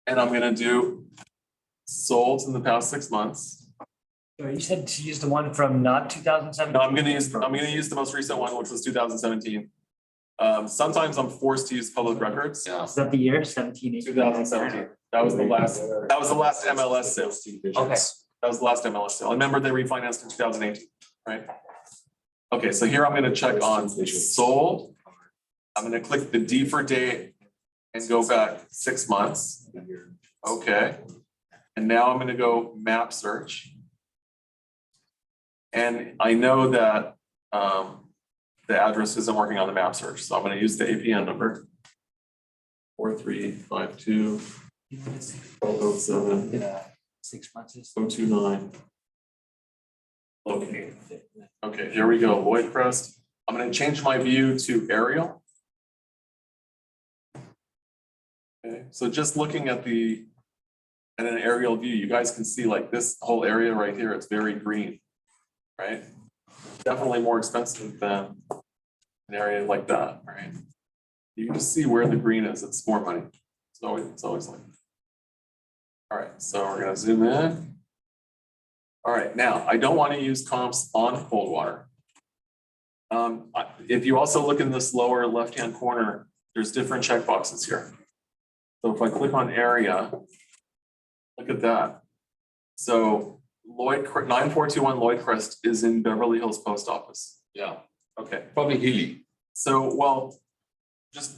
F: And I'm going to do sold in the past 6 months.
H: So you said to use the one from not 2017?
F: No, I'm going to use the most recent one, which was 2017. Sometimes I'm forced to use public records.
H: Yeah. Is that the year 17?
F: 2017. That was the last MLS sale.
H: Okay.
F: That was the last MLS sale. I remember they refinanced in 2018, right? Okay, so here I'm going to check on sold. I'm going to click the D for date and go back 6 months. Okay. And now I'm going to go map search. And I know that the address isn't working on the map search, so I'm going to use the APN number. 4352 007
H: 6 months is.
F: 029. Okay, here we go, Lloyd Crest. I'm going to change my view to aerial. Okay, so just looking at an aerial view, you guys can see like this whole area right here, it's very green, right? Definitely more expensive than an area like that, right? You can just see where the green is, it's more money. It's always like. All right, so we're gonna zoom in. All right, now I don't want to use comps on cold water. If you also look in this lower left-hand corner, there's different checkboxes here. So if I click on area, look at that. So 9421 Lloyd Crest is in Beverly Hills Post Office.
E: Yeah,
F: Okay,
E: probably Healy.
F: so well,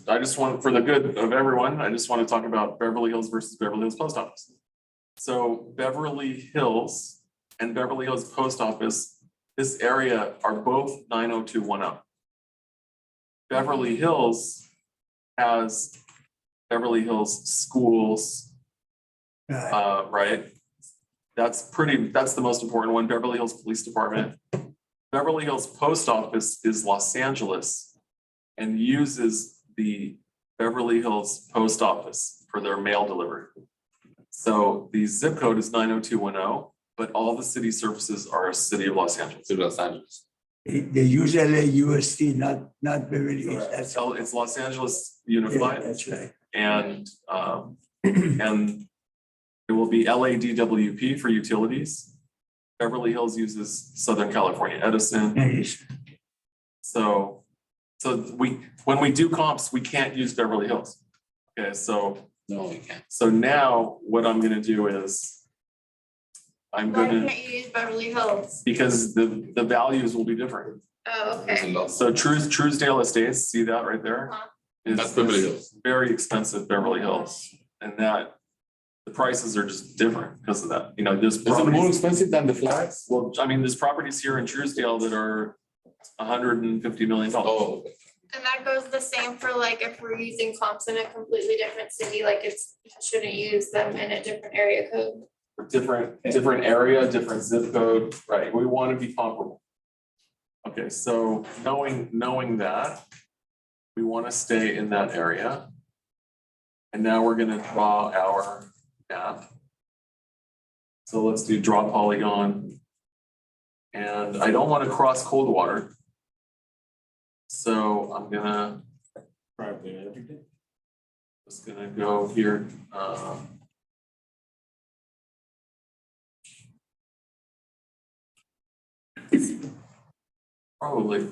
F: I just want, for the good of everyone, I just want to talk about Beverly Hills versus Beverly Hills Post Office. So Beverly Hills and Beverly Hills Post Office, this area are both 90210. Beverly Hills has Beverly Hills schools, right? That's the most important one. Beverly Hills Police Department. Beverly Hills Post Office is Los Angeles and uses the Beverly Hills Post Office for their mail delivery. So the zip code is 90210, but all the city services are City of Los Angeles.
E: To Los Angeles.
G: They use LAUSD, not Beverly Hills. That's all.
F: It's Los Angeles Unified.
G: That's right.
F: And it will be LADWP for utilities. Beverly Hills uses Southern California Edison. So when we do comps, we can't use Beverly Hills. Okay, so
E: No, we can't.
F: so now what I'm gonna do is I'm
M: Why
F: gonna,
M: can't you use Beverly Hills?
F: because the values will be different.
M: Oh,
E: There's a
M: okay.
E: lot.
F: So Truesdale Estates, see that right there?
M: Uh-huh.
E: That's Beverly Hills.
F: Very expensive Beverly Hills, and that the prices are just different because of that. You know, there's
E: Is it more
F: properties,
E: expensive than the flats?
F: well, I mean, there's properties here in Truesdale that are $150 million.
E: Oh,
M: And that goes the same for like if we're using comps in a completely different city, like shouldn't use them in a different area code.
F: Different area, different zip code, right? We want to be comparable. Okay, so knowing that, we want to stay in that area. And now we're gonna draw our map. So let's do draw polygon. And I don't want to cross cold water. So I'm gonna just gonna go here. Probably.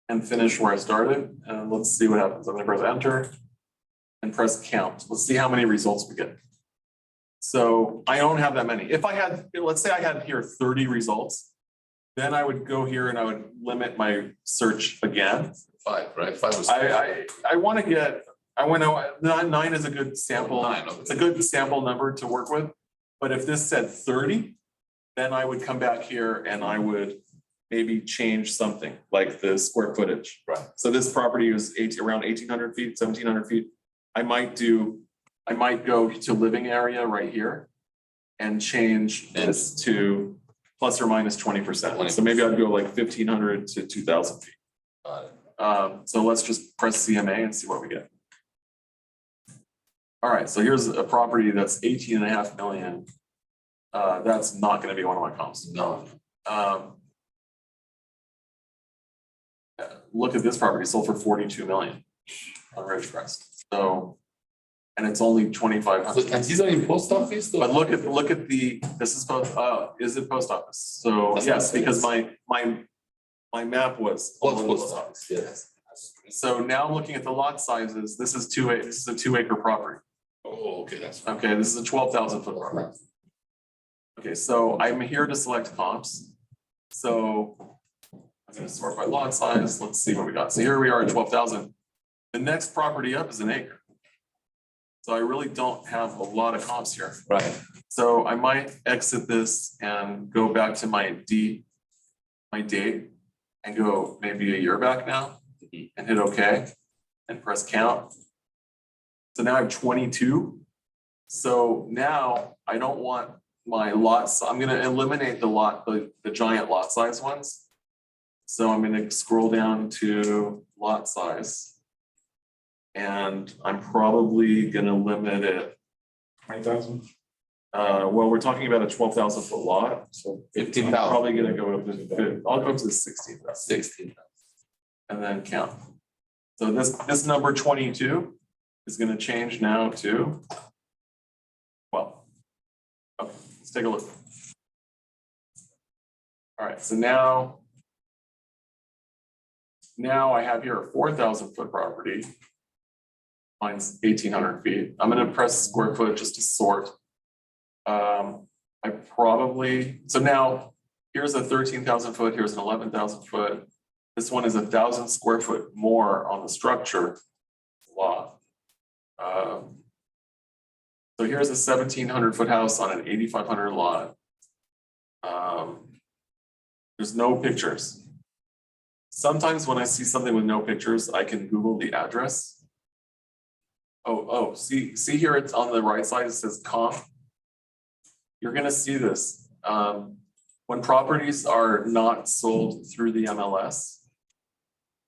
F: And finish where I started, and let's see what happens. I'm gonna press enter and press count. Let's see how many results we get. So I don't have that many. If I had, let's say I had here 30 results, then I would go here and I would limit my search again.
E: 5, right? 5 was.
F: I want to get, I want to, 9 is a good sample.
E: 9, okay.
F: It's a good sample number to work with. But if this said 30, then I would come back here and I would maybe change something like the square footage.
E: Right.
F: So this property is around 1,800 feet, 1,700 feet. I might go to living area right here and change this to plus or minus 20%. So maybe I'd go like 1,500 to 2,000 feet.
E: Got it.
F: So let's just press CMA and see what we get. All right, so here's a property that's 18.5 million. That's not gonna be one of my comps.
E: No.
F: Look at this property, sold for 42 million on Ridgecrest. So, and it's only 2,500.
E: And these are in post office? though?
F: But look at the, this is post, is it post office? So
E: That's
F: yes,
E: what it
F: because my map was.
E: What's post office? Yes.
F: So now I'm looking at the lot sizes, this is a 2-acre property.
E: Oh, okay, that's.
F: Okay, this is a 12,000 foot property. Okay, so I'm here to select comps. So I'm gonna sort by lot size. Let's see what we got. So here we are at 12,000. The next property up is an acre. So I really don't have a lot of comps here.
E: Right.
F: So I might exit this and go back to my date and go maybe a year back now and hit OK and press count. So now I have 22. So now I don't want my lots. I'm gonna eliminate the giant lot size ones. So I'm gonna scroll down to lot size. And I'm probably gonna limit it.
O: 20,000.
F: Well, we're talking about a 12,000 foot lot, so
E: 15,000.
F: I'm probably gonna go up to, I'll go up to 16,000.
E: 16.
F: And then count. So this number 22 is gonna change now to 12. Okay, let's take a look. All right, so now I have here a 4,000 foot property. Mine's 1,800 feet. I'm gonna press square foot just to sort. So now here's a 13,000 foot, here's an 11,000 foot. This one is 1,000 square foot more on the structure lot. So here's a 1,700 foot house on an 8,500 lot. There's no pictures. Sometimes when I see something with no pictures, I can Google the address. See here, it's on the right side, it says comp. You're gonna see this. When properties are not sold through the MLS,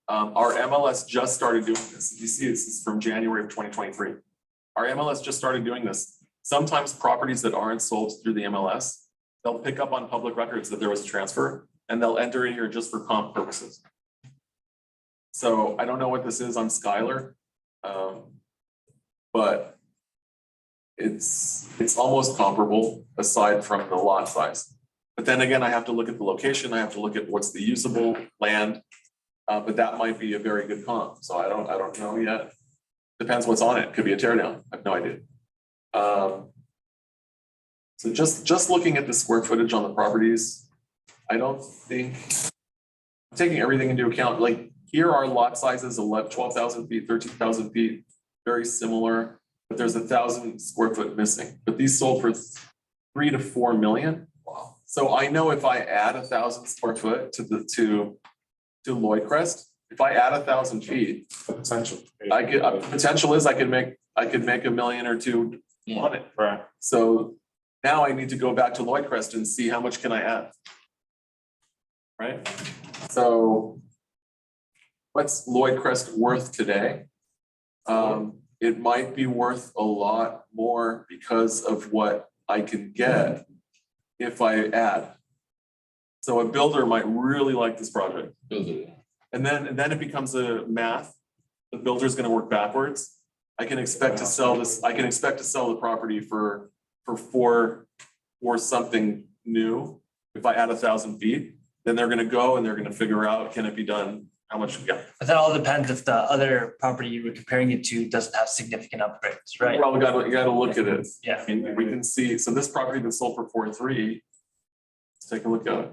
F: our MLS just started doing this. You see, this is from January of 2023. Our MLS just started doing this. Sometimes properties that aren't sold through the MLS, they'll pick up on public records that there was a transfer and they'll enter in here just for comp purposes. So I don't know what this is on Skylar, but it's almost comparable aside from the lot size. But then again, I have to look at the location. I have to look at what's the usable land. But that might be a very good comp. So I don't know yet. Depends what's on it. Could be a tear down. I have no idea. So just looking at the square footage on the properties, I don't think I'm taking everything into account. Like here are lot sizes 12,000 feet, 13,000 feet, very similar, but there's 1,000 square foot missing. But these sold for 3 to 4 million. Wow. So I know if I add 1,000 square foot to Lloydcrest, if I add 1,000 feet,
O: The potential.
F: potential is I could make $1 million or $2 million on it.
O: Right.
F: So now I need to go back to Lloydcrest and see how much can I add. Right? So what's Lloydcrest worth today? It might be worth a lot more because of what I can get if I add. So a builder might really like this project. And then it becomes a math. The builder's gonna work backwards. I can expect to sell this, I can expect to sell the property for for something new, if I add 1,000 feet, then they're gonna go and they're gonna figure out, can it be done? How much? Yeah.
H: But that all depends if the other property you were comparing it to doesn't have significant upgrades, right?
F: Well, you gotta look at it.
H: Yeah.
F: I mean, we can see, so this property that sold for 4.3, let's take a look at it.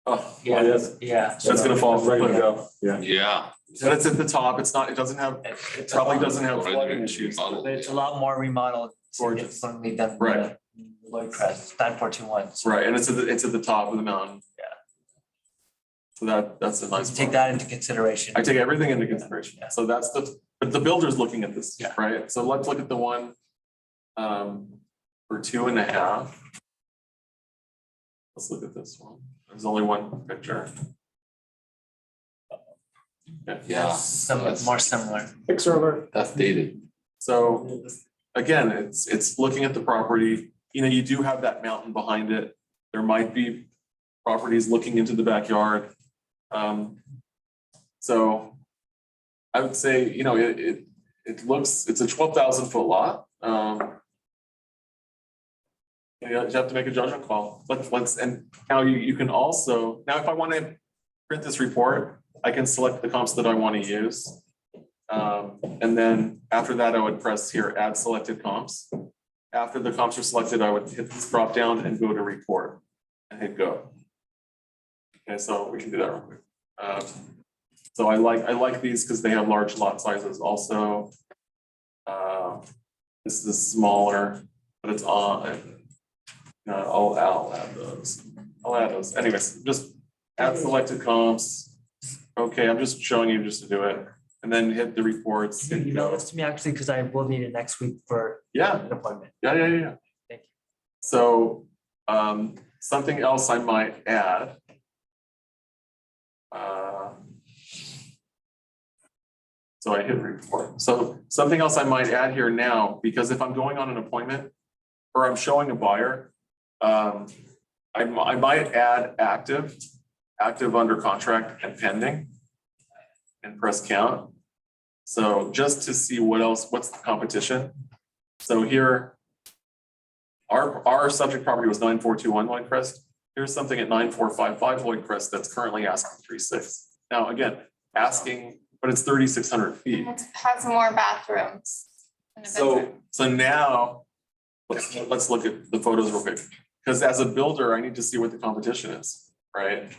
F: Oh,
H: Yeah,
F: yes.
H: yeah.
F: So it's gonna fall.
O: It's ready to go.
E: Yeah.
F: But it's at the top, it's not, it doesn't have, it probably doesn't have flooding issues.
H: It's a lot more remodeled
F: Gorgeous.
H: significantly than
F: Right.
H: the Lloyd Crest, 9421.
F: Right, and it's at the top of the mountain.
H: Yeah.
F: So that's a nice.
H: Take
F: one.
H: that into consideration.
F: I take everything into consideration.
H: Yeah.
F: So that's but the builder's looking at this,
H: Yeah.
F: right? So let's look at the one for 2.5. Let's look at this one. There's only one picture.
E: Yeah.
H: More similar.
O: Pixar alert.
E: That's dated.
F: So again, it's looking at the property, you do have that mountain behind it. There might be properties looking into the backyard. So I would say, it's a 12,000 foot lot. You have to make a judgment call. And now you can also, now if I want to print this report, I can select the comps that I want to use. And then after that, I would press here, add selected comps. After the comps are selected, I would hit this drop down and go to report and hit go. Okay, so we can do that real quick. So I like these because they have large lot sizes also. This is smaller, but it's on. I'll add those. Anyways, just add selected comps. Okay, I'm just showing you just to do it. And then hit the reports.
H: Can you email this to me actually, because I will need it next week for
F: Yeah.
H: an appointment.
F: Yeah.
H: Thank you.
F: So something else I might add. So I hit report. So something else I might add here now, because if I'm going on an appointment or I'm showing a buyer, I might add active under contract and pending and press count. So just to see what's the competition. So here, our subject property was 9421 Lloyd Crest. Here's something at 9455 Lloyd Crest that's currently asking 3.6. Now, again, asking, but it's 3,600 feet.
M: It has more bathrooms. in a bedroom.
F: So now, let's look at the photos real quick. Because as a builder, I need to see what the competition is, right?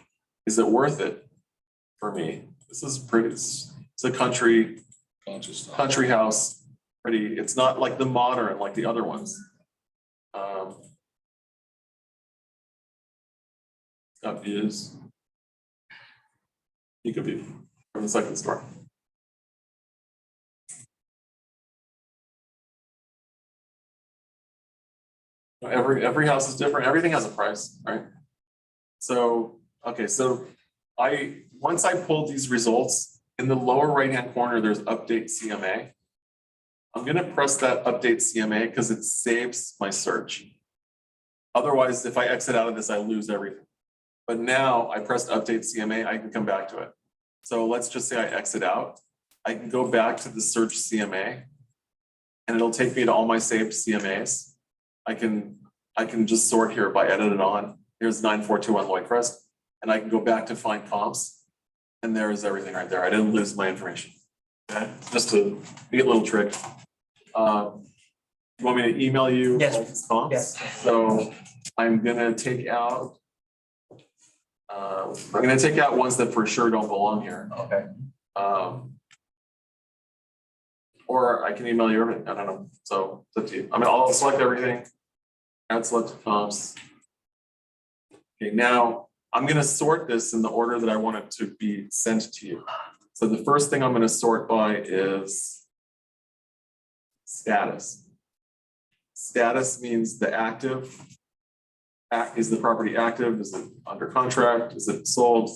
F: Is it worth it for me? This is pretty, it's a country house, pretty, it's not like the modern, like the other ones. Got views. You could be from the second story. Every house is different. Everything has a price, right? So, okay, so once I pulled these results, in the lower right-hand corner, there's update CMA. I'm gonna press that update CMA because it saves my search. Otherwise, if I exit out of this, I lose everything. But now I pressed update CMA, I can come back to it. So let's just say I exit out. I can go back to the search CMA and it'll take me to all my saved CMAs. I can just sort here by edited on. Here's 9421 Lloyd Crest, and I can go back to find comps. And there is everything right there. I didn't lose my information. Okay, just to be a little trick. You want me to email you?
H: Yes.
F: all these comps?
H: Yes.
F: So I'm gonna take out. I'm gonna take out ones that for sure don't belong here.
H: Okay.
F: Or I can email you everything. I don't know. So it's up to you. I mean, I'll select everything. Add selected comps. Okay, now I'm gonna sort this in the order that I want it to be sent to you. So the first thing I'm gonna sort by is status. Status means the active. Is the property active? Is it under contract? Is it sold?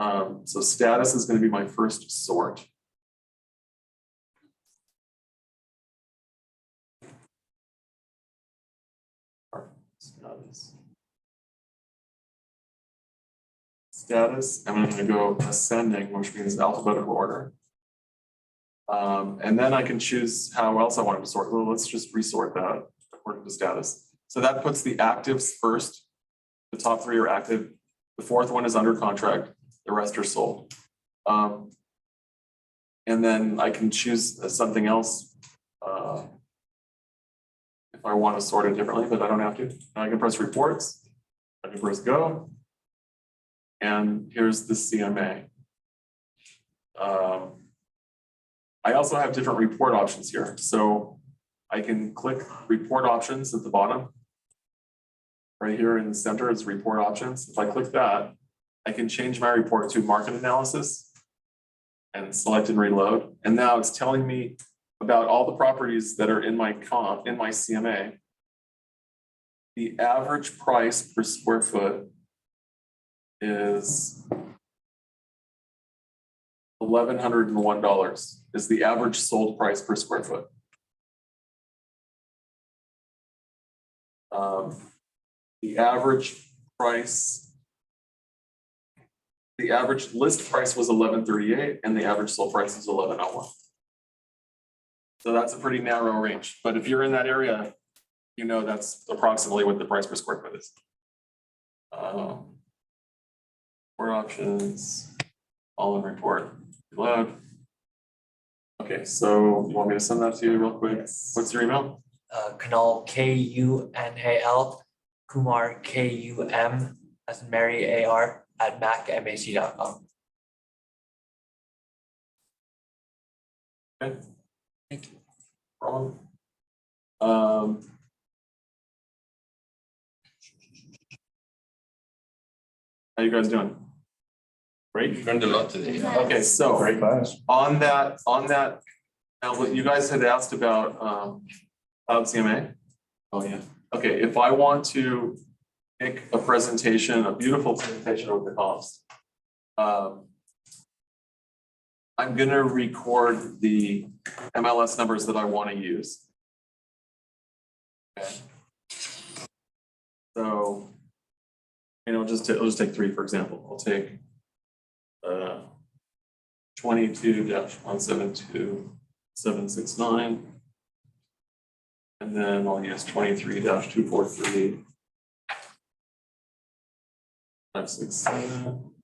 F: So status is gonna be my first sort. Status, and I'm gonna go ascending, which means alphabetical order. And then I can choose how else I want to sort. Well, let's just resort that according to status. So that puts the actives first. The top 3 are active. The 4th one is under contract. The rest are sold. And then I can choose something else if I want to sort it differently, but I don't have to. I can press reports. I can press go. And here's the CMA. I also have different report options here. So I can click report options at the bottom. Right here in the center is report options. If I click that, I can change my report to market analysis and select and reload. And now it's telling me about all the properties that are in my CMA. The average price per square foot is $1,101 is the average sold price per square foot. The average list price was $1,138 and the average sold price is $1,101. So that's a pretty narrow range, but if you're in that area, you know that's approximately what the price per square foot is. Report options, all in report, reload. Okay, so you want me to send that to you real quick? What's your email?
H: Kunal, Kunal, Kumar, Kum, as in Mary AR @macmac.com.
F: Okay.
H: Thank you.
F: Problem. How you guys doing? Great.
E: Learned a lot today.
F: Okay, so
J: Great class.
F: on that, now what you guys had asked about Cloud CMA. Oh, yeah. Okay, if I want to make a presentation, a beautiful presentation of the cost, I'm gonna record the MLS numbers that I want to use. Okay. So, it'll just take 3, for example. I'll take 22-172-769. And then I'll use 23-243. 567.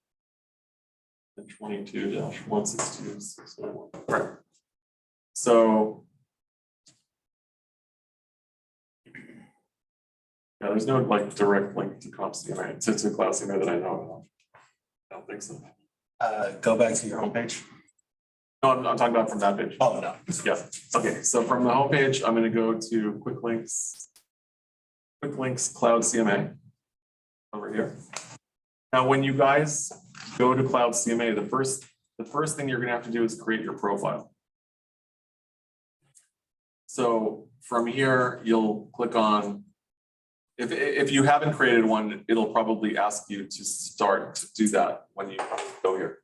F: And 22-162-691. Right. So. Yeah, there's no like direct link to Comp CMA, to Cloud CMA that I know of. I don't think so.
B: Go back to your homepage.
F: No, I'm talking about from that page.
B: Oh, no.
F: Yeah, okay, so from the homepage, I'm gonna go to Quick Links Cloud CMA over here. Now, when you guys go to Cloud CMA, the first thing you're gonna have to do is create your profile. So from here, you'll click on, if you haven't created one, it'll probably ask you to start to do that when you go here.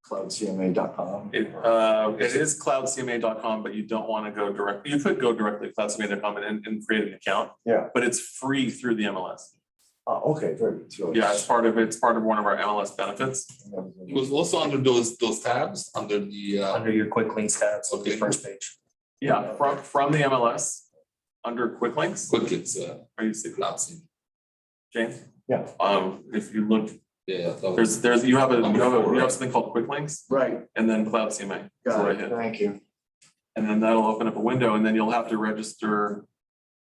J: CloudCMA.com.
F: It is cloudcma.com, but you don't want to go directly. You could go directly to cloudcma.com and create an account.
J: Yeah.
F: But it's free through the MLS.
J: Okay, very good. So
F: Yeah, it's part of one of our MLS benefits.
E: It was also under those tabs, under the
B: Under your quick links tab, so the
E: Okay.
B: first page.
F: Yeah, from the MLS under quick links.
E: quick links,
F: Are you see
E: Cloud CMA.
F: James?
J: Yeah.
F: If you look,
E: Yeah.
F: there's you have something called quick links
J: right.
F: and then Cloud CMA. That's what I hit.
J: Thank you.
F: And then that'll open up a window and then you'll have to register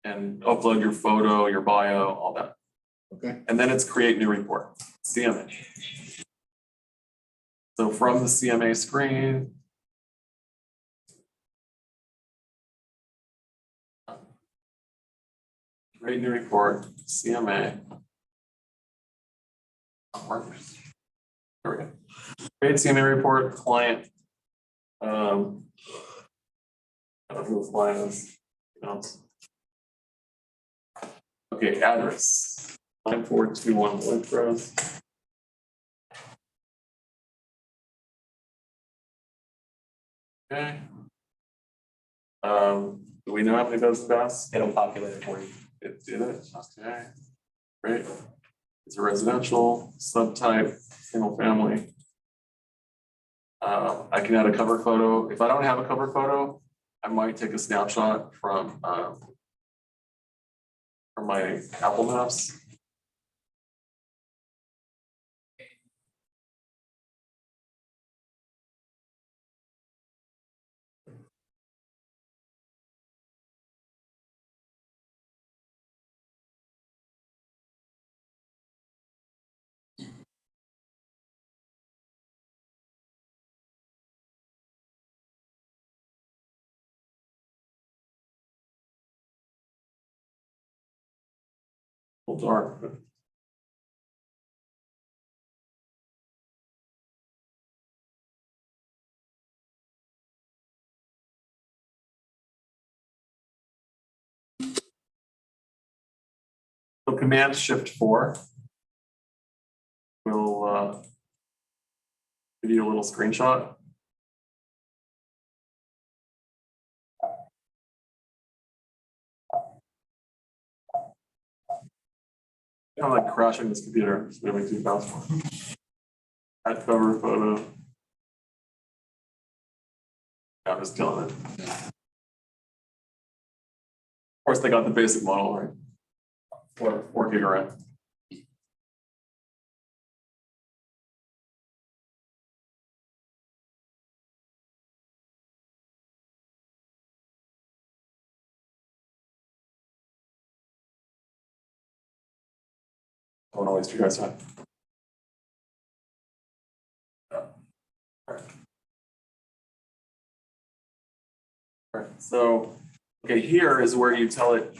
F: and upload your photo, your bio, all that.
J: Okay.
F: And then it's create new report, CMA. So from the CMA screen. Create new report, CMA. There we go. Create CMA report, client. I don't know who the client is. Okay, address. 9421 Wood Road. Okay. Do we know how many beds and baths?
B: It'll populate it for you.
F: It did it, okay. Great. It's a residential, subtype, single family. I can add a cover photo. If I don't have a cover photo, I might take a snapshot from my Apple Maps. A little dark, but so Command Shift 4 will give you a little screenshot. Kind of like crashing this computer, it's moving too fast. Add cover photo. Yeah, I'm just killing it. Of course, they got the basic model, right? 4 gig RAM. I don't want to waste your guys' time. All right, so, okay, here is where you tell it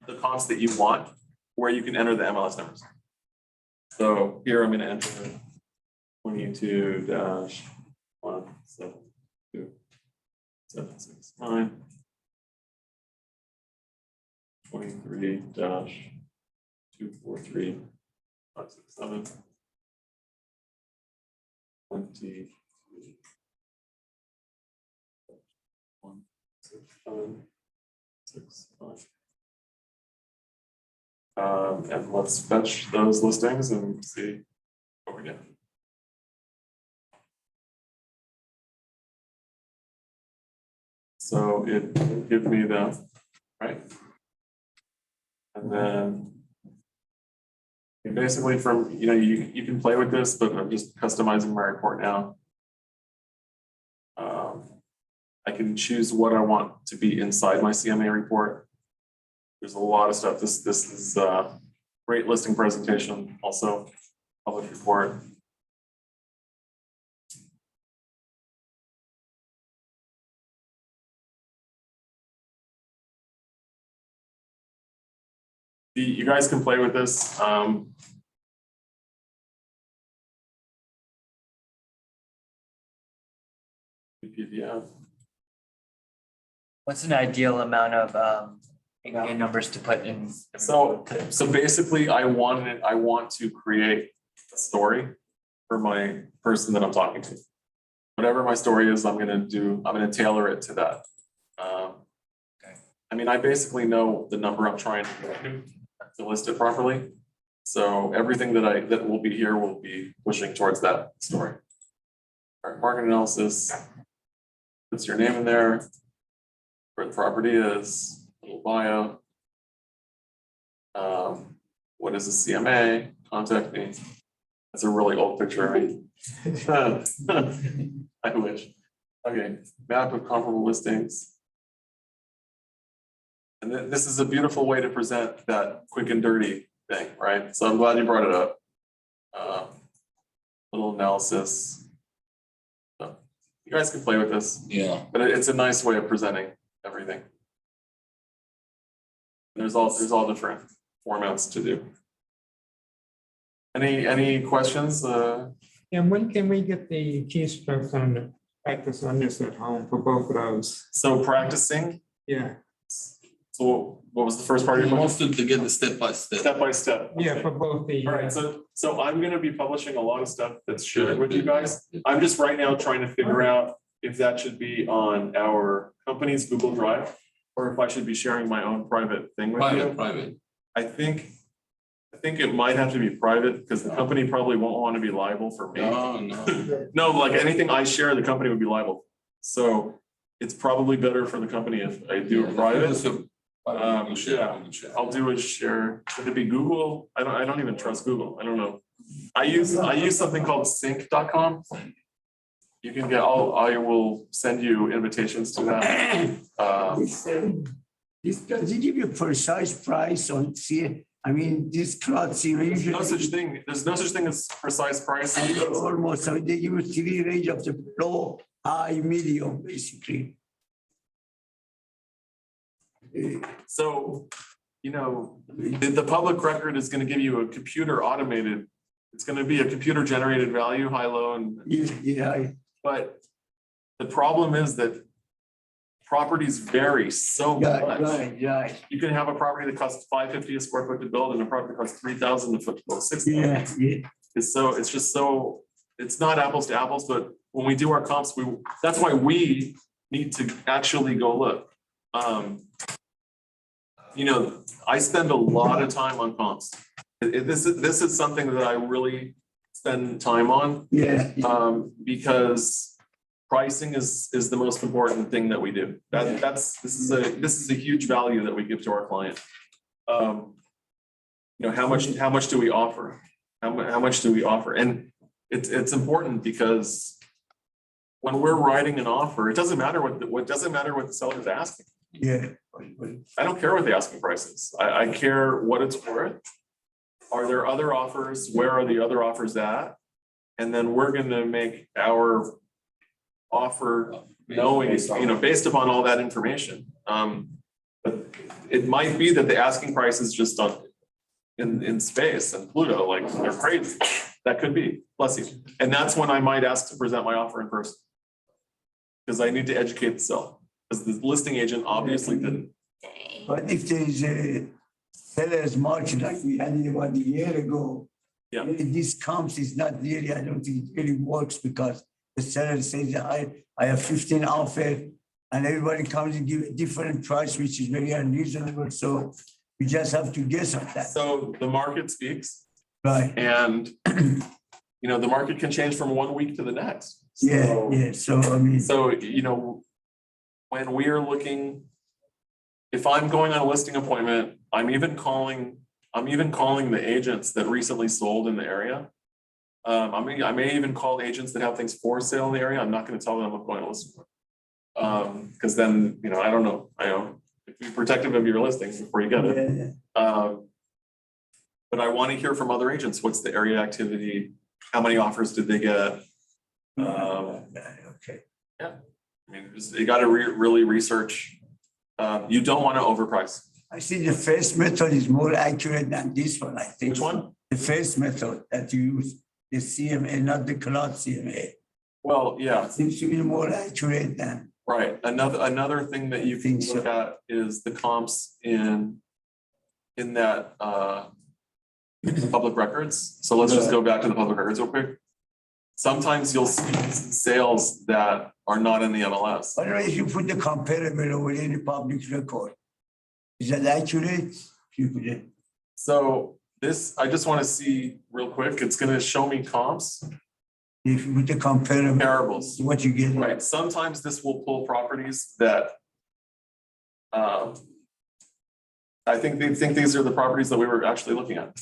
F: the comps that you want, where you can enter the MLS numbers. So here I'm going to enter 22-172-769, 23-243-567, 20. 1, 6, 7, 6, 5. And let's fetch those listings and see what we get. So it gives me them, right? And then basically from, you can play with this, but I'm just customizing my report now. I can choose what I want to be inside my CMA report. There's a lot of stuff. This is a great listing presentation, also published report. You guys can play with this. PDF.
H: What's an ideal amount of numbers to put in?
F: So basically I want to create a story for my person that I'm talking to. Whatever my story is, I'm gonna tailor it to that. I mean, I basically know the number I'm trying to get to list it properly. So everything that will be here will be pushing towards that story. All right, market analysis. Puts your name in there, where the property is, little bio. What is a CMA? Contact me. That's a really old picture, right? I wish. Okay, map of comparable listings. And then this is a beautiful way to present that quick and dirty thing, right? So I'm glad you brought it up. Little analysis. So you guys can play with this.
E: Yeah.
F: But it's a nice way of presenting everything. There's all different formats to do. Any questions?
L: And when can we get the keystrokes on the practice on this at home for both of those?
F: So practicing.
L: Yeah.
F: So what was the first part of your question?
E: Most to get the step by step.
F: Step by step.
L: Yeah, for both the.
F: All right, so I'm gonna be publishing a lot of stuff that's shared with you guys. I'm just right now trying to figure out if that should be on our company's Google Drive or if I should be sharing my own private thing with you.
E: Private.
F: I think it might have to be private because the company probably won't want to be liable for me.
E: No.
F: No, like anything I share, the company would be liable. So it's probably better for the company if I do it private. Yeah, I'll do a share. Should it be Google? I don't even trust Google. I don't know. I use something called sync.com. You can get, I will send you invitations to that.
G: Does it give you a precise price on I mean, this cloth, usually.
F: No such thing. There's no such thing as precise price.
G: Almost, so they give you three range of the low, high, medium, basically.
F: So, you know, the public record is gonna give you a computer automated, it's gonna be a computer generated value, high, low, and.
G: Yeah.
F: But the problem is that properties vary so much.
G: Right.
F: You can have a property that costs $550 a square foot to build and a property that costs $3,000 a foot to build, $6,000.
G: Yeah.
F: It's not apples to apples, but when we do our comps, that's why we need to actually go look. You know, I spend a lot of time on comps. This is something that I really spend time on.
G: Yeah.
F: Because pricing is the most important thing that we do. This is a huge value that we give to our client. You know, how much do we offer? How much do we offer? And it's important because when we're writing an offer, it doesn't matter what the seller is asking.
G: Yeah.
F: I don't care what the asking price is. I care what it's worth. Are there other offers? Where are the other offers at? And then we're gonna make our offer knowing, you know, based upon all that information. But it might be that the asking price is just in space and Pluto, like they're crazy. That could be, bless you. And that's when I might ask to present my offer in person. Because I need to educate the seller, because the listing agent obviously didn't.
G: But if there is a seller's market like we had it about a year ago,
F: yeah,
G: this comps is not really, I don't think it really works because the seller says, I have 15 offer and everybody comes and give a different price, which is very unreasonable. So we just have to guess on that.
F: So the market speaks.
G: Right.
F: And, you know, the market can change from 1 week to the next.
G: Yeah. So, I mean.
F: So, you know, when we are looking, if I'm going on a listing appointment, I'm even calling the agents that recently sold in the area. I may even call agents that have things for sale in the area. I'm not going to tell them I'm going to list. Because then, you know, I don't know. I know be protective of your listing before you get it. But I want to hear from other agents. What's the area activity? How many offers did they get?
G: Okay.
F: Yeah. I mean, you got to really research. You don't want to overprice.
G: I see the first method is more accurate than this one, I think.
F: Which one?
G: The first method that you use, the CMA, not the cloud CMA.
F: Well, yeah.
G: It seems to be more accurate than.
F: Right. Another thing that you can look at is the comps in that public records. So let's just go back to the public records real quick. Sometimes you'll see sales that are not in the MLS.
G: I don't know if you put the comparable within the public record. Is that accurate? If you put it.
F: So this, I just want to see real quick. It's going to show me comps.
G: If you put the
F: comparables,
G: what you get.
F: Right. Sometimes this will pull properties that I think they think these are the properties that we were actually looking at.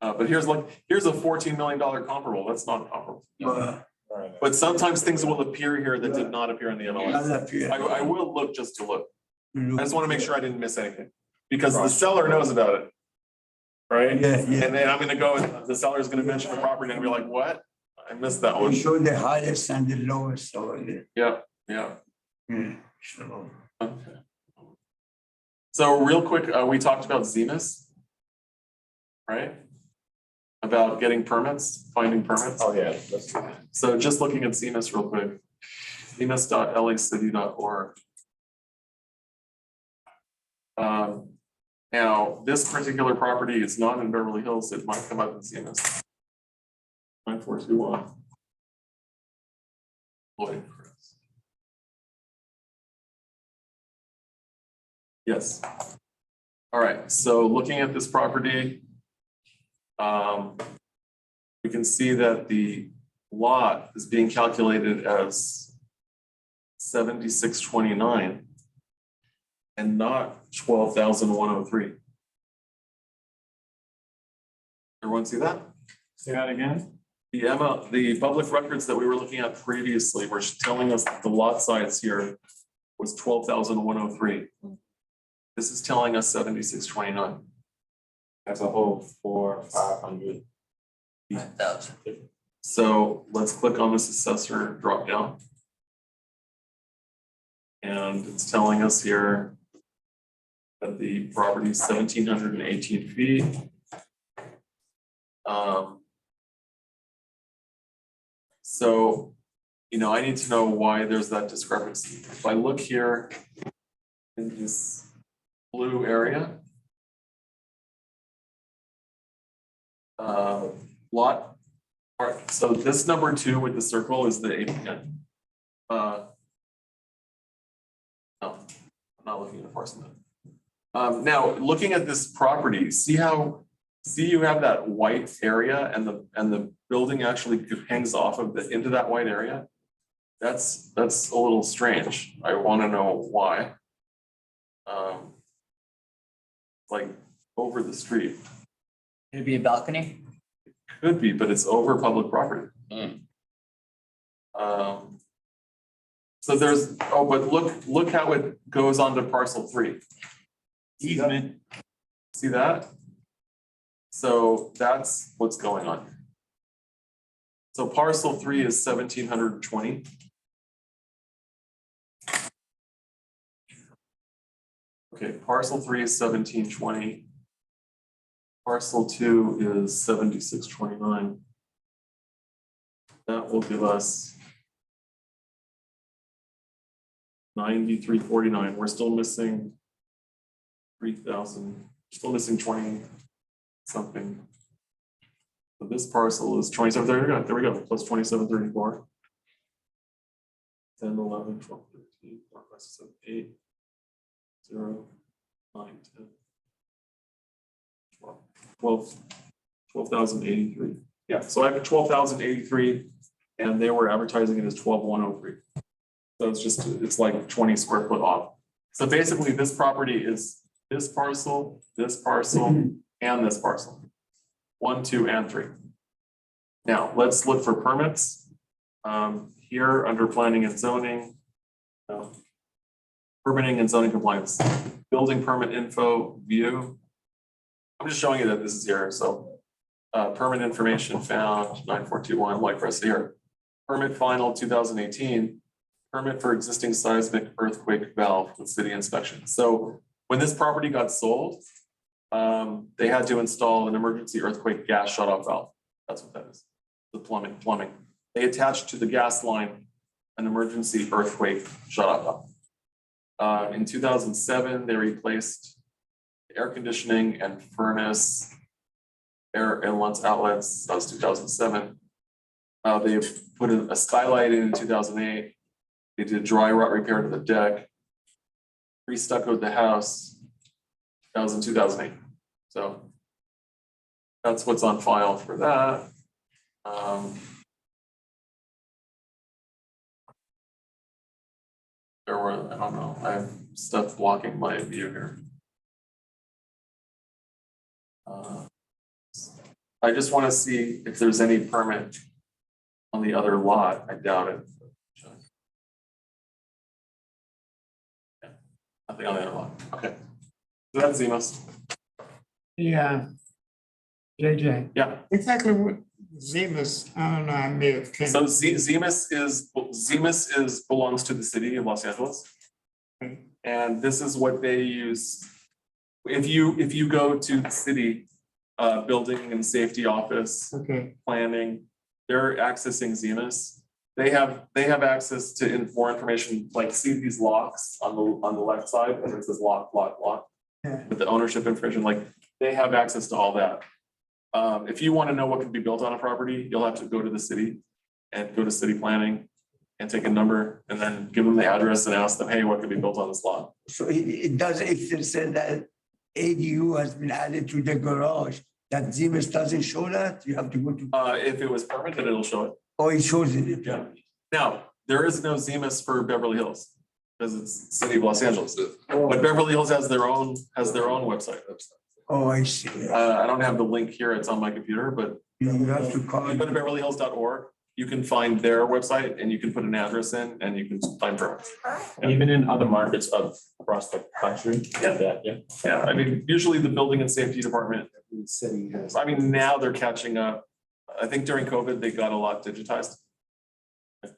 F: But here's a $14 million comparable. That's not comparable. But sometimes things will appear here that did not appear in the MLS. I will look just to look. I just want to make sure I didn't miss anything because the seller knows about it. Right?
G: Yeah.
F: And then I'm going to go and the seller is going to mention the property and be like, what? I missed that one.
G: You show the highest and the lowest.
F: Yeah.
G: Sure.
F: Okay. So real quick, we talked about Zemus, right? About getting permits, finding permits.
J: Oh, yeah.
F: So just looking at Zemus real quick, zemus.lacity.org. Now, this particular property is not in Beverly Hills. It might come up in Zemus. 9421. Lloyd, Chris. Yes. All right, so looking at this property, we can see that the lot is being calculated as 7629 and not 12,103. Everyone see that?
L: Say that again?
F: The public records that we were looking at previously were telling us that the lot size here was 12,103. This is telling us 7629.
J: As a whole for 500.
F: So let's click on this assessor dropdown. And it's telling us here that the property is 1,718 feet. So, you know, I need to know why there's that discrepancy. If I look here in this blue area, lot, so this number 2 with the circle is the APN. No, I'm not looking at the parcel map. Now, looking at this property, see you have that white area and the building actually hangs off of into that white area. That's a little strange. I want to know why. Like over the street.
H: Could it be a balcony?
F: Could be, but it's over public property. So there's, oh, but look how it goes on to parcel 3. Easement. See that? So that's what's going on. So parcel 3 is 1,720. Okay, parcel 3 is 1,720. Parcel 2 is 7629. That will give us 9349. We're still missing 3,000, still missing 20 something. So this parcel is 27, there we go, plus 2734. 10, 11, 12, 13, 4, 5, 6, 7, 8, 0, 9, 10, 12,083. Yeah, so I have 12,083 and they were advertising it as 12,103. So it's like 20 square foot off. So basically this property is this parcel, and this parcel. 1, 2, and 3. Now let's look for permits. Here under planning and zoning, permitting and zoning compliance, building permit info view. I'm just showing you that this is here. So permit information found 9421, like for us here. Permit final 2018, permit for existing seismic earthquake valve with city inspection. So when this property got sold, they had to install an emergency earthquake gas shutoff valve. That's what that is. The plumbing. They attached to the gas line an emergency earthquake shutoff valve. In 2007, they replaced air conditioning and furnace, air inlets, outlets. That was 2007. They put a skylight in 2008. They did dry rot repair to the deck, re-stuccoed the house. That was in 2008. So that's what's on file for that. There were, I don't know, I have stuff blocking my view here. I just want to see if there's any permit on the other lot. I doubt it. Yeah, nothing on the other lot. Okay. So that's Zemas.
L: Yeah. JJ.
F: Yeah.
L: Exactly what Zemas, I don't know, I may have.
F: So Zemas belongs to the city of Los Angeles.
L: Okay.
F: And this is what they use. If you go to the city building and safety office,
L: Okay.
F: planning, they're accessing Zemas. They have access to more information, like see these locks on the left side, and it says lock.
L: Yeah.
F: With the ownership information, like they have access to all that. If you want to know what can be built on a property, you'll have to go to the city and go to city planning and take a number and then give them the address and ask them, hey, what could be built on this lot?
G: So it does, if it said that ADU has been added to the garage, that Zemas doesn't show that, you have to go to.
F: If it was permitted, it'll show it.
G: Oh, it shows it.
F: Yeah. Now, There is no Zemus for Beverly Hills, because it's City of Los Angeles. But Beverly Hills has their own website.
G: Oh, I see.
F: I don't have the link here, it's on my computer, but
G: You have to call.
F: you go to beverlyhills.org, you can find their website and you can put an address in and you can find permits.
J: Even in other markets across the country.
F: Yeah.
J: Yeah.
F: Yeah, I mean, usually the building and safety department,
J: City has.
F: I mean, now they're catching up. I think during COVID, they got a lot digitized.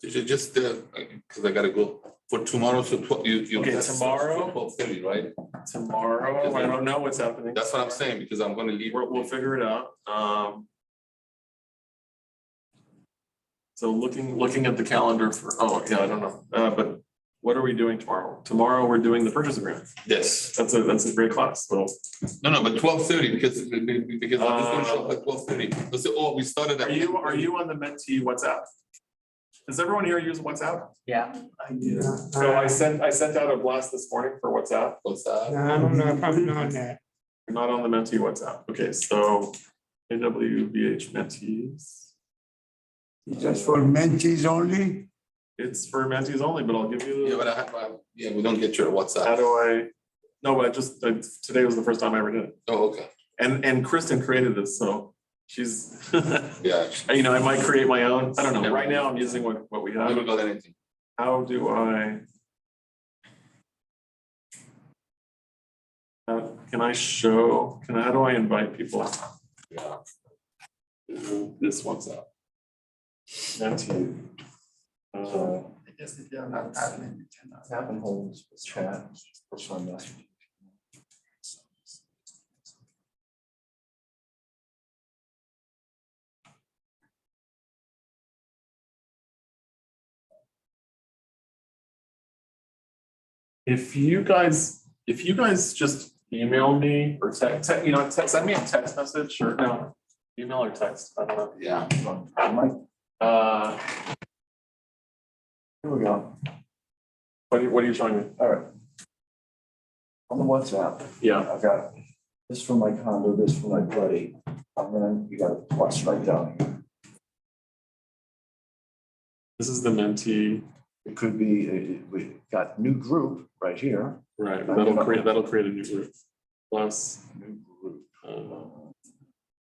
E: Just, because I gotta go for tomorrow, so you.
F: Okay, tomorrow?
E: 12:30, right?
F: Tomorrow, I don't know what's happening.
E: That's what I'm saying, because I'm gonna leave.
F: We'll figure it out. So looking at the calendar for, oh, yeah, I don't know, but what are we doing tomorrow? Tomorrow, we're doing the purchase agreement.
E: Yes.
F: That's a great class, so.
E: No, but 12:30, because I'm just gonna show up at 12:30. Oh, we started at.
F: Are you on the mentee WhatsApp? Does everyone here use WhatsApp?
H: Yeah.
F: So I sent out a blast this morning for WhatsApp.
E: WhatsApp.
L: I don't know if I'm on that.
F: You're not on the mentee WhatsApp. Okay, so AWBH mentees.
G: Just for mentees only?
F: It's for mentees only, but I'll give you.
E: Yeah, but we don't get your WhatsApp.
F: How do I? No, but today was the first time I ever did it.
E: Oh, okay.
F: And Kristen created this, so she's.
E: Yeah.
F: You know, I might create my own. I don't know. Right now I'm using what we have.
E: Never got anything.
F: How do I? Can I show, how do I invite people?
E: Yeah.
F: This WhatsApp. Mentee.
J: I guess if you're not admin, you cannot. Admin holds chat, personal message.
F: If you guys just email me or text, send me a text message or no, email or text. I don't know.
E: Yeah.
J: Here we go.
F: What are you showing me?
J: All right. On the WhatsApp,
F: Yeah.
J: I've got this from my condo, this from my buddy, and then you got a plus right down here.
F: This is the mentee.
J: It could be, we got new group right here.
F: Right. That'll create a new group. Plus.
J: New group. And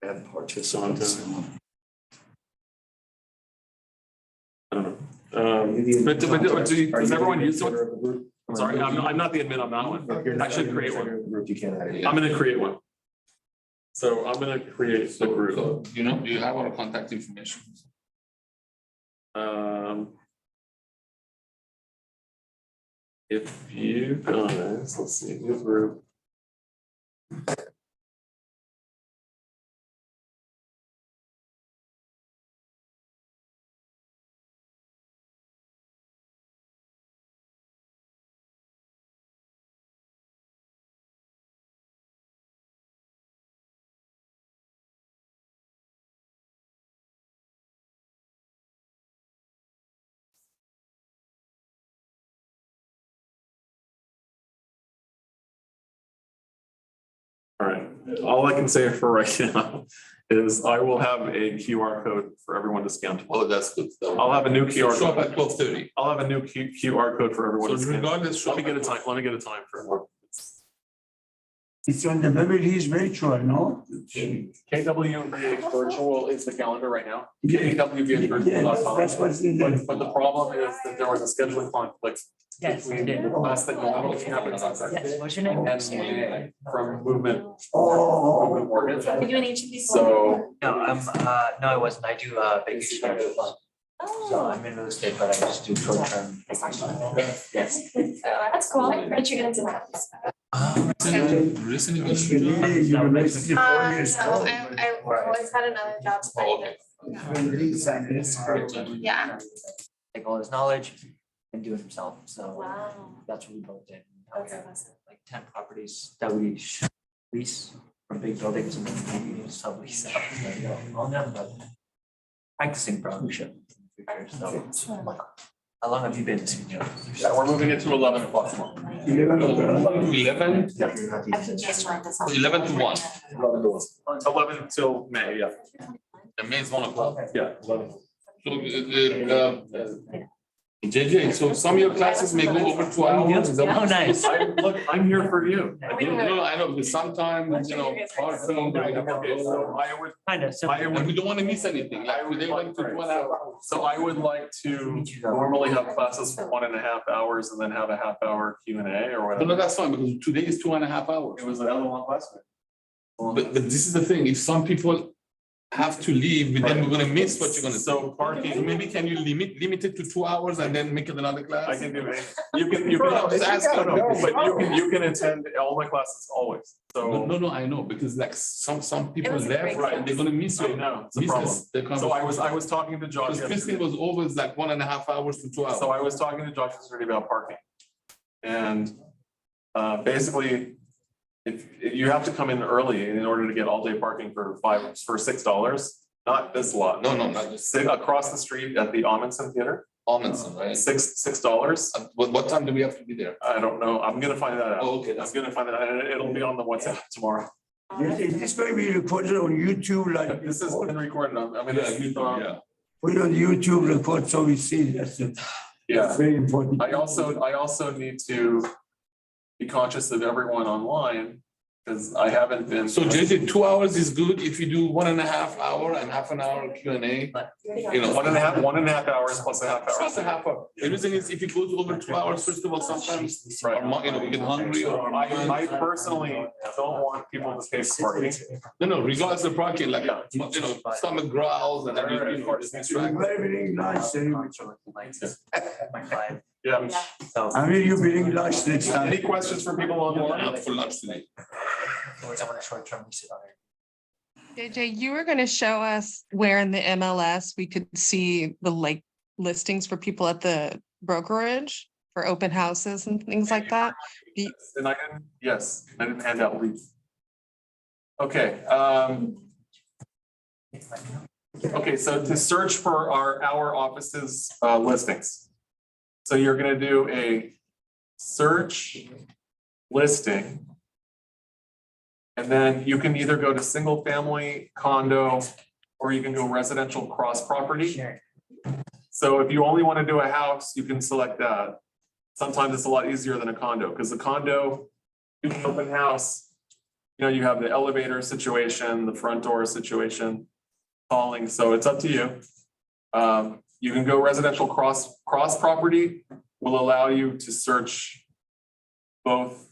F: Content.
J: participants.
F: I don't know. But does everyone use one? I'm sorry, I'm not the admin on that one. I should create one.
J: You can't add it.
F: I'm gonna create one. So I'm gonna create a group.
E: So, do you have our contact information?
F: If you guys, let's see, new group. All right, all I can say for right now is I will have a QR code for everyone to scan.
E: Oh, that's good.
F: I'll have a new QR
E: Show up
F: code.
E: at 12:30.
F: I'll have a new QR code for everyone
E: So
F: to scan.
E: regardless.
F: Let me get a time for everyone.
G: It's on the Beverly Hills virtual, no?
F: KWVH virtual is the calendar right now.
G: Yeah.
F: KWVH
G: That's what's in there.
F: But the problem is that there was a scheduling conflict
H: Yes, I
F: between
H: did.
F: the class that normally happens on Saturday
H: Yes, what's your name?
F: and from movement
G: Oh.
F: mortgage.
P: Are you an HB?
F: So
H: No, no, I wasn't. I do vacation rentals. So I'm in real estate, but I just do short term. Yes.
P: That's cool. Aren't you gonna do that?
E: Recently.
G: University, 4 years
M: No,
G: old.
M: I always had another job.
E: Oh, okay.
M: Yeah.
H: Take all his knowledge and do it himself. So
P: Wow.
H: that's what we both did.
P: That's awesome.
H: Like 10 properties that we lease from big buildings and then we sublease on them, but practicing probably. So how long have you been to?
F: yeah, we're moving it to 11 o'clock tomorrow.
E: 11?
P: Just trying this out.
E: 11 to 1.
F: 11 till May, yeah.
E: The May is 1 o'clock.
F: Yeah, 11.
E: So JJ, so some of your classes may go over 2 hours. Is that what
H: Oh,
E: you're saying?
H: nice.
F: Look, I'm here for you.
E: No, I know, but sometimes, parking,
F: Okay, so I would,
H: Kind of.
E: and we don't want to miss anything, like today went to 2.5 hours.
F: so I would like to normally have classes for 1.5 hours and then have a half-hour Q and A or
E: No,
F: whatever.
E: that's fine, because today is 2.5 hours.
F: It was another long class.
E: But this is the thing, if some people have to leave, then we're gonna miss what you're gonna say.
F: So parking,
E: Maybe can you limit it to 2 hours and then make it another class?
F: I can do it. You can,
E: I'm just asking.
F: but you can attend all my classes always, so.
E: No, I know, because like some people
C: was a
E: left,
C: great
E: right, they're gonna miss
F: I
E: you.
F: know, it's a
E: Miss
F: problem.
E: the
F: So I was talking to Josh.
E: Because Kristen
F: yesterday.
E: was always like 1.5 hours to 2 hours.
F: So I was talking to Josh yesterday about parking. And basically, if you have to come in early in order to get all-day parking for $6, not this lot.
E: No, not just
F: Sit across the street at the Amundsen Theater,
E: Amundsen, right?
F: $6.
E: What time do we have to be there?
F: I don't know. I'm gonna find that out.
E: Oh, okay,
F: I'm gonna find that out. And it'll be on the WhatsApp tomorrow.
G: Is this going to be recorded on YouTube, like?
F: This has been recorded.
E: Yeah.
G: Put it on YouTube, record, so we see, that's it.
F: Yeah.
G: Very important.
F: I also need to be conscious of everyone online, because I haven't been.
E: So JJ, 2 hours is good if you do 1.5 hour and half an hour Q and A. You know,
F: 1.5 hours plus a half hour.
E: plus a half hour. The reason is if it goes over 2 hours, first of all, sometimes we get hungry or.
F: I personally don't want people to pay for parking.
E: No, regardless of parking, like, stomach growls and then just distract.
G: Very, very nice, anyway.
F: Yeah.
G: I mean, you bring lunch next time.
F: Any questions for people online?
E: Out for lunch today.
I: JJ, you were gonna show us where in the MLS we could see the like listings for people at the brokerage for open houses and things like that.
F: And I didn't hand out leads. Okay, okay, so to search for our offices listings. So you're gonna do a search listing. And then you can either go to single family, condo, or you can go residential cross property. So if you only want to do a house, you can select that. Sometimes it's a lot easier than a condo, because the condo, you can open house, you have the elevator situation, the front door situation, calling, so it's up to you. You can go residential cross property, will allow you to search both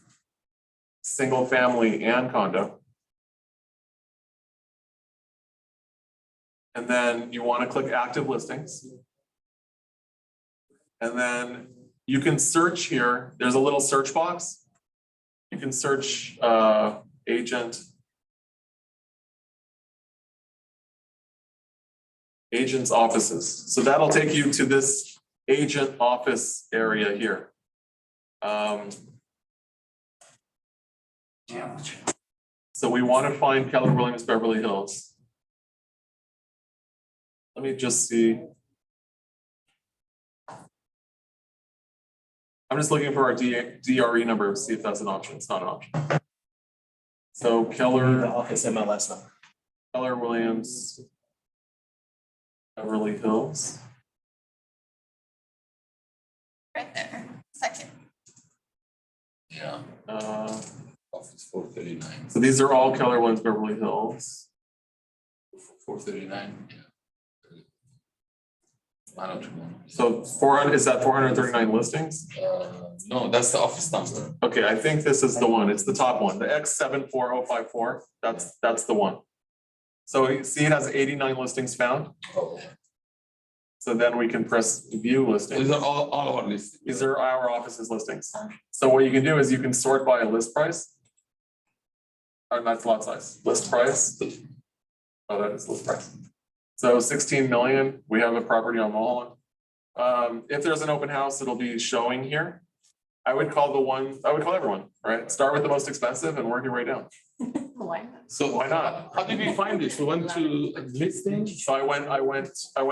F: single family and condo. And then you want to click active listings. And then you can search here. There's a little search box. You can search agent's offices. So that'll take you to this agent office area here. So we want to find Keller Williams Beverly Hills. Let me just see. I'm just looking for our DRE number, see if that's an option. It's not an option. So Keller.
B: The office MLS number.
F: Keller Williams Beverly Hills.
M: Right there, second.
E: Yeah. Office 439.
F: So these are all Keller Williams Beverly Hills.
E: 439, yeah. 902.
F: So 400, is that 439 listings?
E: No, that's the office number.
F: Okay, I think this is the one. It's the top one, the X74054. That's the one. So you see it has 89 listings found. So then we can press view listings.
E: These are all of our listings.
F: These are our office's listings. So what you can do is you can sort by list price. Or that's lot size, list price. Oh, that is list price. So 16 million, we have a property on Mulholland. If there's an open house, it'll be showing here. I would call everyone, right? Start with the most expensive and work your way down.
C: Why?
F: So why not?
E: How did you find this? You went to listings?
F: So I went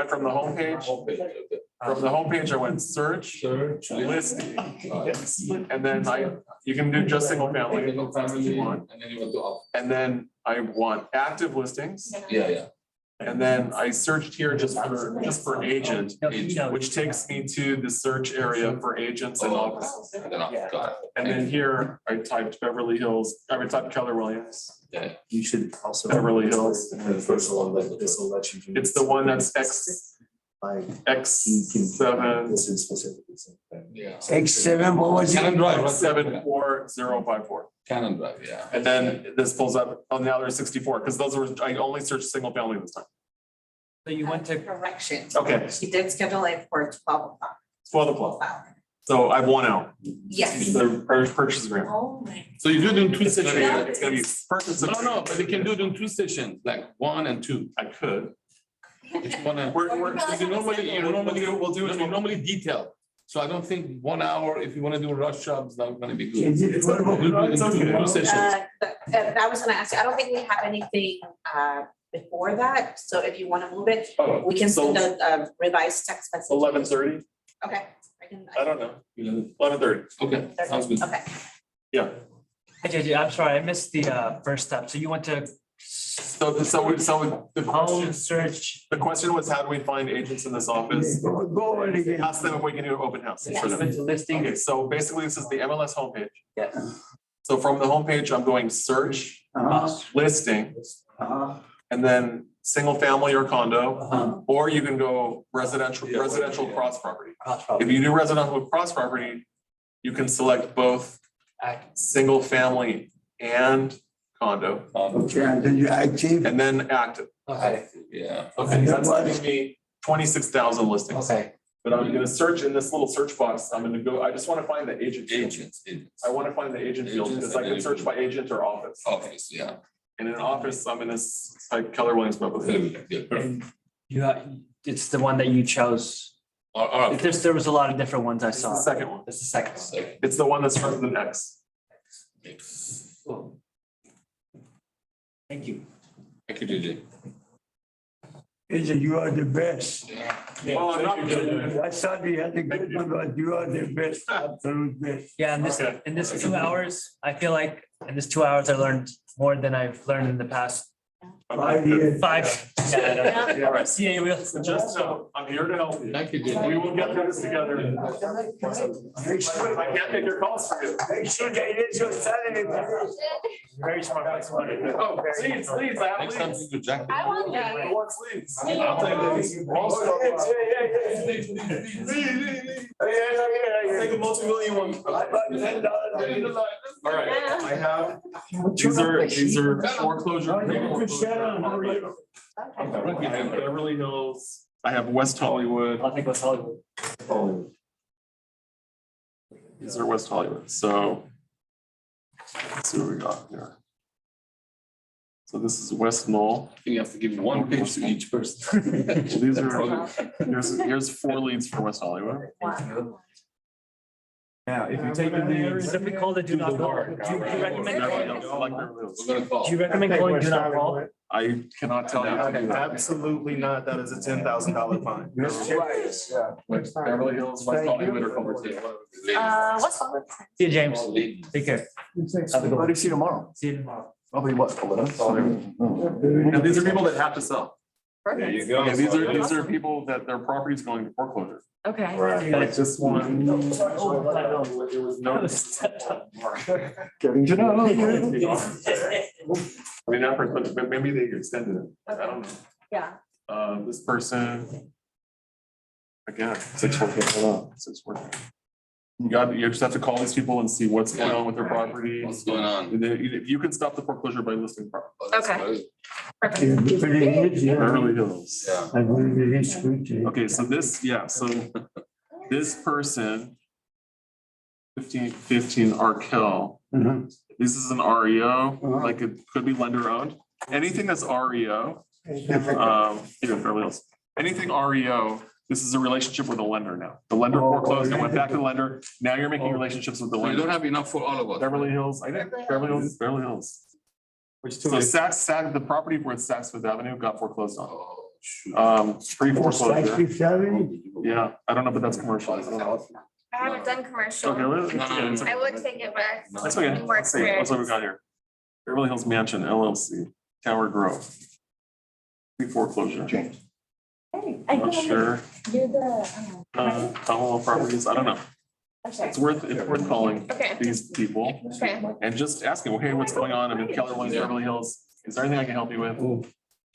F: from the homepage. From the homepage, I went search, listing. And then you can do just single family.
E: Single family, and then you went to office.
F: And then I want active listings.
E: Yeah.
F: And then I searched here just for agent, which takes me to the search area for agents and offices. And then here I typed Beverly Hills, I typed Keller Williams,
B: Yeah, you should also.
F: Beverly Hills.
B: And then this will let you.
F: It's the one that's
B: Like.
F: X7.
B: This is specifically.
E: Yeah.
G: X7, what was
E: Cannon
G: it?
E: Drive, right?
F: 74054.
E: Cannon Drive, yeah.
F: And then this pulls up, oh, now there's 64, because those were, I only searched single family this time.
H: So you went to,
P: Correction.
F: Okay,
P: She did schedule it for 12 o'clock.
F: 12 o'clock. So I've won out.
P: Yes.
F: The purchase agreement.
P: Oh my.
E: So you do it in two sessions.
F: It's gonna be purchase.
E: No, but you can do it in two sessions, like 1 and 2.
F: I could.
E: Which one?
F: We're,
E: Because you normally
F: we'll do it.
E: you normally detail. So I don't think 1 hour, if you want to do rush jobs, not gonna be good.
G: Is it
E: We'll do it in
F: It's okay.
E: two sessions.
P: I was gonna ask you, I don't think we have anything before that, so if you wanna move it, we can
F: So
P: send a revised text message.
F: 11:30,
P: Okay.
F: I don't know, 11:30,
E: Okay, sounds good.
P: Okay.
F: yeah.
H: Hey, JJ, I'm sorry, I missed the first step. So you went to
F: So the
H: home
F: question,
H: search.
F: the question was, how do we find agents in this office?
G: Go on again.
F: Ask them if we can do an open house for them.
H: Went to listing.
F: Okay, so basically this is the MLS homepage.
H: Yes.
F: So from the homepage, I'm going search, listing, and then single family or condo, or you can go residential cross property. If you do residential cross property, you can select both single family and condo,
G: Okay, and then you active.
F: and then active.
H: Okay.
E: Yeah.
F: Okay, that's giving me 26,000 listings.
H: Okay.
F: But I'm gonna search in this little search box, I'm gonna go, I just wanna find the agent. field.
E: Agents.
F: I wanna find the agent field, because I can search by agent or office.
E: Office, yeah.
F: And in an office, I'm gonna type Keller Williams Beverly.
H: And you have, it's the one that you chose.
E: Or
H: There was a lot of different ones I
F: It's
H: saw.
F: the second one.
H: It's the second one.
F: It's the one that starts with an X.
H: Thank you.
E: Thank you, JJ.
G: Agent, you are the best.
F: Well, I'm not.
G: I thought we had a good one, but you are the best, absolute best.
H: Yeah,
F: Okay.
H: in this 2 hours, I feel like in this 2 hours, I learned more than I've learned in the past
G: 5 years.
H: 5. Yeah,
F: Yeah, right.
H: CA will.
F: So just know, I'm here to help you.
E: Thank you,
F: We
E: JJ.
F: will get through this together.
G: Make sure,
F: I can't take your calls for you.
G: make sure that it is your salary.
H: Very smart.
F: Oh, sleeves, I have
E: Next time,
F: sleeves.
E: you jacket.
P: I want that.
F: I want sleeves.
P: I'll
F: take these. Take a multi-million one. All right, I have, these are foreclosure. I have Beverly Hills, I have West Hollywood.
H: I'll take West Hollywood.
F: These are West Hollywood, so. Let's see what we got here. So this is West Knoll.
E: I think you have to give 1 page to each person.
F: So these are, here's 4 leads for West Hollywood.
J: Now, if you take the leads.
H: So if we call it do not call, do you recommend calling?
F: I like Beverly Hills.
E: We're gonna call.
H: Do you recommend calling do not call?
F: I cannot tell you. how to do that.
B: Absolutely not. That is a $10,000 fine.
F: Beverly Hills, West Hollywood or Culver.
P: What's all the?
H: See you, James. Take care. Have a good one.
J: See you tomorrow.
H: See you tomorrow.
J: Probably what?
F: Now, these are people that have to sell.
J: There you go.
F: Yeah, these are people that their property's going to foreclosure.
P: Okay.
F: Like this one. It was no.
J: Getting to know.
F: I mean, that person, but maybe they extended it. I don't know.
P: Yeah.
F: This person. Again, 614, hold on, 614. You just have to call these people and see what's going on with their property.
E: What's going on?
F: And then if you can stop the foreclosure by listing property.
P: Okay.
F: Beverly Hills.
E: Yeah.
F: Okay, so this, yeah, so this person. 15 Arkell. This is an REO, like it could be lender owned. Anything that's REO. Even Beverly Hills, anything REO, this is a relationship with a lender now. The lender foreclosed and went back to the lender. Now you're making relationships with the
E: So you
F: lender.
E: don't have enough for all of us.
F: Beverly Hills, I think Beverly Hills. So Saks, the property where Saks Fifth Avenue got foreclosed on.
E: Oh, shoot.
F: Pre-foreclosure. Yeah, I don't know, but that's commercial. I don't know.
M: I haven't done commercial.
F: Okay, it's okay.
M: I would take it, but
F: That's okay.
M: more
F: Let's see, what's what we
M: experience.
F: got here? Beverly Hills Mansion LLC, Tower Grove. pre-foreclosure.
P: Hey,
F: I'm not sure.
P: You're the,
F: Commonwealth Properties, I don't know.
P: okay.
F: It's worth calling
P: Okay.
F: these people
P: Okay.
F: and just asking, well, hey, what's going on? I'm in Keller Williams, Beverly Hills. Is there anything I can help you with?
G: Oh,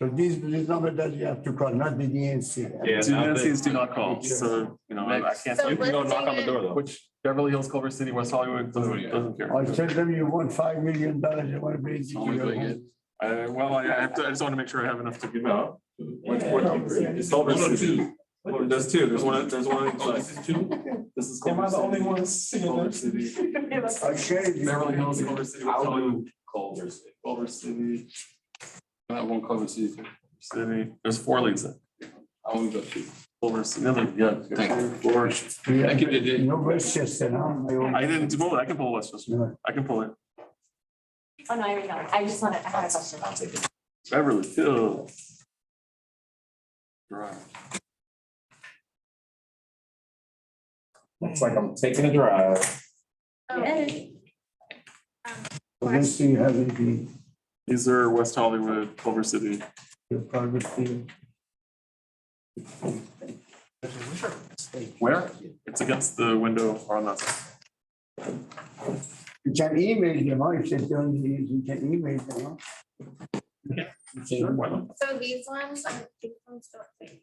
G: so this number that you have to call, not the DNC.
F: Yeah, DNCs do not call, so, you know, I can't.
P: So
F: You can go knock on the door
P: listing
F: though. Which Beverly Hills, Culver City, West Hollywood, doesn't care.
G: I tell them you want $5 million, you want to bring it to
F: Only
G: your
F: doing it.
G: home.
F: Well, I have to, I just want to make sure I have enough to give out.
J: It's Culver City.
F: Well, there's two, there's one. This is two? This is.
J: Am I the only one
F: seeing Culver City.
G: I share it.
F: Beverly Hills, Culver City. West Hollywood,
J: Culver City.
F: Culver City,
E: That one Culver City.
F: City, there's 4 leads there.
E: I only got 2.
F: Culver City, yeah.
E: Thank you.
F: 4.
E: Thank you, JJ.
G: No Westchester, huh?
F: I didn't pull it, I can pull Westchester,
G: No.
F: I can pull it.
P: Oh, no, I already know. I just wanted, I had a question.
J: I'll take it.
F: Beverly Hills. Drive.
J: Looks like I'm taking a drive.
P: Okay.
G: Let's see, you have anything,
F: These are West Hollywood, Culver City.
G: your private field.
F: Where? It's against the window on that side.
G: You can email them, huh? If they don't, you can email them, huh?
F: Sure, why not?
M: So these ones, these ones don't think.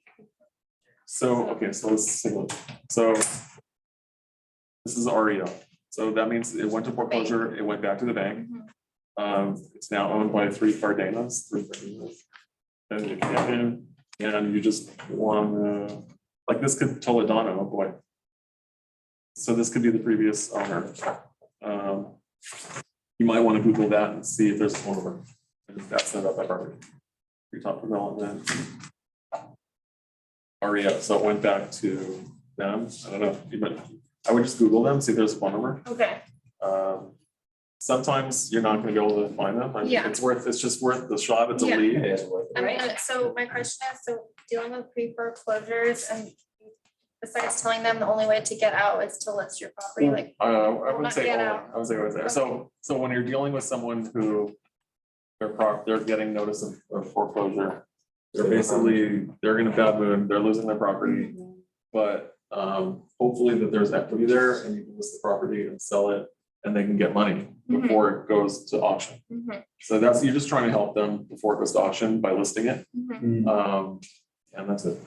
F: So, okay, so let's take a look. So this is REO. So that means it went to foreclosure, it went back to the bank. It's now owned by 3 Cardenas. And you can in, and you just want like this could Toledano, oh boy. So this could be the previous owner. You might want to Google that and see if there's a phone number. That's not up that property. Top development. REO, so it went back to them. I don't know. I would just Google them, see if there's a phone number.
M: Okay.
F: Sometimes you're not gonna be able to find them. I mean,
M: Yeah.
F: it's just worth the shot. It's a
M: Yeah.
F: lead.
M: I mean, so my question is, so dealing with pre-foreclosures and besides telling them the only way to get out is to list your property, like,
F: I wouldn't say,
M: Get
F: only.
M: out.
F: I would say it was there. So when you're dealing with someone who they're getting notice of foreclosure, they're in a bad mood, they're losing their property. But hopefully that there's equity there and you can list the property and sell it and they can get money before it goes to auction. So you're just trying to help them before it goes to auction by listing it. And that's it.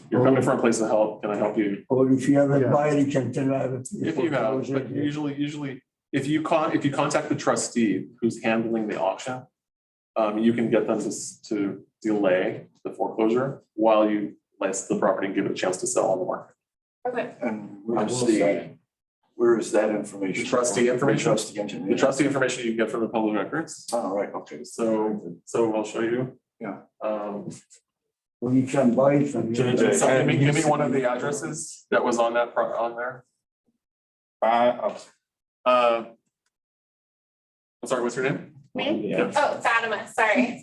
F: You're coming from a place of help. Can I help you?
G: Or if you have a buyer, you can tell them.
F: If you have, but usually, if you contact the trustee who's handling the auction, you can get them to delay the foreclosure while you list the property and give it a chance to sell on the market.
M: okay.
Q: And where is that information?
F: The trustee information?
Q: Trustee information.
F: The trustee information you can get from the public records.
Q: Oh, right, okay.
F: So I'll show you.
Q: Yeah.
G: Well, you can buy it from.
F: JJ, so give me one of the addresses that was on that, on there. I'm sorry, what's your name?
M: Me?
F: Yeah.
M: Oh, Fatima, sorry.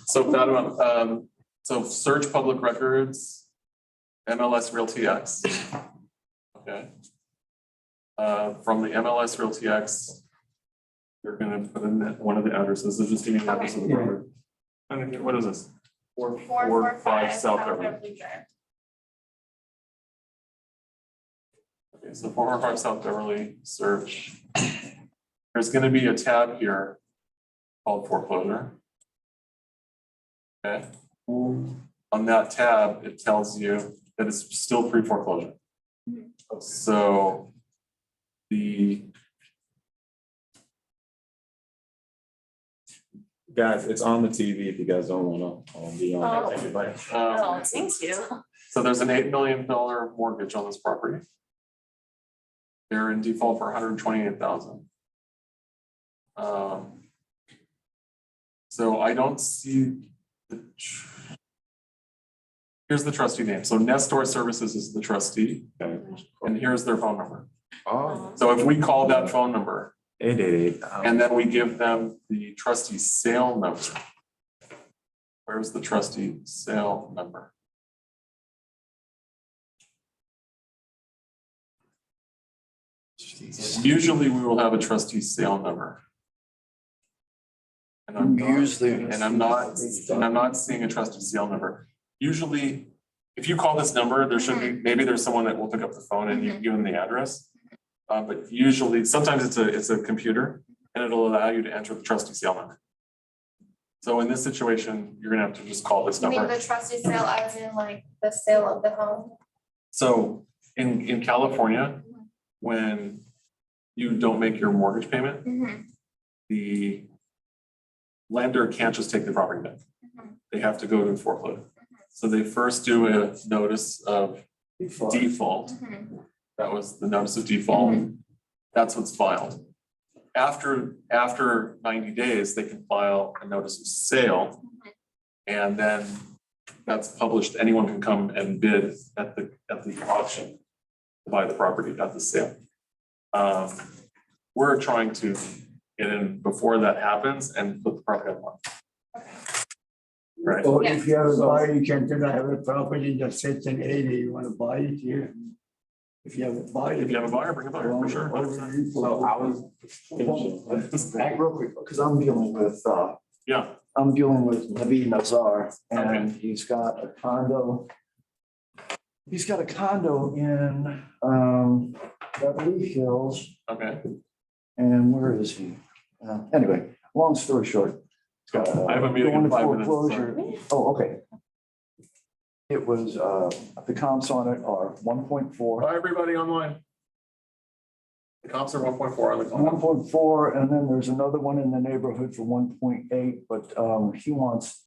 F: So Fatima, so search public records, MLS Realty X. Okay. From the MLS Realty X, you're gonna put in one of the addresses, there's just giving the address of the property. And what is this? 445 South Beverly.
M: Drive.
F: Okay, so 445 South Beverly, search. There's gonna be a tab here called foreclosure. Okay. On that tab, it tells you that it's still pre-foreclosure. So
J: Guys, it's on the TV if you guys don't wanna be on it. Everybody.
P: Oh, thank you.
F: So there's an $8 million mortgage on this property. They're in default for $128,000. So I don't see here's the trustee name. So Nestor Services is the trustee, and here's their phone number.
J: Oh.
F: So if we call that phone number,
J: 888.
F: and then we give them the trustee sale number. Where's the trustee sale number? Usually we will have a trustee sale number. And I'm not,
Q: Usually.
F: and I'm not seeing a trusted CL number. Usually, if you call this number, there should be, maybe there's someone that will pick up the phone and you can give them the address. But usually, sometimes it's a computer and it'll allow you to enter the trustee CL number. So in this situation, you're gonna have to just call this
M: You mean
F: number.
M: the trustee sale as in like the sale of the home?
F: So in California, when you don't make your mortgage payment, the lender can't just take the property back. They have to go to foreclosure. So they first do a notice of default. That was the notice of default. That's what's filed. After 90 days, they can file a notice of sale. And then that's published. Anyone can come and bid at the auction to buy the property at the sale. We're trying to get in before that happens and put the property on market. Right.
G: Or if you have a buyer, you can tell I have a property that sits in 80, you want to buy it here. If you have a buyer.
F: If you have a buyer, bring a buyer for sure.
J: So I was, back real quick, because I'm dealing with,
F: Yeah.
J: I'm dealing with Naveed Nazar, and he's got a condo. He's got a condo in, Beverly Hills,
F: Okay.
J: and where is he? Anyway, long story short.
F: I have a meeting in
J: going to
F: 5 minutes,
J: foreclosure. Oh, okay. It was, the comps on it are 1.4.
F: Bye, everybody online. The comps are 1.4 on the call.
J: 1.4, and then there's another one in the neighborhood for 1.8, but he wants